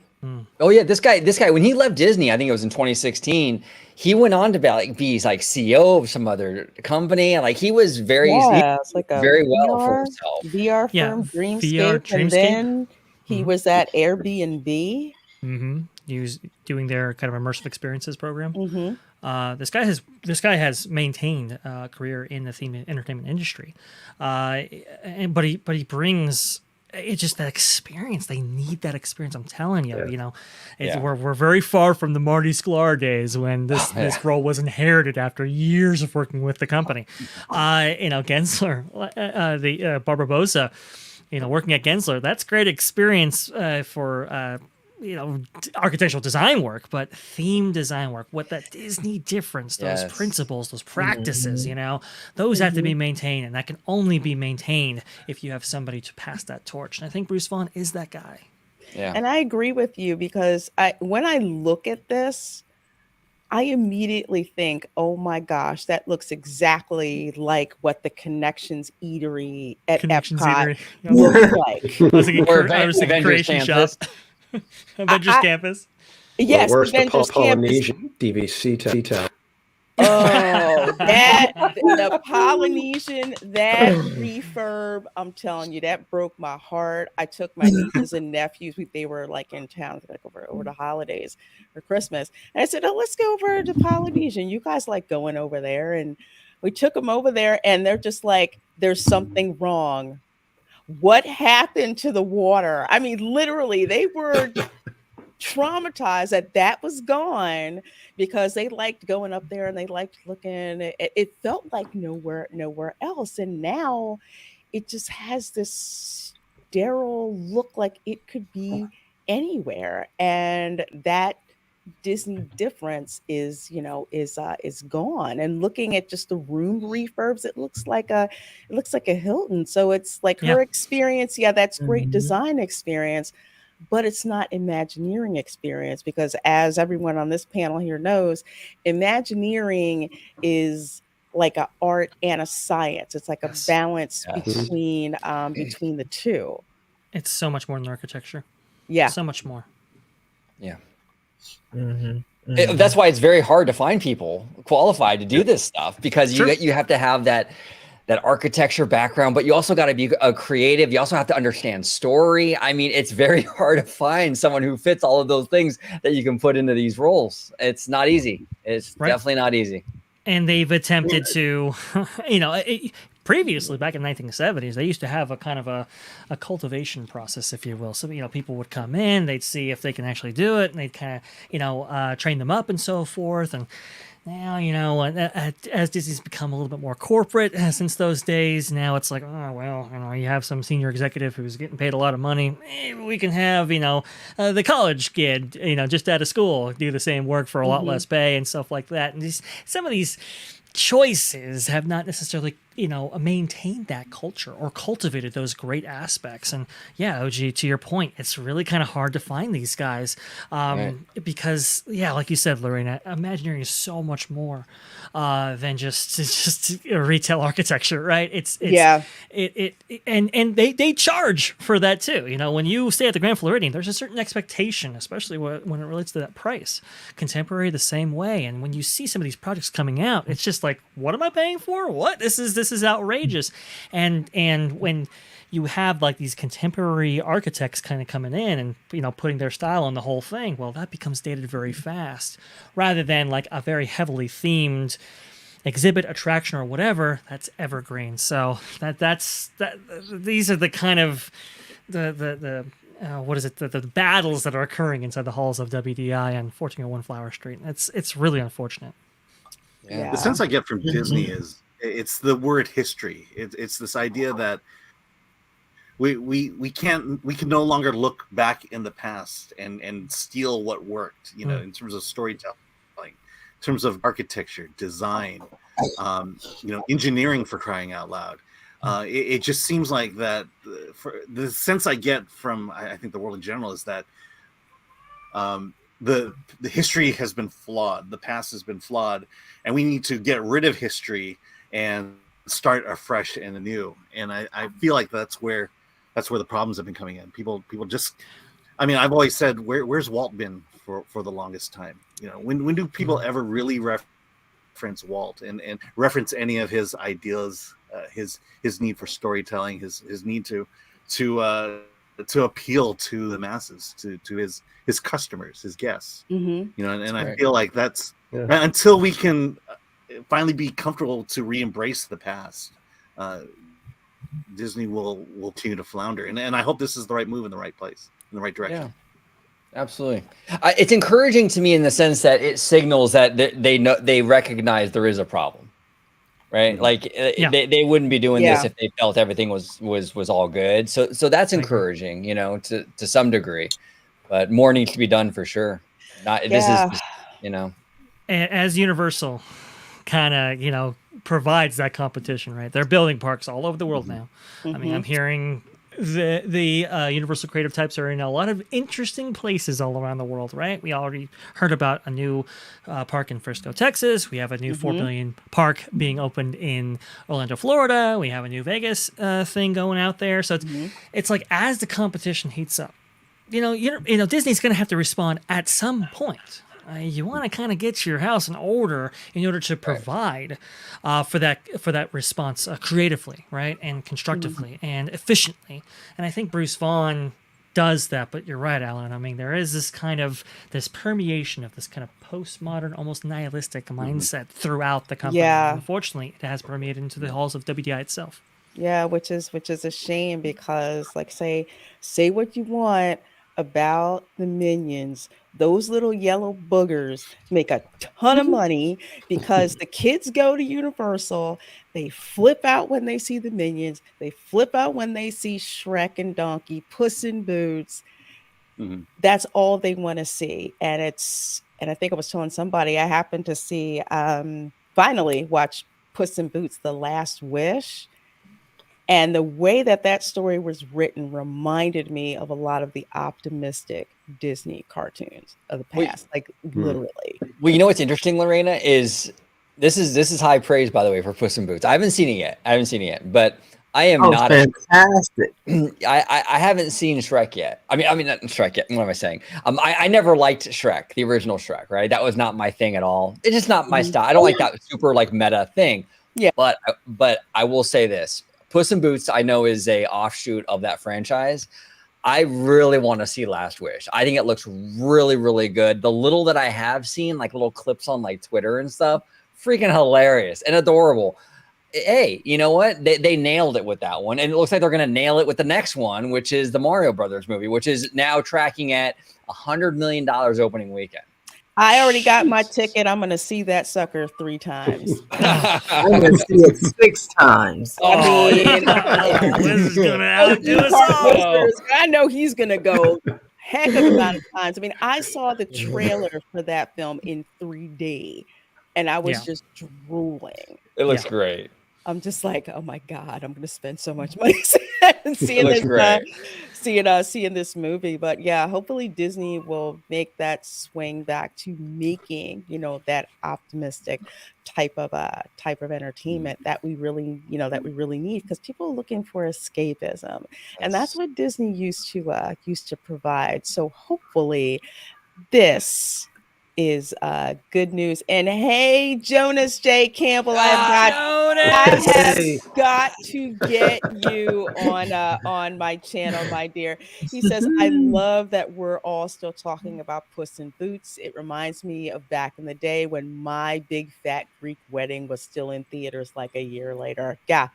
Oh yeah, this guy when he left Disney, I think it was in 2016, he went on to be like CEO of some other company, and like he was very it's like a very well for himself. VR firm, Dreamscape, and then he was at Airbnb. He was doing their kind of immersive experiences program. This guy has maintained a career in the theme entertainment industry, but he brings. It's just that experience. They need that experience. I'm telling you, we're very far from the Marty Sklar days when this role was inherited after years of working with the company. Gensler, the Barbarossa, working at Gensler, that's great experience for architectural design work, but theme design work, what that Disney difference, those principles, those practices, those have to be maintained, and that can only be maintained if you have somebody to pass that torch. And I think Bruce Vaughn is that guy. Yeah. And I agree with you because when I look at this, I immediately think, oh my gosh, that looks exactly like what the Connections Eatery at Epcot looks like. I was thinking Creation Shop. Avengers Campus. Yes, where's Avengers the Polynesian DVC town? Oh, the Polynesian, that refurb, I'm telling you, that broke my heart. I took my nieces and nephews, they were like in town like over the holidays or Christmas. And I said, oh, let's go over to Polynesian. You guys like going over there. And we took them over there, and they're just like, there's something wrong. What happened to the water? I mean, literally, they were traumatized that was gone because they liked going up there and they liked looking. It felt like nowhere else. And now it just has this sterile look like it could be anywhere. And that Disney difference is gone. And looking at just the room refurbs, it looks like a Hilton. So it's like her experience. Yeah, that's great design experience, but it's not Imagineering experience, because as everyone on this panel here knows, Imagineering is like an art and a science. It's like a balance between the two. It's so much more than architecture. Yeah, so much more. Yeah. That's why it's very hard to find people qualified to do this stuff, because you have to have that that architecture background, but you also got to be a creative. You also have to understand story. I mean, it's very hard to find someone who fits all of those things that you can put into these roles. It's not easy. It's definitely not easy. And they've attempted to, previously back in the 1970s, they used to have a kind of a cultivation process, if you will. So, people would come in, they'd see if they can actually do it, and they'd kind of, train them up and so forth. And now, as Disney's become a little bit more corporate since those days, now it's like, oh, well, you have some senior executive who's getting paid a lot of money. We can have, the college kid, just out of school, do the same work for a lot less pay and stuff like that. And some of these choices have not necessarily maintained that culture or cultivated those great aspects. And yeah, OG, to your point, it's really kind of hard to find these guys because like you said, Lorena, Imagineering is so much more than just retail architecture, right? And they charge for that too. When you stay at the Grand Floridian, there's a certain expectation, especially when it relates to that price. Contemporary the same way. And when you see some of these projects coming out, it's just like, what am I paying for? What? This is outrageous. And when you have like these contemporary architects kind of coming in and putting their style on the whole thing, well, that becomes dated very fast, rather than like a very heavily themed exhibit, attraction, or whatever that's evergreen. So that's these are the kind of the battles that are occurring inside the halls of WDI and 1401 Flower Street. It's really unfortunate. The sense I get from Disney is it's the word history. It's this idea that we can no longer look back in the past and steal what worked, in terms of storytelling, in terms of architecture, design, engineering, for crying out loud. It just seems like that. For the sense I get from I think the world in general is that the history has been flawed, the past has been flawed, and we need to get rid of history and start afresh and anew. And I feel like that's where the problems have been coming in. People just, I've always said, where's Walt been for the longest time? When do people ever really reference Walt and reference any of his ideas, his need for storytelling, his need to appeal to the masses, to his customers, his guests, and I feel like that's until we can finally be comfortable to re-embrace the past, Disney will continue to flounder. And I hope this is the right move in the right place, in the right direction. Yeah, absolutely. It's encouraging to me in the sense that it signals that they recognize there is a problem, right? Like they wouldn't be doing this if they felt everything was all good. So that's encouraging, to some degree, but more needs to be done for sure. This is just, as Universal kind of, provides that competition, right? They're building parks all over the world now. I'm hearing the Universal creative types are in a lot of interesting places all around the world, right? We already heard about a new park in Frisco, Texas. We have a new $4 billion park being opened in Orlando, Florida. We have a new Vegas thing going out there. So it's like, as the competition heats up, Disney's going to have to respond at some point. You want to kind of get your house in order to provide for that response creatively, right, and constructively and efficiently. And I think Bruce Vaughan does that. But you're right, Alan. There is this permeation of this kind of postmodern, almost nihilistic mindset throughout the company. Yeah. Unfortunately, it has permeated into the halls of WDI itself. Yeah, which is a shame, because say what you want about the Minions, those little yellow boogers make a ton of money because the kids go to Universal, they flip out when they see the Minions, they flip out when they see Shrek and Donkey, Puss in Boots. That's all they want to see. And I think I was telling somebody, I happened to see finally watch Puss in Boots The Last Wish. And the way that story was written reminded me of a lot of the optimistic Disney cartoons of the past, literally. Well, what's interesting, Lorena, is this is high praise, by the way, for Puss in Boots. I haven't seen it yet, but I am not fantastic. I haven't seen Shrek yet. I mean not Shrek yet. What am I saying? I never liked Shrek, the original Shrek, right? That was not my thing at all. It's just not my style. I don't like that super meta thing. Yeah. But I will say this: Puss in Boots, I know, is a offshoot of that franchise. I really want to see Last Wish. I think it looks really, really good. The little that I have seen, like little clips on like Twitter and stuff, freaking hilarious and adorable. Hey, you know what? They nailed it with that one. And it looks like they're going to nail it with the next one, which is the Mario Brothers movie, which is now tracking at $100 million opening weekend. I already got my ticket. I'm going to see that sucker 3 times. I'm going to see it 6 times. I mean, Liz is going to outdo us Park all. Wizards, I know he's going to go heck of a lot of times. I mean, I saw the trailer for that film in 3D, and I was just drooling. It looks great. I'm just like, oh my God, I'm going to spend so much money seeing this movie. But yeah, hopefully Disney will make that swing back to making, that optimistic type of entertainment that we really need, because people are looking for escapism. And that's what Disney used to provide. So hopefully this is good news. And hey, Jonas J. Campbell, I have got to get you on my channel, my dear. He says, I love that we're all still talking about Puss in Boots. It reminds me of back in the day when my big fat Greek wedding was still in theaters like a year later. Yeah.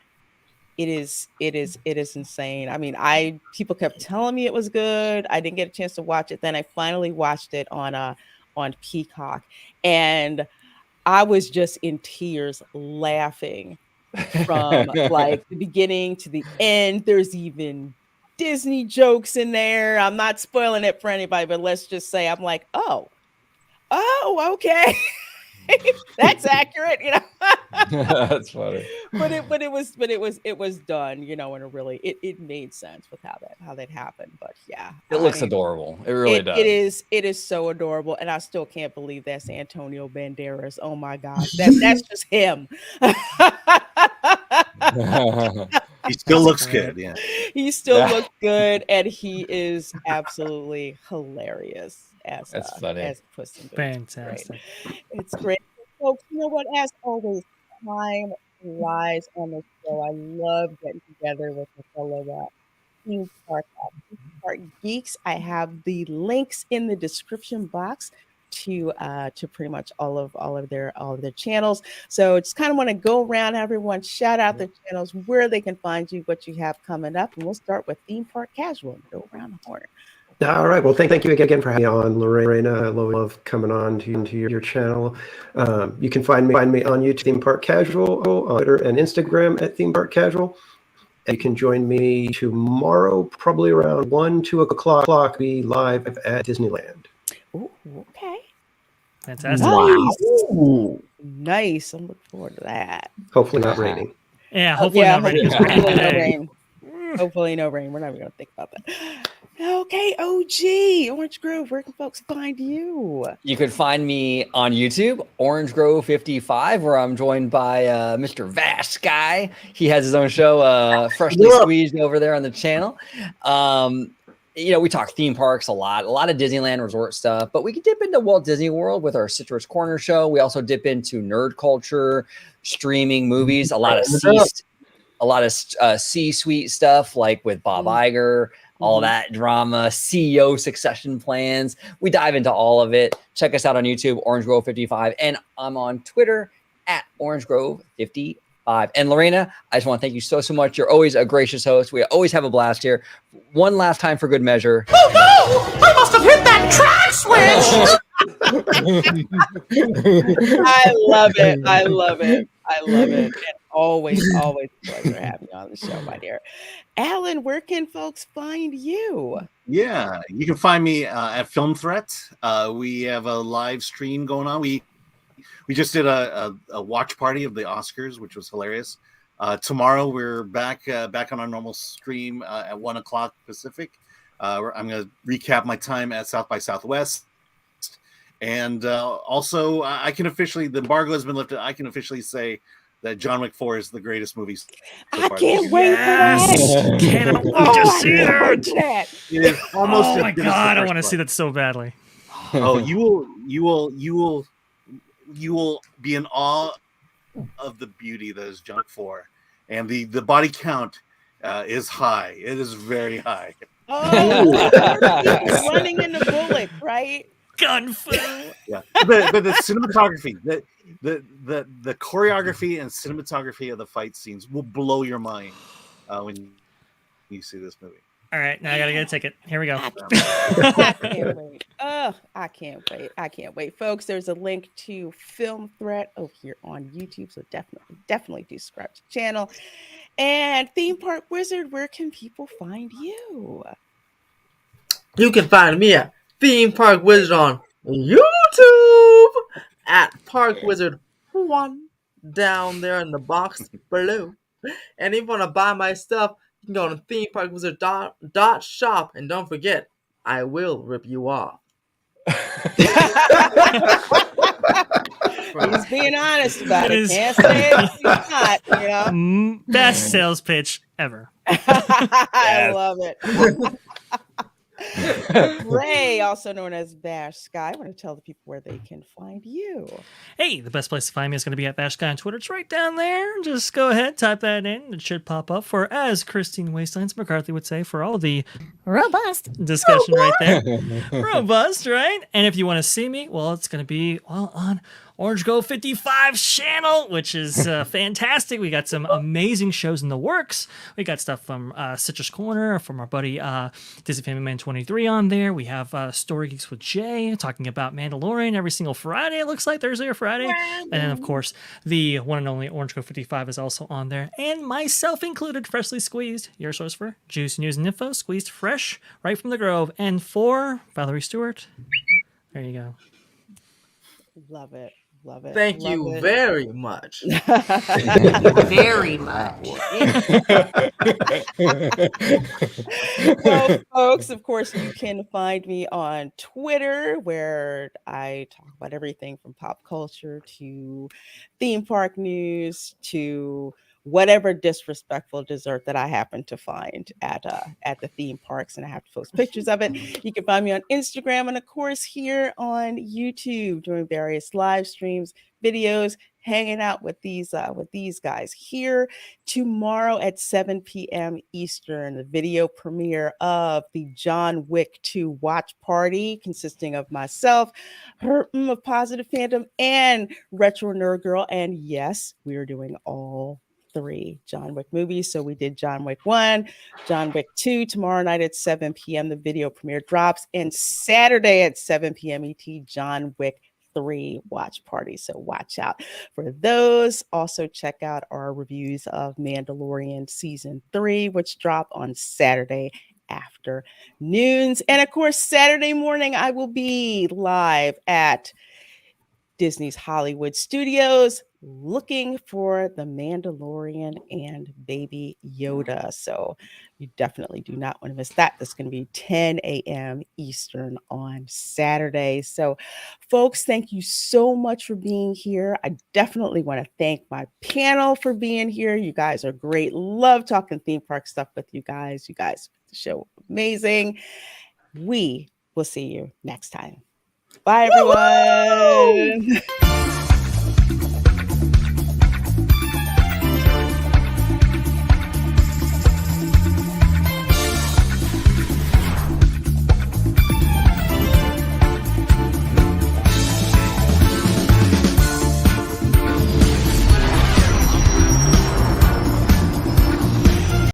It is insane. I mean, people kept telling me it was good. I didn't get a chance to watch it. Then I finally watched it on Peacock, and I was just in tears laughing from like the beginning to the end. There's even Disney jokes in there. I'm not spoiling it for anybody, but let's just say I'm like, oh, okay. That's accurate, That's funny. But it was done, in a really it made sense with how that happened. But yeah, it looks adorable. It really does. It is so adorable, and I still can't believe that's Antonio Banderas. Oh my gosh, that's just him. He still looks good. Yeah, he still looks good, and he is absolutely hilarious. That's funny. As Puss in Boots. Fantastic. It's great. Folks, you know what? As always, time flies on the show. I love getting together with the fellow theme park geeks. I have the links in the description box to pretty much all of their channels. So just kind of want to go around, everyone, shout out their channels, where they can find you, what you have coming up, and we'll start with Theme Park Casual and go around the horn. All right. Well, thank you again for having me on, Lorena. I love coming on to your channel. You can find me on YouTube, Theme Park Casual, on Twitter and Instagram at Theme Park Casual. And you can join me tomorrow, probably around 2 o'clock, be live at Disneyland. Ooh, okay. Fantastic. Wow. Nice. I'm looking forward to that. Hopefully not raining. Yeah, hopefully not raining. Hopefully no rain. Hopefully no rain. We're not even going to think about that. Okay, OG, Orange Grove, where can folks find you? You can find me on YouTube, Orange Grove 55, where I'm joined by Mr. Vast Guy. He has his own show, Freshly Squeezed, over there on the channel. We talk theme parks a lot of Disneyland resort stuff, but we can dip into Walt Disney World with our Citrus Corner show. We also dip into nerd culture, streaming movies, a lot of C-suite stuff, like with Bob Iger, all that drama, CEO succession plans. We dive into all of it. Check us out on YouTube, Orange Grove 55, and I'm on Twitter at Orange Grove 55. And Lorena, I just want to thank you so much. You're always a gracious host. We always have a blast here. One last time for good measure. Oh no! I must have hit that track switch! I love it. And always a pleasure having you on the show, my dear. Alan, where can folks find you? Yeah, you can find me at Film Threat. We have a live stream going on. We just did a watch party of the Oscars, which was hilarious. Tomorrow we're back on our normal stream at 1 o'clock Pacific. I'm going to recap my time at South by Southwest. And also, I can officially, the embargo has been lifted. I can officially say that John Wick 4 is the greatest movie. I can't wait for that. Cannot wait to see that. It is almost. Oh my god, I want to see that so badly. Oh, you will be in awe of the beauty that is John Wick 4, and the body count is high. It is very high. Oh, people running into bullets, right? Gun fu. Yeah, but the cinematography, the choreography and cinematography of the fight scenes will blow your mind when you see this movie. All right, now I gotta get a ticket. Here we go. I can't wait. Oh, I can't wait. I can't wait. Folks, there's a link to Film Threat over here on YouTube. So definitely do subscribe to the channel. And Theme Park Wizard, where can people find you? You can find me at Theme Park Wizard on YouTube at Park Wizard 1 down there in the box below. And if you want to buy my stuff, you can go to themepارkwizard.shop, and don't forget, I will rip you off. He's being honest about It it. is- Can't say it's not, you know? Best sales pitch ever. I love it. Ray, also known as Bash Sky, I want to tell the people where they can find you. Hey, the best place to find me is going to be at Bash Guy on Twitter. It's right down there. Just go ahead, type that in. It should pop up for, as Christine Wastelands McCarthy would say, for all the Robust. discussion right there. Robust, right? And if you want to see me, well, it's going to be on Orange Go 55 channel, which is fantastic. We got some amazing shows in the works. We got stuff from Citrus Corner, from our buddy Disney Family Man 23 on there. We have Story Geeks with Jay talking about Mandalorian every single Friday, it looks like, Thursday or Friday. And then, of course, the one and only Orange Go 55 is also on there. And myself included, freshly squeezed, your source for juice, news, and info, squeezed fresh right from the Grove. And for Valerie Stewart, there you go. Love it. Love it. Thank love you it. very much. Very much. Well, folks, of course, you can find me on Twitter, where I talk about everything from pop culture to theme park news to whatever disrespectful dessert that I happen to find at the theme parks, and I have to post pictures of it. You can find me on Instagram and, of course, here on YouTube, doing various live streams, videos, hanging out with these guys here tomorrow at 7 p.m. Eastern, the video premiere of the John Wick 2 watch party, consisting of myself, her of Positive Fandom, and Retro Nerd Girl. And yes, we are doing all 3 John Wick movies. So we did John Wick 1, John Wick 2 tomorrow night at 7 p.m. The video premiere drops, and Saturday at 7 p.m. ET, John Wick 3 watch party. So watch out for those. Also check out our reviews of Mandalorian season 3, which drop on Saturday afternoons. And of course, Saturday morning, I will be live at Disney's Hollywood Studios looking for the Mandalorian and Baby Yoda. So you definitely do not want to miss that. That's going to be 10 a.m. Eastern on Saturday. So folks, thank you so much for being here. I definitely want to thank my panel for being here. You guys are great. Love talking theme park stuff with you guys. You guys, the show amazing. We will see you next time. Bye, everyone.